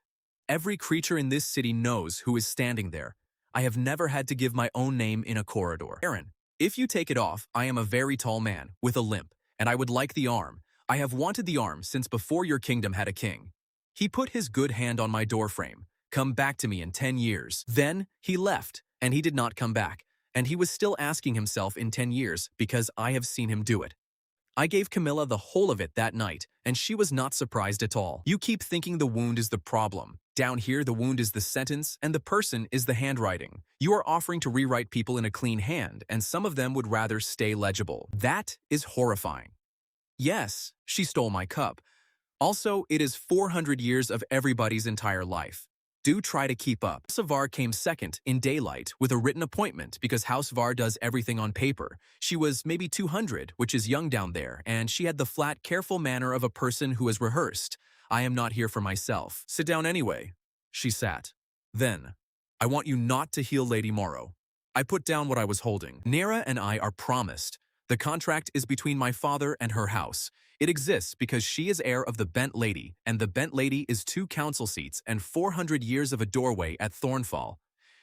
Every creature in this city knows who is standing there. I have never had to give my own name in a corridor. Aaron, if you take it off, I am a very tall man, with a limp, and I would like the arm. I have wanted the arm since before your kingdom had a king. He put his good hand on my doorframe. Come back to me in 10 years. Then he left, and he did not come back, and he was still asking himself in 10 years because I have seen him do it. I gave Camilla the whole of it that night, and she was not surprised at all. You keep thinking the wound is the problem. Down here, the wound is the sentence, and the person is the handwriting. You are offering to rewrite people in a clean hand, and some of them would rather stay legible. That is horrifying. Yes, she stole my cup. Also, it is 400 years of everybody's entire life. Do try to keep up. House Var came second in daylight with a written appointment because House Var does everything on paper. She was maybe 200, which is young down there, and she had the flat, careful manner of a person who has rehearsed. I am not here for myself. Sit down anyway. She sat. Then, I want you not to heal Lady Morrow. I put down what I was holding. Nera and I are promised. The contract is between my father and her house. It exists because she is heir of the Bent Lady, and the Bent Lady is 2 council seats and 400 years of a doorway at Thornfall.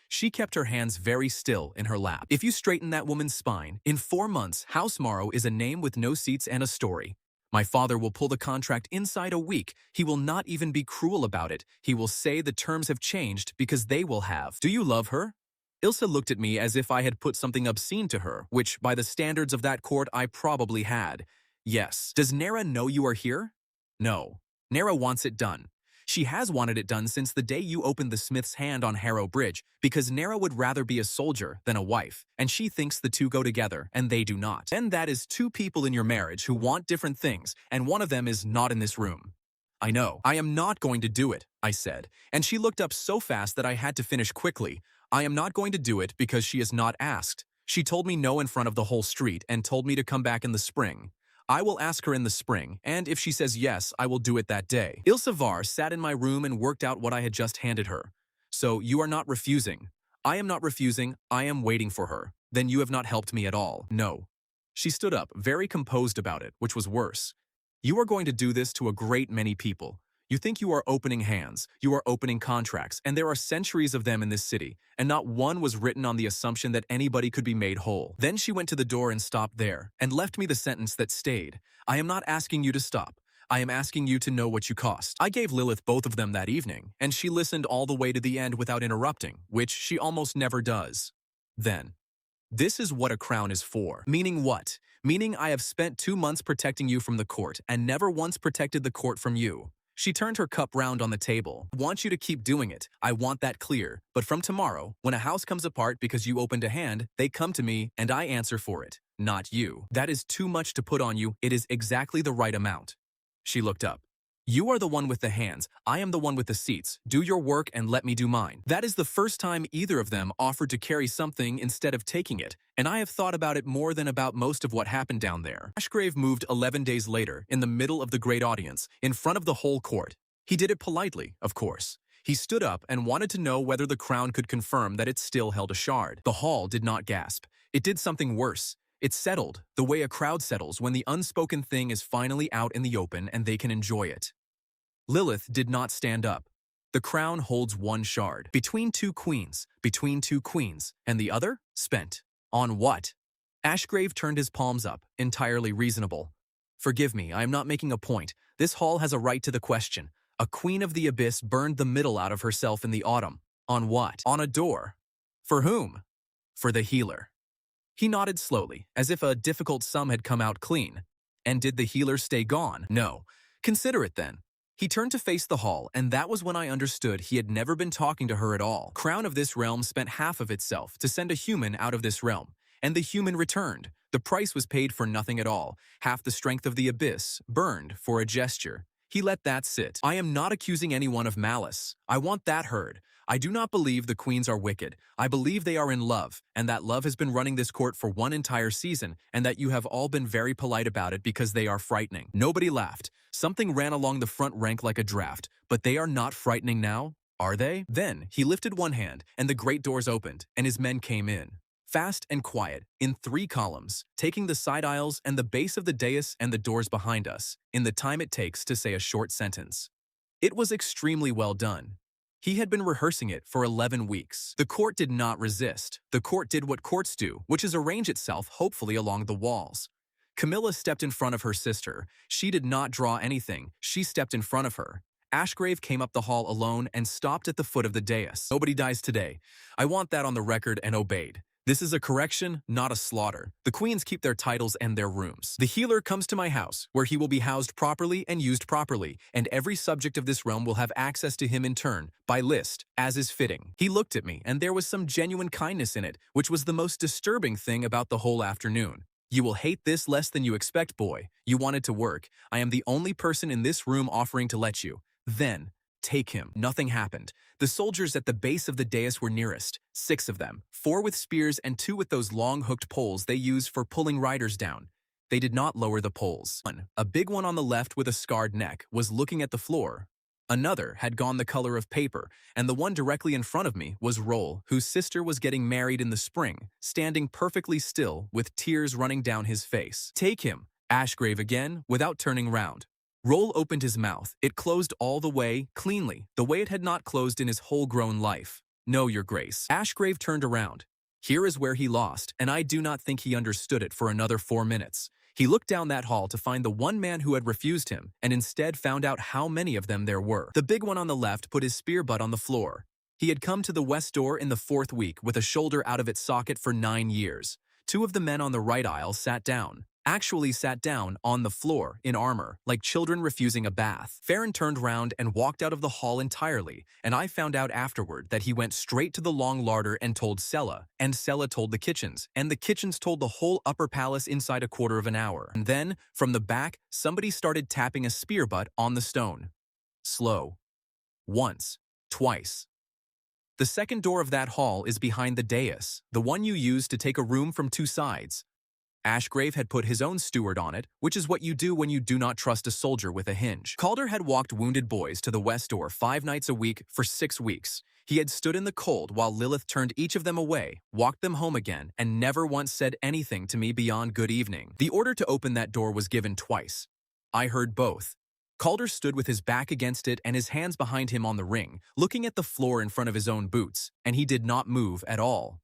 She kept her hands very still in her lap. If you straighten that woman's spine, in 4 months, House Morrow is a name with no seats and a story. My father will pull the contract inside a week. He will not even be cruel about it. He will say the terms have changed because they will have. Do you love her? Ilsa looked at me as if I had put something obscene to her, which, by the standards of that court, I probably had. Yes. Does Nera know you are here? No. Nera wants it done. She has wanted it done since the day you opened the Smith's hand on Harrow Bridge, because Nera would rather be a soldier than a wife, and she thinks the two go together, and they do not. And that is 2 people in your marriage who want different things, and one of them is not in this room. I know. I am not going to do it, I said, and she looked up so fast that I had to finish quickly. I am not going to do it because she has not asked. She told me no in front of the whole street and told me to come back in the spring. I will ask her in the spring, and if she says yes, I will do it that day. Ilsa Var sat in my room and worked out what I had just handed her. So you are not refusing. I am not refusing, I am waiting for her. Then you have not helped me at all. No. She stood up, very composed about it, which was worse. You are going to do this to a great many people. You think you are opening hands, you are opening contracts, and there are centuries of them in this city, and not one was written on the assumption that anybody could be made whole. Then she went to the door and stopped there, and left me the sentence that stayed. I am not asking you to stop. I am asking you to know what you cost. I gave Lilith both of them that evening, and she listened all the way to the end without interrupting, which she almost never does. Then, this is what a crown is for. Meaning what? Meaning I have spent 2 months protecting you from the court, and never once protected the court from you. She turned her cup round on the table. I want you to keep doing it. I want that clear. But from tomorrow, when a house comes apart because you opened a hand, they come to me and I answer for it, not you. That is too much to put on you. It is exactly the right amount. She looked up. You are the one with the hands. I am the one with the seats. Do your work and let me do mine. That is the first time either of them offered to carry something instead of taking it, and I have thought about it more than about most of what happened down there. Ashgrave moved 11 days later, in the middle of the great audience, in front of the whole court. He did it politely, of course. He stood up and wanted to know whether the crown could confirm that it still held a shard. The hall did not gasp. It did something worse. It settled, the way a crowd settles when the unspoken thing is finally out in the open and they can enjoy it. Lilith did not stand up. The crown holds 1 shard. Between 2 queens, and the other? Spent. On what? Ashgrave turned his palms up, entirely reasonable. Forgive me, I am not making a point. This hall has a right to the question. A queen of the abyss burned the middle out of herself in the autumn. On what? On a door. For whom? For the healer. He nodded slowly, as if a difficult sum had come out clean. And did the healer stay gone? No. Consider it then. He turned to face the hall, and that was when I understood he had never been talking to her at all. Crown of this realm spent half of itself to send a human out of this realm, and the human returned. The price was paid for nothing at all. Half the strength of the abyss, burned for a gesture. He let that sit. I am not accusing anyone of malice. I want that heard. I do not believe the queens are wicked. I believe they are in love, and that love has been running this court for 1 entire season, and that you have all been very polite about it because they are frightening. Nobody laughed. Something ran along the front rank like a draft, but they are not frightening now, are they? Then he lifted one hand, and the great doors opened, and his men came in. Fast and quiet, in 3 columns, taking the side aisles and the base of the dais and the doors behind us, in the time it takes to say a short sentence. It was extremely well done. He had been rehearsing it for 11 weeks. The court did not resist. The court did what courts do, which is arrange itself hopefully along the walls. Camilla stepped in front of her sister. She did not draw anything. She stepped in front of her. Ashgrave came up the hall alone and stopped at the foot of the dais. Nobody dies today. I want that on the record and obeyed. This is a correction, not a slaughter. The queens keep their titles and their rooms. The healer comes to my house, where he will be housed properly and used properly, and every subject of this realm will have access to him in turn, by list, as is fitting. He looked at me, and there was some genuine kindness in it, which was the most disturbing thing about the whole afternoon. You will hate this less than you expect, boy. You wanted to work. I am the only person in this room offering to let you. Then, take him. Nothing happened. The soldiers at the base of the dais were nearest, 6 of them, 4 with spears and 2 with those long hooked poles they use for pulling riders down. They did not lower the poles. One, a big one on the left with a scarred neck, was looking at the floor. Another had gone the color of paper, and the one directly in front of me was Roll, whose sister was getting married in the spring, standing perfectly still with tears running down his face. Take him, Ashgrave again, without turning round. Roll opened his mouth. It closed all the way, cleanly, the way it had not closed in his whole grown life. No, your grace. Ashgrave turned around. Here is where he lost, and I do not think he understood it for another 4 minutes. He looked down that hall to find the one man who had refused him, and instead found out how many of them there were. The big one on the left put his spear butt on the floor. He had come to the west door in the 4th week with a shoulder out of its socket for 9 years. 2 of the men on the right aisle sat down on the floor, in armor, like children refusing a bath. Farron turned round and walked out of the hall entirely, and I found out afterward that he went straight to the long larder and told Sella, and Sella told the kitchens, and the kitchens told the whole upper palace inside a quarter of an hour. And then, from the back, somebody started tapping a spear butt on the stone. Slow. Once. Twice. The second door of that hall is behind the dais, the one you use to take a room from 2 sides. Ashgrave had put his own steward on it, which is what you do when you do not trust a soldier with a hinge. Calder had walked wounded boys to the west door 5 nights a week for 6 weeks. He had stood in the cold while Lilith turned each of them away, walked them home again, and never once said anything to me beyond good evening. The order to open that door was given twice. I heard both. Calder stood with his back against it and his hands behind him on the ring, looking at the floor in front of his own boots, and he did not move at all.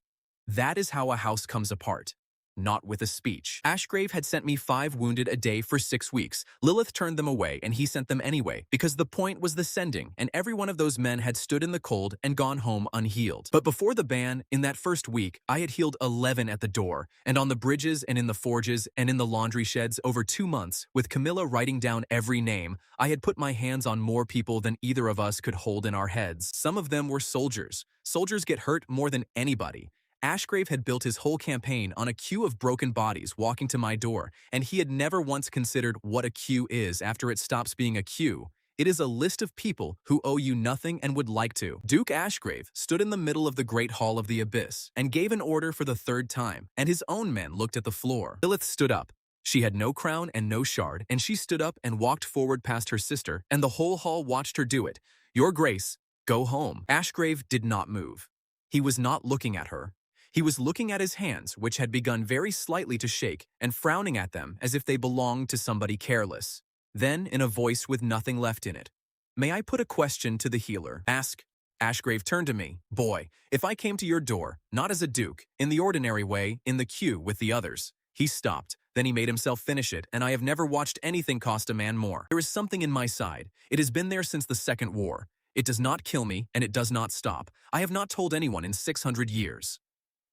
That is how a house comes apart. Not with a speech. Ashgrave had sent me 5 wounded a day for 6 weeks. Lilith turned them away, and he sent them anyway, because the point was the sending, and every one of those men had stood in the cold and gone home unhealed. But before the ban, in that first week, I had healed 11 at the door, and on the bridges and in the forges and in the laundry sheds over 2 months, with Camilla writing down every name, I had put my hands on more people than either of us could hold in our heads. Some of them were soldiers. Soldiers get hurt more than anybody. Ashgrave had built his whole campaign on a queue of broken bodies walking to my door, and he had never once considered what a queue is after it stops being a queue. It is a list of people who owe you nothing and would like to. Duke Ashgrave stood in the middle of the great hall of the abyss and gave an order for the 3rd time, and his own men looked at the floor. Lilith stood up. She had no crown and no shard, and she stood up and walked forward past her sister, and the whole hall watched her do it. Your Grace, go home. Ashgrave did not move. He was not looking at her. He was looking at his hands, which had begun very slightly to shake, and frowning at them as if they belonged to somebody careless. Then, in a voice with nothing left in it, "May I put a question to the healer?" Ask. Ashgrave turned to me. Boy, if I came to your door, not as a duke, in the ordinary way, in the queue with the others. He stopped. Then he made himself finish it, and I have never watched anything cost a man more. There is something in my side. It has been there since the Second War. It does not kill me, and it does not stop. I have not told anyone in 600 years.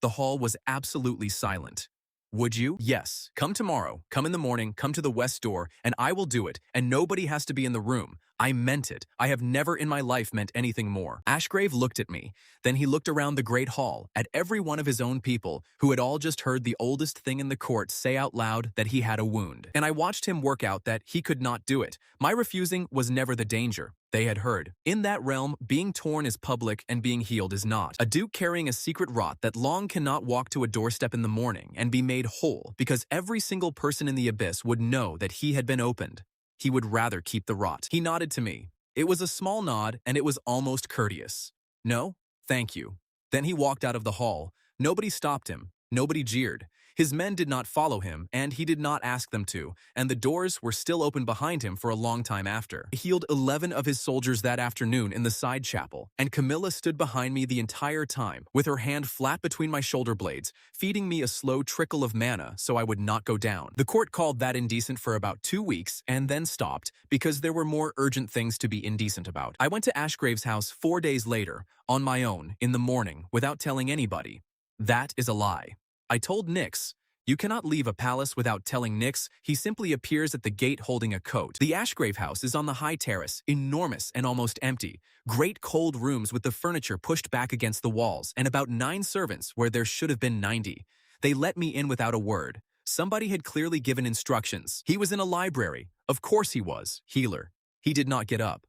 The hall was absolutely silent. Would you? Yes. Come tomorrow. Come in the morning. Come to the west door, and I will do it, and nobody has to be in the room. I meant it. I have never in my life meant anything more. Ashgrave looked at me. Then he looked around the great hall, at every one of his own people, who had all just heard the oldest thing in the court say out loud that he had a wound. And I watched him work out that he could not do it. My refusing was never the danger. They had heard. In that realm, being torn is public and being healed is not. A duke carrying a secret rot that long cannot walk to a doorstep in the morning and be made whole, because every single person in the abyss would know that he had been opened. He would rather keep the rot. He nodded to me. It was a small nod, and it was almost courteous. No, thank you. Then he walked out of the hall. Nobody stopped him. Nobody jeered. His men did not follow him, and he did not ask them to, and the doors were still open behind him for a long time after. He healed 11 of his soldiers that afternoon in the side chapel, and Camilla stood behind me the entire time, with her hand flat between my shoulder blades, feeding me a slow trickle of manna so I would not go down. The court called that indecent for about 2 weeks, and then stopped, because there were more urgent things to be indecent about. I went to Ashgrave's house 4 days later, on my own, in the morning, without telling anybody. That is a lie. I told Nyx, you cannot leave a palace without telling Nyx. He simply appears at the gate holding a coat. The Ashgrave house is on the high terrace, enormous and almost empty. Great cold rooms with the furniture pushed back against the walls, and about 9 servants where there should have been 90. They let me in without a word. Somebody had clearly given instructions. He was in a library. Of course he was. Healer. He did not get up.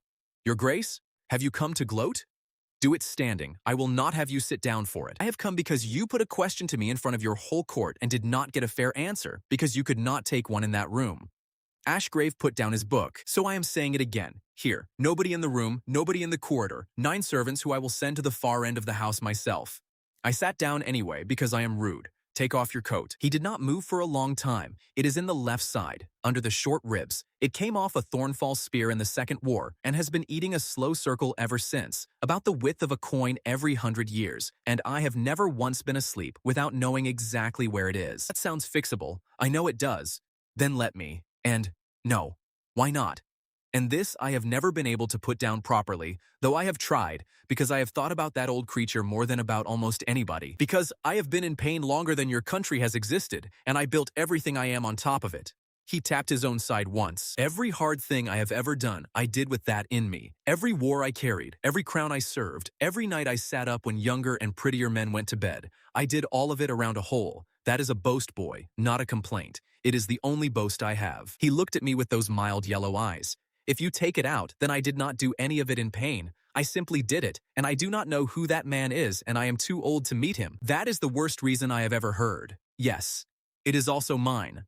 Your Grace, have you come to gloat? Do it standing. I will not have you sit down for it. I have come because you put a question to me in front of your whole court and did not get a fair answer because you could not take one in that room. Ashgrave put down his book, so I am saying it again. Here, nobody in the room, nobody in the corridor, 9 servants who I will send to the far end of the house myself. I sat down anyway because I am rude. Take off your coat. He did not move for a long time. It is in the left side, under the short ribs. It came off a Thornfall spear in the Second War and has been eating a slow circle ever since, about the width of a coin every 100 years, and I have never once been asleep without knowing exactly where it is. That sounds fixable. I know it does. Then let me. And no. Why not? And this I have never been able to put down properly, though I have tried, because I have thought about that old creature more than about almost anybody. Because I have been in pain longer than your country has existed, and I built everything I am on top of it. He tapped his own side once. Every hard thing I have ever done, I did with that in me. Every war I carried, every crown I served, every night I sat up when younger and prettier men went to bed. I did all of it around a hole. That is a boast, boy, not a complaint. It is the only boast I have. He looked at me with those mild yellow eyes. If you take it out, then I did not do any of it in pain. I simply did it, and I do not know who that man is, and I am too old to meet him. That is the worst reason I have ever heard. Yes, it is also mine.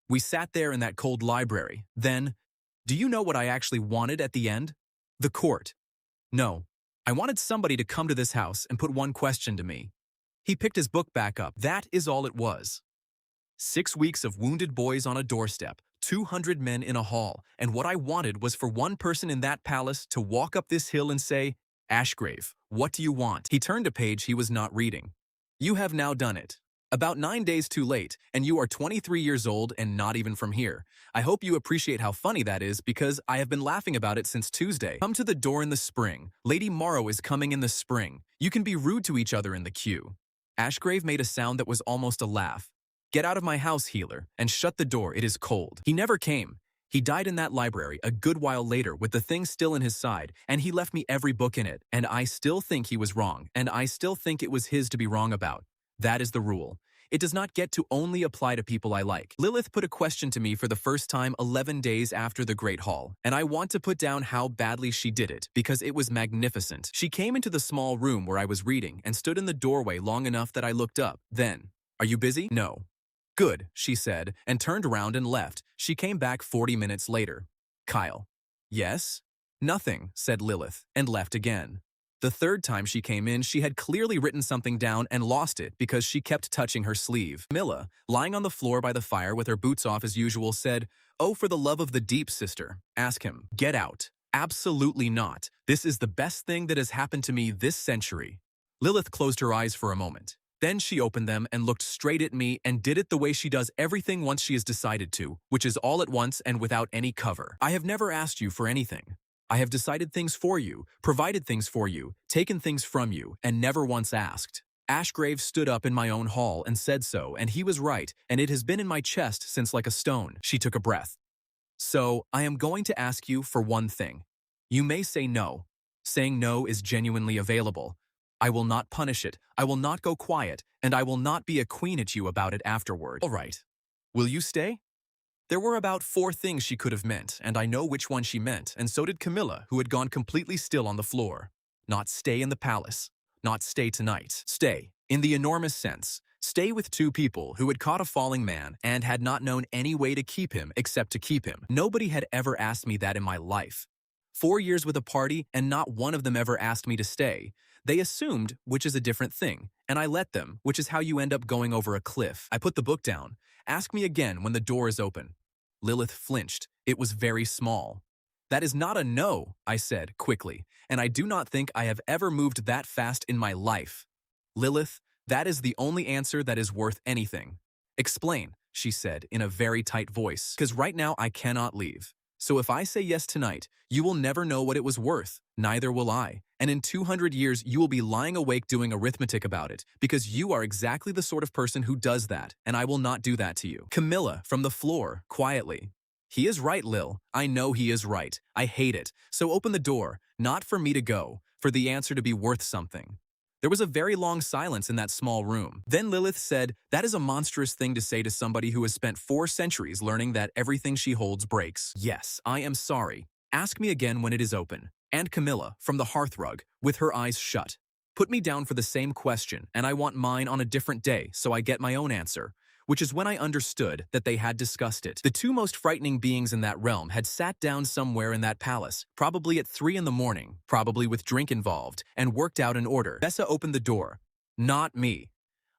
We sat there in that cold library. Then, do you know what I actually wanted at the end? The court. No, I wanted somebody to come to this house and put one question to me. He picked his book back up. That is all it was. 6 weeks of wounded boys on a doorstep, 200 men in a hall, and what I wanted was for one person in that palace to walk up this hill and say, Ashgrave, what do you want? He turned a page he was not reading. You have now done it. About 9 days too late, and you are 23 years old and not even from here. I hope you appreciate how funny that is because I have been laughing about it since Tuesday. Come to the door in the spring. Lady Morrow is coming in the spring. You can be rude to each other in the queue. Ashgrave made a sound that was almost a laugh. Get out of my house, healer, and shut the door, it is cold. He never came. He died in that library a good while later with the thing still in his side, and he left me every book in it, and I still think he was wrong, and I still think it was his to be wrong about. That is the rule. It does not get to only apply to people I like. Lilith put a question to me for the first time 11 days after the Great Hall, and I want to put down how badly she did it, because it was magnificent. She came into the small room where I was reading and stood in the doorway long enough that I looked up. Then, are you busy? No. Good, she said, and turned around and left. She came back 40 minutes later. Kael. Yes? Nothing, said Lilith, and left again. The third time she came in, she had clearly written something down and lost it because she kept touching her sleeve. Milla, lying on the floor by the fire with her boots off as usual, said, Oh, for the love of the deep, sister. Ask him. Get out. Absolutely not. This is the best thing that has happened to me this century. Lilith closed her eyes for a moment. Then she opened them and looked straight at me and did it the way she does everything once she has decided to, which is all at once and without any cover. I have never asked you for anything. I have decided things for you, provided things for you, taken things from you, and never once asked. Ashgrave stood up in my own hall and said so, and he was right, and it has been in my chest since like a stone. She took a breath. So, I am going to ask you for one thing. You may say no. Saying no is genuinely available. I will not punish it, I will not go quiet, and I will not be a queen at you about it afterward. All right. Will you stay? There were about 4 things she could have meant, and I know which one she meant, and so did Camilla, who had gone completely still on the floor. Not stay in the palace. Not stay tonight. Stay, in the enormous sense. Stay with 2 people who had caught a falling man and had not known any way to keep him except to keep him. Nobody had ever asked me that in my life. 4 years with a party, and not one of them ever asked me to stay. They assumed, which is a different thing, and I let them, which is how you end up going over a cliff. I put the book down. Ask me again when the door is open. Lilith flinched. It was very small. That is not a no, I said quickly, and I do not think I have ever moved that fast in my life. Lilith, that is the only answer that is worth anything. Explain, she said in a very tight voice, because right now I cannot leave. So if I say yes tonight, you will never know what it was worth, neither will I, and in 200 years you will be lying awake doing arithmetic about it, because you are exactly the sort of person who does that, and I will not do that to you. Camilla, from the floor, quietly. He is right, Lil. I know he is right. I hate it. So open the door, not for me to go, for the answer to be worth something. There was a very long silence in that small room. Then Lilith said, "That is a monstrous thing to say to somebody who has spent 4 centuries learning that everything she holds breaks. Yes, I am sorry. Ask me again when it is open." And Camilla, from the hearthrug, with her eyes shut, put me down for the same question, and I want mine on a different day, so I get my own answer. Which is when I understood that they had discussed it. The 2 most frightening beings in that realm had sat down somewhere in that palace, probably at 3 in the morning, probably with drink involved, and worked out an order. Vesa opened the door. Not me.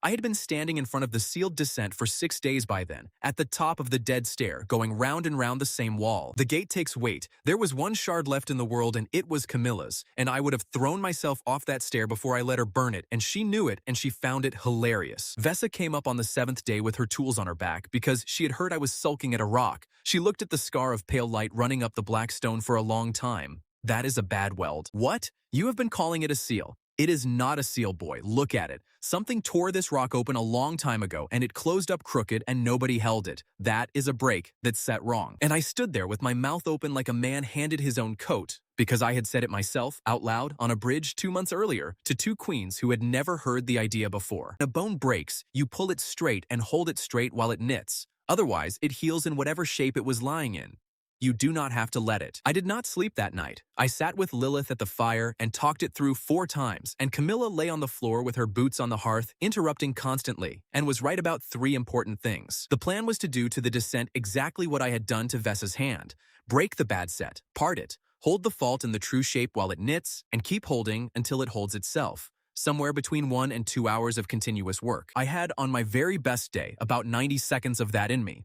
I had been standing in front of the sealed descent for 6 days by then, at the top of the dead stair, going round and round the same wall. The gate takes weight. There was one shard left in the world, and it was Camilla's, and I would have thrown myself off that stair before I let her burn it, and she knew it, and she found it hilarious. Vesa came up on the 7th day with her tools on her back, because she had heard I was sulking at a rock. She looked at the scar of pale light running up the black stone for a long time. That is a bad weld. What? You have been calling it a seal. It is not a seal, boy. Look at it. Something tore this rock open a long time ago, and it closed up crooked, and nobody held it. That is a break that's set wrong. And I stood there with my mouth open like a man handed his own coat, because I had said it myself, out loud, on a bridge 2 months earlier, to 2 queens who had never heard the idea before. When a bone breaks, you pull it straight and hold it straight while it knits. Otherwise, it heals in whatever shape it was lying in. You do not have to let it. I did not sleep that night. I sat with Lilith at the fire and talked it through 4 times, and Camilla lay on the floor with her boots on the hearth, interrupting constantly, and was right about 3 important things. The plan was to do to the descent exactly what I had done to Vesa's hand. Break the bad set, part it, hold the fault in the true shape while it knits, and keep holding until it holds itself. Somewhere between 1 and 2 hours of continuous work. I had, on my very best day, about 90 seconds of that in me.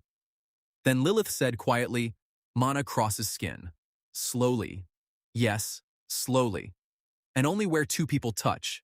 Then Lilith said quietly, "Mana crosses skin. Slowly. Yes, slowly. And only where 2 people touch."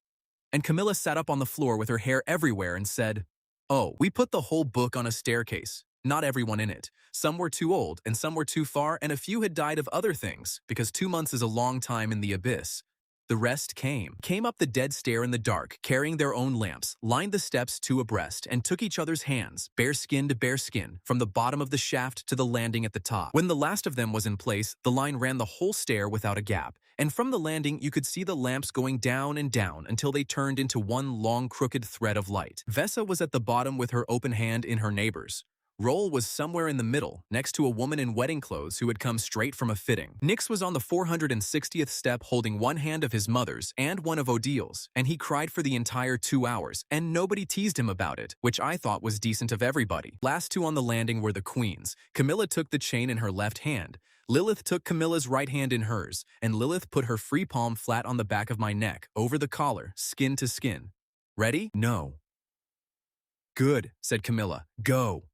And Camilla sat up on the floor with her hair everywhere and said, "Oh, we put the whole book on a staircase. Not everyone in it. Some were too old, and some were too far, and a few had died of other things, because 2 months is a long time in the abyss. The rest came up the dead stair in the dark, carrying their own lamps, lined the steps 2 abreast, and took each other's hands, bare skin to bare skin, from the bottom of the shaft to the landing at the top. When the last of them was in place, the line ran the whole stair without a gap, and from the landing you could see the lamps going down and down until they turned into one long crooked thread of light. Vesa was at the bottom with her open hand in her neighbor's. Roll was somewhere in the middle, next to a woman in wedding clothes who had come straight from a fitting. Nix was on the 460th step holding one hand of his mother's and one of Odile's, and he cried for the entire 2 hours, and nobody teased him about it, which I thought was decent of everybody. Last 2 on the landing were the queens. Camilla took the chain in her left hand. Lilith took Camilla's right hand in hers, and Lilith put her free palm flat on the back of my neck, over the collar, skin to skin. Ready? No. Good, said Camilla. Go.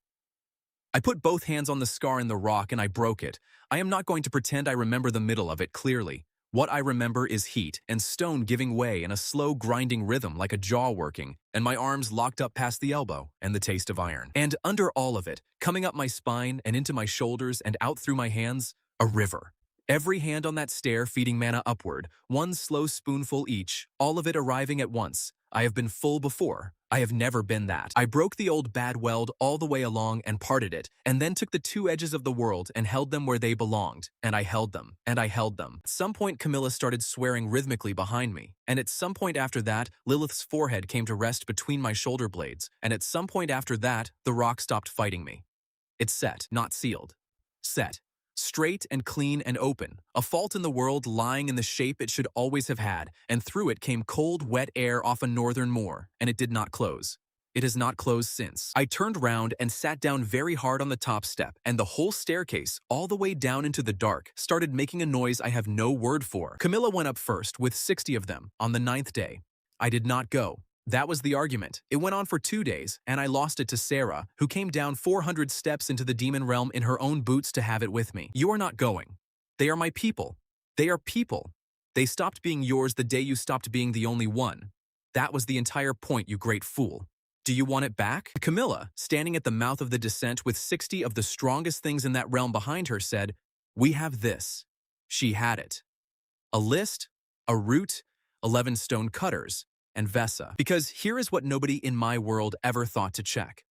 I put both hands on the scar in the rock and I broke it. I am not going to pretend I remember the middle of it clearly. What I remember is heat and stone giving way in a slow grinding rhythm like a jaw working, and my arms locked up past the elbow and the taste of iron. And under all of it, coming up my spine and into my shoulders and out through my hands, a river. Every hand on that stair feeding mana upward, 1 slow spoonful each, all of it arriving at once. I have been full before. I have never been that. I broke the old bad weld all the way along and parted it, and then took the 2 edges of the world and held them where they belonged, and I held them, and I held them. At some point Camilla started swearing rhythmically behind me, and at some point after that, Lilith's forehead came to rest between my shoulder blades, and at some point after that, the rock stopped fighting me. It's set, not sealed. Set. Straight and clean and open, a fault in the world lying in the shape it should always have had, and through it came cold, wet air off a northern moor, and it did not close. It has not closed since. I turned round and sat down very hard on the top step, and the whole staircase, all the way down into the dark, started making a noise I have no word for. Camilla went up first, with 60 of them, on the 9th day. I did not go. That was the argument. It went on for 2 days, and I lost it to Sarah, who came down 400 steps into the demon realm in her own boots to have it with me. You are not going. They are my people. They are people. They stopped being yours the day you stopped being the only one. That was the entire point, you great fool. Do you want it back? Camilla, standing at the mouth of the descent with 60 of the strongest things in that realm behind her, said, "We have this." She had it. A list, a root, 11 stone cutters, and Vesa. Because here is what nobody in my world ever thought to check.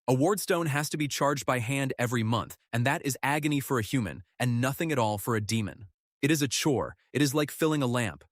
A wardstone has to be charged by hand every month, and that is agony for a human, and nothing at all for a demon. It is a chore. It is like filling a lamp.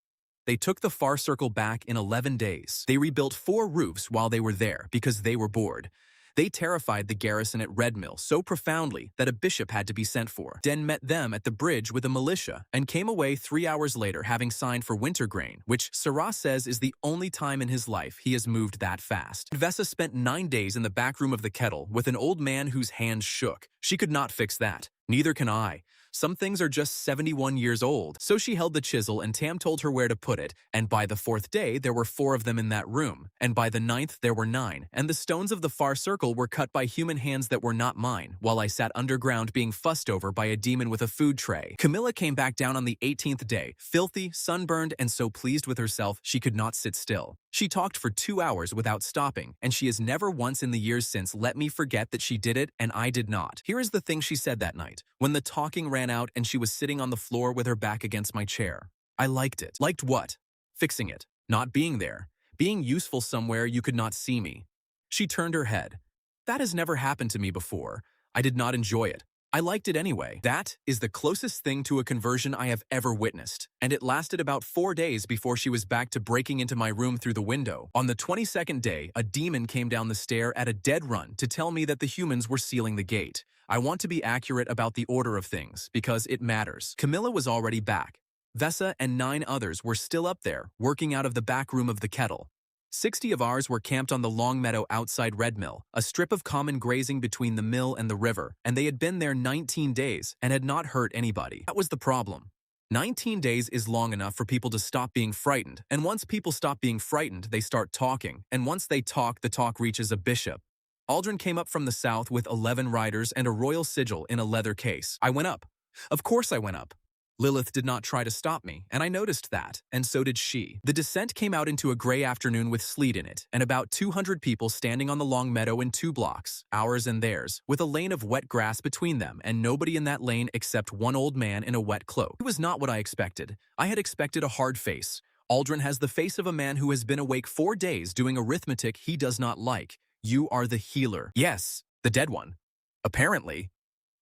They took the far circle back in 11 days. They rebuilt 4 roofs while they were there because they were bored. They terrified the garrison at Red Mill so profoundly that a bishop had to be sent for. Den met them at the bridge with a militia and came away 3 hours later having signed for wintergrain, which Sarah says is the only time in his life he has moved that fast. Vesa spent 9 days in the back room of the kettle with an old man whose hands shook. She could not fix that. Neither can I. Some things are just 71 years old. So she held the chisel and Tam told her where to put it, and by the 4th day there were 4 of them in that room, and by the 9th there were 9, and the stones of the far circle were cut by human hands that were not mine, while I sat underground being fussed over by a demon with a food tray. Camilla came back down on the 18th day, filthy, sunburned, and so pleased with herself she could not sit still. She talked for 2 hours without stopping, and she has never once in the years since let me forget that she did it and I did not. Here is the thing she said that night, when the talking ran out and she was sitting on the floor with her back against my chair. I liked it. Liked what? Fixing it. Not being there. Being useful somewhere you could not see me. She turned her head. That has never happened to me before. I did not enjoy it. I liked it anyway. That is the closest thing to a conversion I have ever witnessed, and it lasted about 4 days before she was back to breaking into my room through the window. On the 22nd day, a demon came down the stair at a dead run to tell me that the humans were sealing the gate. I want to be accurate about the order of things, because it matters. Camilla was already back. Vesa and 9 others were still up there, working out of the back room of the kettle. 60 of ours were camped on the long meadow outside Red Mill, a strip of common grazing between the mill and the river, and they had been there 19 days and had not hurt anybody. That was the problem. 19 days is long enough for people to stop being frightened, and once people stop being frightened, they start talking, and once they talk, the talk reaches a bishop. Aldrin came up from the south with 11 riders and a royal sigil in a leather case. I went up. Of course I went up. Lilith did not try to stop me, and I noticed that, and so did she. The descent came out into a gray afternoon with sleet in it, and about 200 people standing on the long meadow in 2 blocks, ours and theirs, with a lane of wet grass between them, and nobody in that lane except one old man in a wet cloak. It was not what I expected. I had expected a hard face. Aldrin has the face of a man who has been awake 4 days doing arithmetic he does not like. You are the healer. Yes, the dead one. Apparently.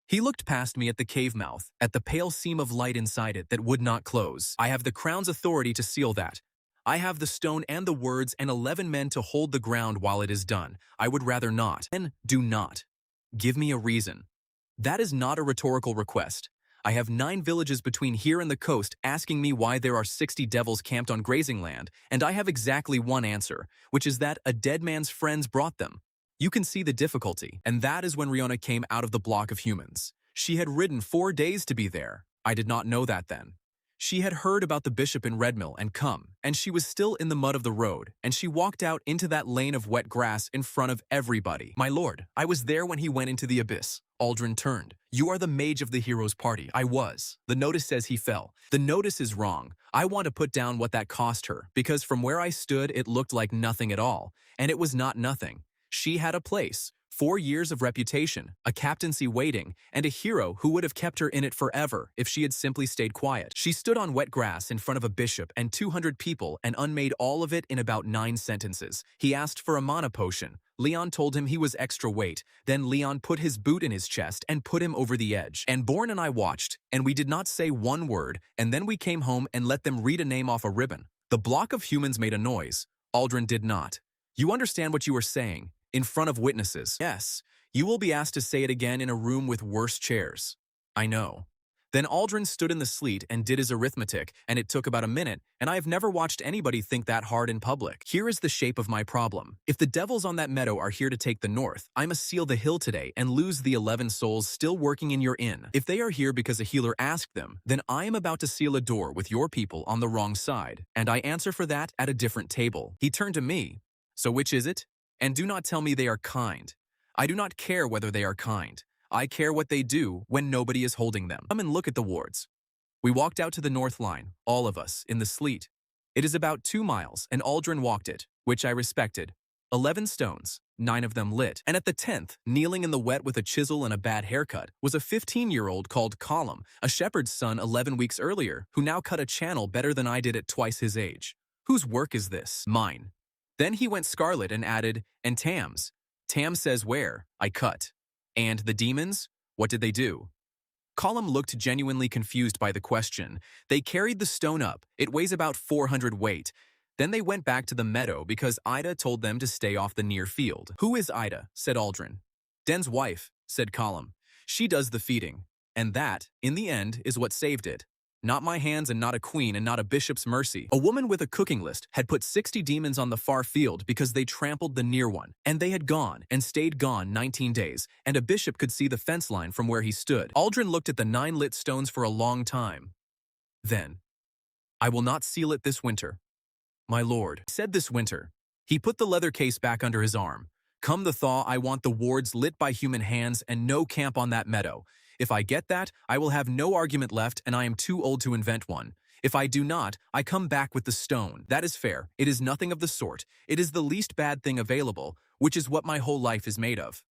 He looked past me at the cave mouth, at the pale seam of light inside it that would not close. I have the crown's authority to seal that. I have the stone and the words and 11 men to hold the ground while it is done. I would rather not. Then do not. Give me a reason. That is not a rhetorical request. I have 9 villages between here and the coast asking me why there are 60 devils camped on grazing land, and I have exactly one answer, which is that a dead man's friends brought them. You can see the difficulty, and that is when Riona came out of the block of humans. She had ridden 4 days to be there. I did not know that then. She had heard about the bishop in Red Mill and come, and she was still in the mud of the road, and she walked out into that lane of wet grass in front of everybody. My lord, I was there when he went into the abyss. Aldrin turned. You are the mage of the hero's party. I was. The notice says he fell. The notice is wrong. I want to put down what that cost her, because from where I stood it looked like nothing at all, and it was not nothing. She had a place, 4 years of reputation, a captaincy waiting, and a hero who would have kept her in it forever if she had simply stayed quiet. She stood on wet grass in front of a bishop and 200 people and unmade all of it in about 9 sentences. He asked for a mana potion. Leon told him he was extra weight. Then Leon put his boot in his chest and put him over the edge. And Born and I watched, and we did not say one word, and then we came home and let them read a name off a ribbon. The block of humans made a noise. Aldrin did not. You understand what you are saying? In front of witnesses. Yes, you will be asked to say it again in a room with worse chairs. I know. Then Aldrin stood in the sleet and did his arithmetic, and it took about a minute, and I have never watched anybody think that hard in public. Here is the shape of my problem. If the devils on that meadow are here to take the north, I must seal the hill today and lose the 11 souls still working in your inn. If they are here because a healer asked them, then I am about to seal a door with your people on the wrong side, and I answer for that at a different table. He turned to me. So which is it? And do not tell me they are kind. I do not care whether they are kind. I care what they do when nobody is holding them. Come and look at the wards. We walked out to the north line, all of us, in the sleet. It is about 2 miles, and Aldrin walked it, which I respected. 11 stones, 9 of them lit. And at the 10th, kneeling in the wet with a chisel and a bad haircut, was a 15-year-old called Kael, a shepherd's son 11 weeks earlier, who now cut a channel better than I did at twice his age. Whose work is this? Mine. Then he went scarlet and added, and Tam's. Tam says where? I cut. And the demons? What did they do? Colum looked genuinely confused by the question. They carried the stone up. It weighs about 400 weight. Then they went back to the meadow because Ida told them to stay off the near field. Who is Ida? Said Aldrin. Den's wife, said Colum. She does the feeding. And that, in the end, is what saved it. Not my hands and not a queen and not a bishop's mercy. A woman with a cooking list had put 60 demons on the far field because they trampled the near one. And they had gone and stayed gone 19 days, and a bishop could see the fence line from where he stood. Aldrin looked at the 9 lit stones for a long time. Then, I will not seal it this winter. My lord, said this winter. He put the leather case back under his arm. Come the thaw, I want the wards lit by human hands and no camp on that meadow. If I get that, I will have no argument left and I am too old to invent one. If I do not, I come back with the stone. That is fair. It is nothing of the sort. It is the least bad thing available, which is what my whole life is made of.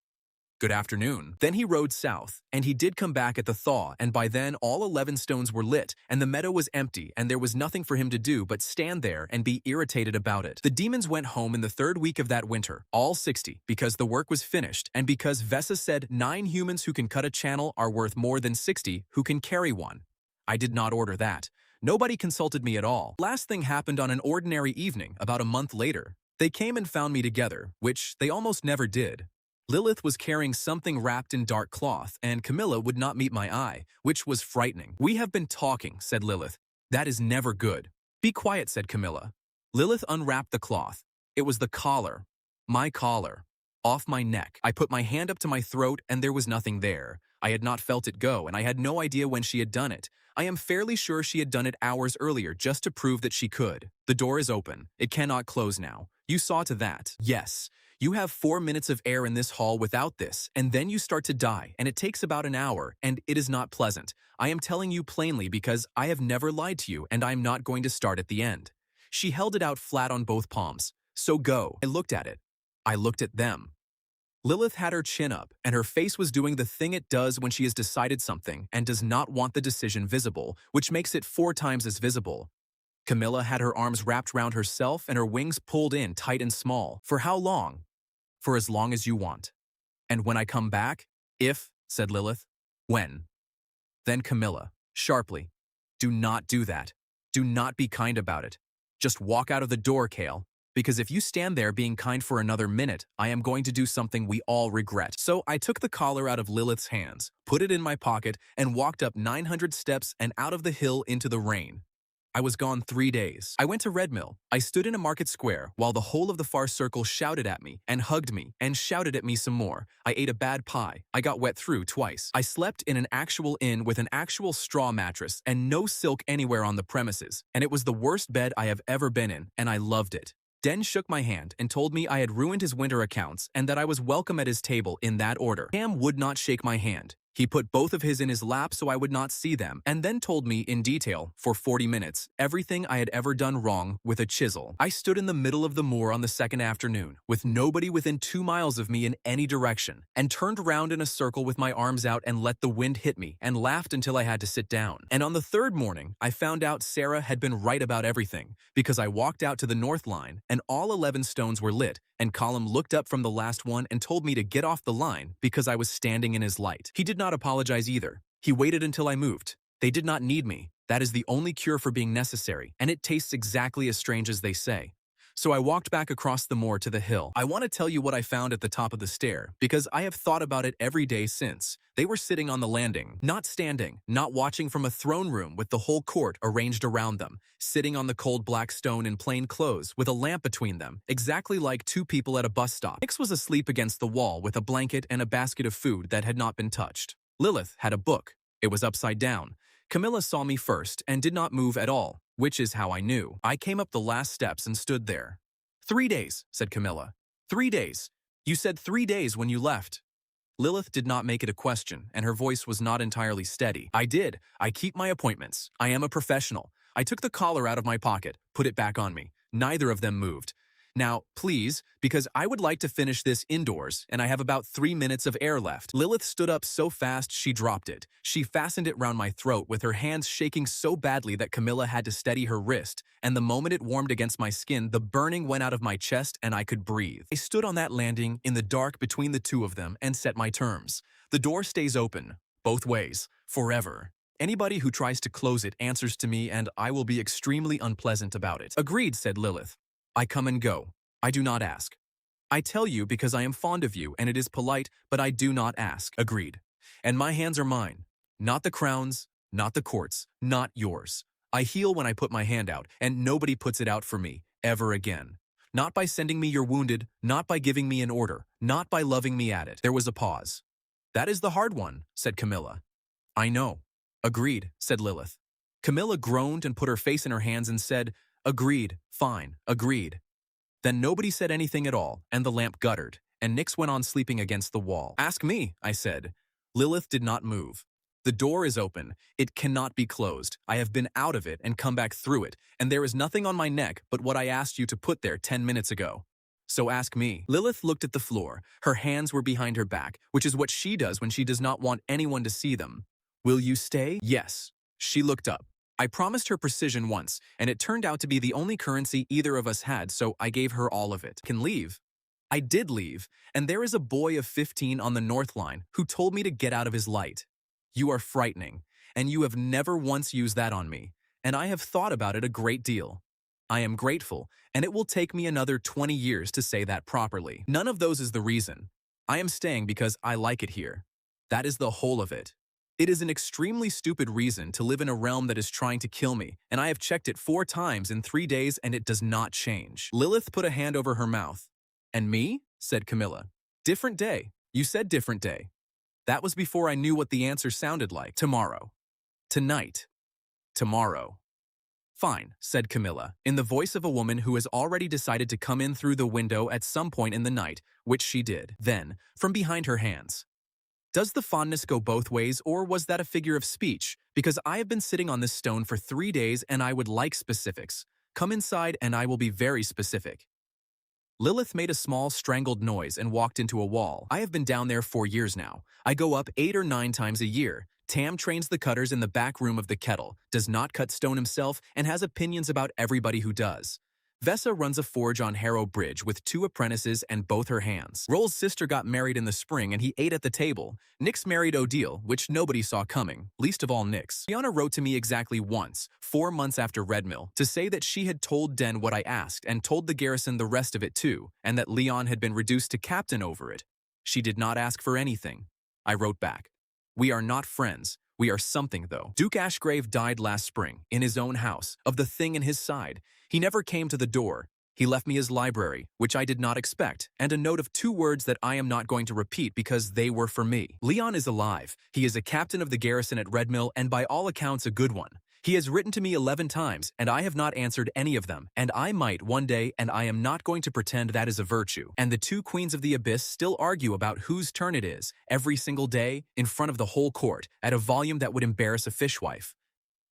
Good afternoon. Then he rode south, and he did come back at the thaw, and by then all 11 stones were lit, and the meadow was empty, and there was nothing for him to do but stand there and be irritated about it. The demons went home in the 3rd week of that winter, all 60, because the work was finished, and because Vesa said 9 humans who can cut a channel are worth more than 60 who can carry one. I did not order that. Nobody consulted me at all. Last thing happened on an ordinary evening, about a month later. They came and found me together, which they almost never did. Lilith was carrying something wrapped in dark cloth, and Camilla would not meet my eye, which was frightening. We have been talking, said Lilith. That is never good. Be quiet, said Camilla. Lilith unwrapped the cloth. It was the collar. My collar. Off my neck. I put my hand up to my throat, and there was nothing there. I had not felt it go, and I had no idea when she had done it. I am fairly sure she had done it hours earlier just to prove that she could. The door is open. It cannot close now. You saw to that. Yes. You have 4 minutes of air in this hall without this, and then you start to die, and it takes about an hour, and it is not pleasant. I am telling you plainly because I have never lied to you, and I am not going to start at the end. She held it out flat on both palms. So go. I looked at it. I looked at them. Lilith had her chin up, and her face was doing the thing it does when she has decided something and does not want the decision visible, which makes it 4 times as visible. Camilla had her arms wrapped round herself and her wings pulled in tight and small. For how long? For as long as you want. And when I come back? If, said Lilith. When? Then Camilla, sharply. Do not do that. Do not be kind about it. Just walk out of the door, Kael. Because if you stand there being kind for another minute, I am going to do something we all regret. So I took the collar out of Lilith's hands, put it in my pocket, and walked up 900 steps and out of the hill into the rain. I was gone 3 days. I went to Red Mill. I stood in a market square while the whole of the far circle shouted at me and hugged me and shouted at me some more. I ate a bad pie. I got wet through twice. I slept in an actual inn with an actual straw mattress and no silk anywhere on the premises. And it was the worst bed I have ever been in, and I loved it. Den shook my hand and told me I had ruined his winter accounts and that I was welcome at his table in that order. Cam would not shake my hand. He put both of his in his lap so I would not see them, and then told me in detail, for 40 minutes, everything I had ever done wrong with a chisel. I stood in the middle of the moor on the 2nd afternoon, with nobody within 2 miles of me in any direction, and turned round in a circle with my arms out and let the wind hit me, and laughed until I had to sit down. And on the 3rd morning, I found out Sarah had been right about everything, because I walked out to the north line, and all 11 stones were lit, and Colum looked up from the last one and told me to get off the line because I was standing in his light. He did not apologize either. He waited until I moved. They did not need me. That is the only cure for being necessary, and it tastes exactly as strange as they say. So I walked back across the moor to the hill. I want to tell you what I found at the top of the stair, because I have thought about it every day since. They were sitting on the landing, not standing, not watching from a throne room with the whole court arranged around them, sitting on the cold black stone in plain clothes with a lamp between them, exactly like 2 people at a bus stop. Nix was asleep against the wall with a blanket and a basket of food that had not been touched. Lilith had a book. It was upside down. Camilla saw me first and did not move at all, which is how I knew. I came up the last steps and stood there. 3 days, said Camilla. 3 days. You said 3 days when you left. Lilith did not make it a question, and her voice was not entirely steady. I did. I keep my appointments. I am a professional. I took the collar out of my pocket, put it back on me. Neither of them moved. Now, please, because I would like to finish this indoors, and I have about 3 minutes of air left. Lilith stood up so fast she dropped it. She fastened it round my throat with her hands shaking so badly that Camilla had to steady her wrist, and the moment it warmed against my skin, the burning went out of my chest and I could breathe. I stood on that landing in the dark between the 2 of them and set my terms. The door stays open, both ways. Forever. Anybody who tries to close it answers to me and I will be extremely unpleasant about it. Agreed, said Lilith. I come and go. I do not ask. I tell you because I am fond of you and it is polite, but I do not ask. Agreed. And my hands are mine. Not the crown's, not the court's, not yours. I heal when I put my hand out, and nobody puts it out for me, ever again. Not by sending me your wounded, not by giving me an order, not by loving me at it. There was a pause. That is the hard one, said Camilla. I know. Agreed, said Lilith. Camilla groaned and put her face in her hands and said, agreed, fine, agreed. Then nobody said anything at all, and the lamp guttered, and Nyx went on sleeping against the wall. Ask me, I said. Lilith did not move. The door is open. It cannot be closed. I have been out of it and come back through it, and there is nothing on my neck but what I asked you to put there 10 minutes ago. So ask me. Lilith looked at the floor. Her hands were behind her back, which is what she does when she does not want anyone to see them. Will you stay? Yes. She looked up. I promised her precision once, and it turned out to be the only currency either of us had, so I gave her all of it. Can leave. I did leave, and there is a boy of 15 on the North Line who told me to get out of his light. You are frightening, and you have never once used that on me, and I have thought about it a great deal. I am grateful, and it will take me another 20 years to say that properly. None of those is the reason. I am staying because I like it here. That is the whole of it. It is an extremely stupid reason to live in a realm that is trying to kill me, and I have checked it 4 times in 3 days and it does not change. Lilith put a hand over her mouth. And me? Said Camilla. Different day. You said different day. That was before I knew what the answer sounded like. Tomorrow. Tonight. Tomorrow. Fine, said Camilla, in the voice of a woman who has already decided to come in through the window at some point in the night, which she did. Then, from behind her hands. Does the fondness go both ways, or was that a figure of speech? Because I have been sitting on this stone for 3 days and I would like specifics. Come inside and I will be very specific. Lilith made a small strangled noise and walked into a wall. I have been down there 4 years now. I go up 8 or 9 times a year. Tam trains the cutters in the back room of the kettle, does not cut stone himself, and has opinions about everybody who does. Vessa runs a forge on Harrow Bridge with 2 apprentices and both her hands. Roll's sister got married in the spring and he ate at the table. Nyx married Odile, which nobody saw coming, least of all Nyx. Liana wrote to me exactly once, 4 months after Redmill, to say that she had told Den what I asked and told the garrison the rest of it too, and that Leon had been reduced to captain over it. She did not ask for anything. I wrote back. We are not friends. We are something, though. Duke Ashgrave died last spring, in his own house, of the thing in his side. He never came to the door. He left me his library, which I did not expect, and a note of 2 words that I am not going to repeat because they were for me. Leon is alive. He is a captain of the garrison at Redmill, and by all accounts a good one. He has written to me 11 times, and I have not answered any of them, and I might one day, and I am not going to pretend that is a virtue. And the 2 queens of the abyss still argue about whose turn it is, every single day, in front of the whole court, at a volume that would embarrass a fishwife.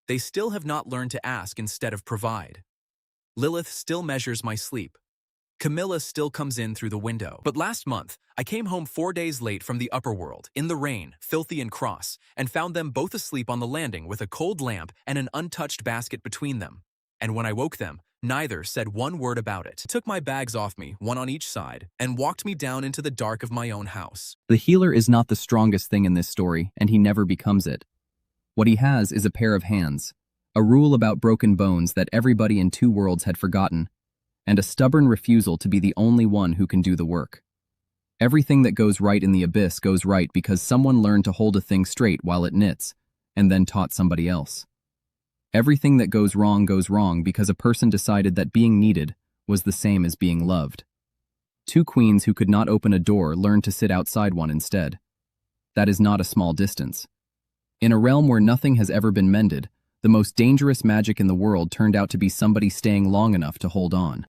They still have not learned to ask instead of provide. Lilith still measures my sleep. Camilla still comes in through the window. But last month, I came home 4 days late from the upper world, in the rain, filthy and cross, and found them both asleep on the landing with a cold lamp and an untouched basket between them. And when I woke them, neither said one word about it. Took my bags off me, 1 on each side, and walked me down into the dark of my own house. The healer is not the strongest thing in this story, and he never becomes it. What he has is a pair of hands, a rule about broken bones that everybody in 2 worlds had forgotten, and a stubborn refusal to be the only one who can do the work. Everything that goes right in the abyss goes right because someone learned to hold a thing straight while it knits, and then taught somebody else. Everything that goes wrong because a person decided that being needed was the same as being loved. 2 queens who could not open a door learned to sit outside one instead. That is not a small distance. In a realm where nothing has ever been mended, the most dangerous magic in the world turned out to be somebody staying long enough to hold on.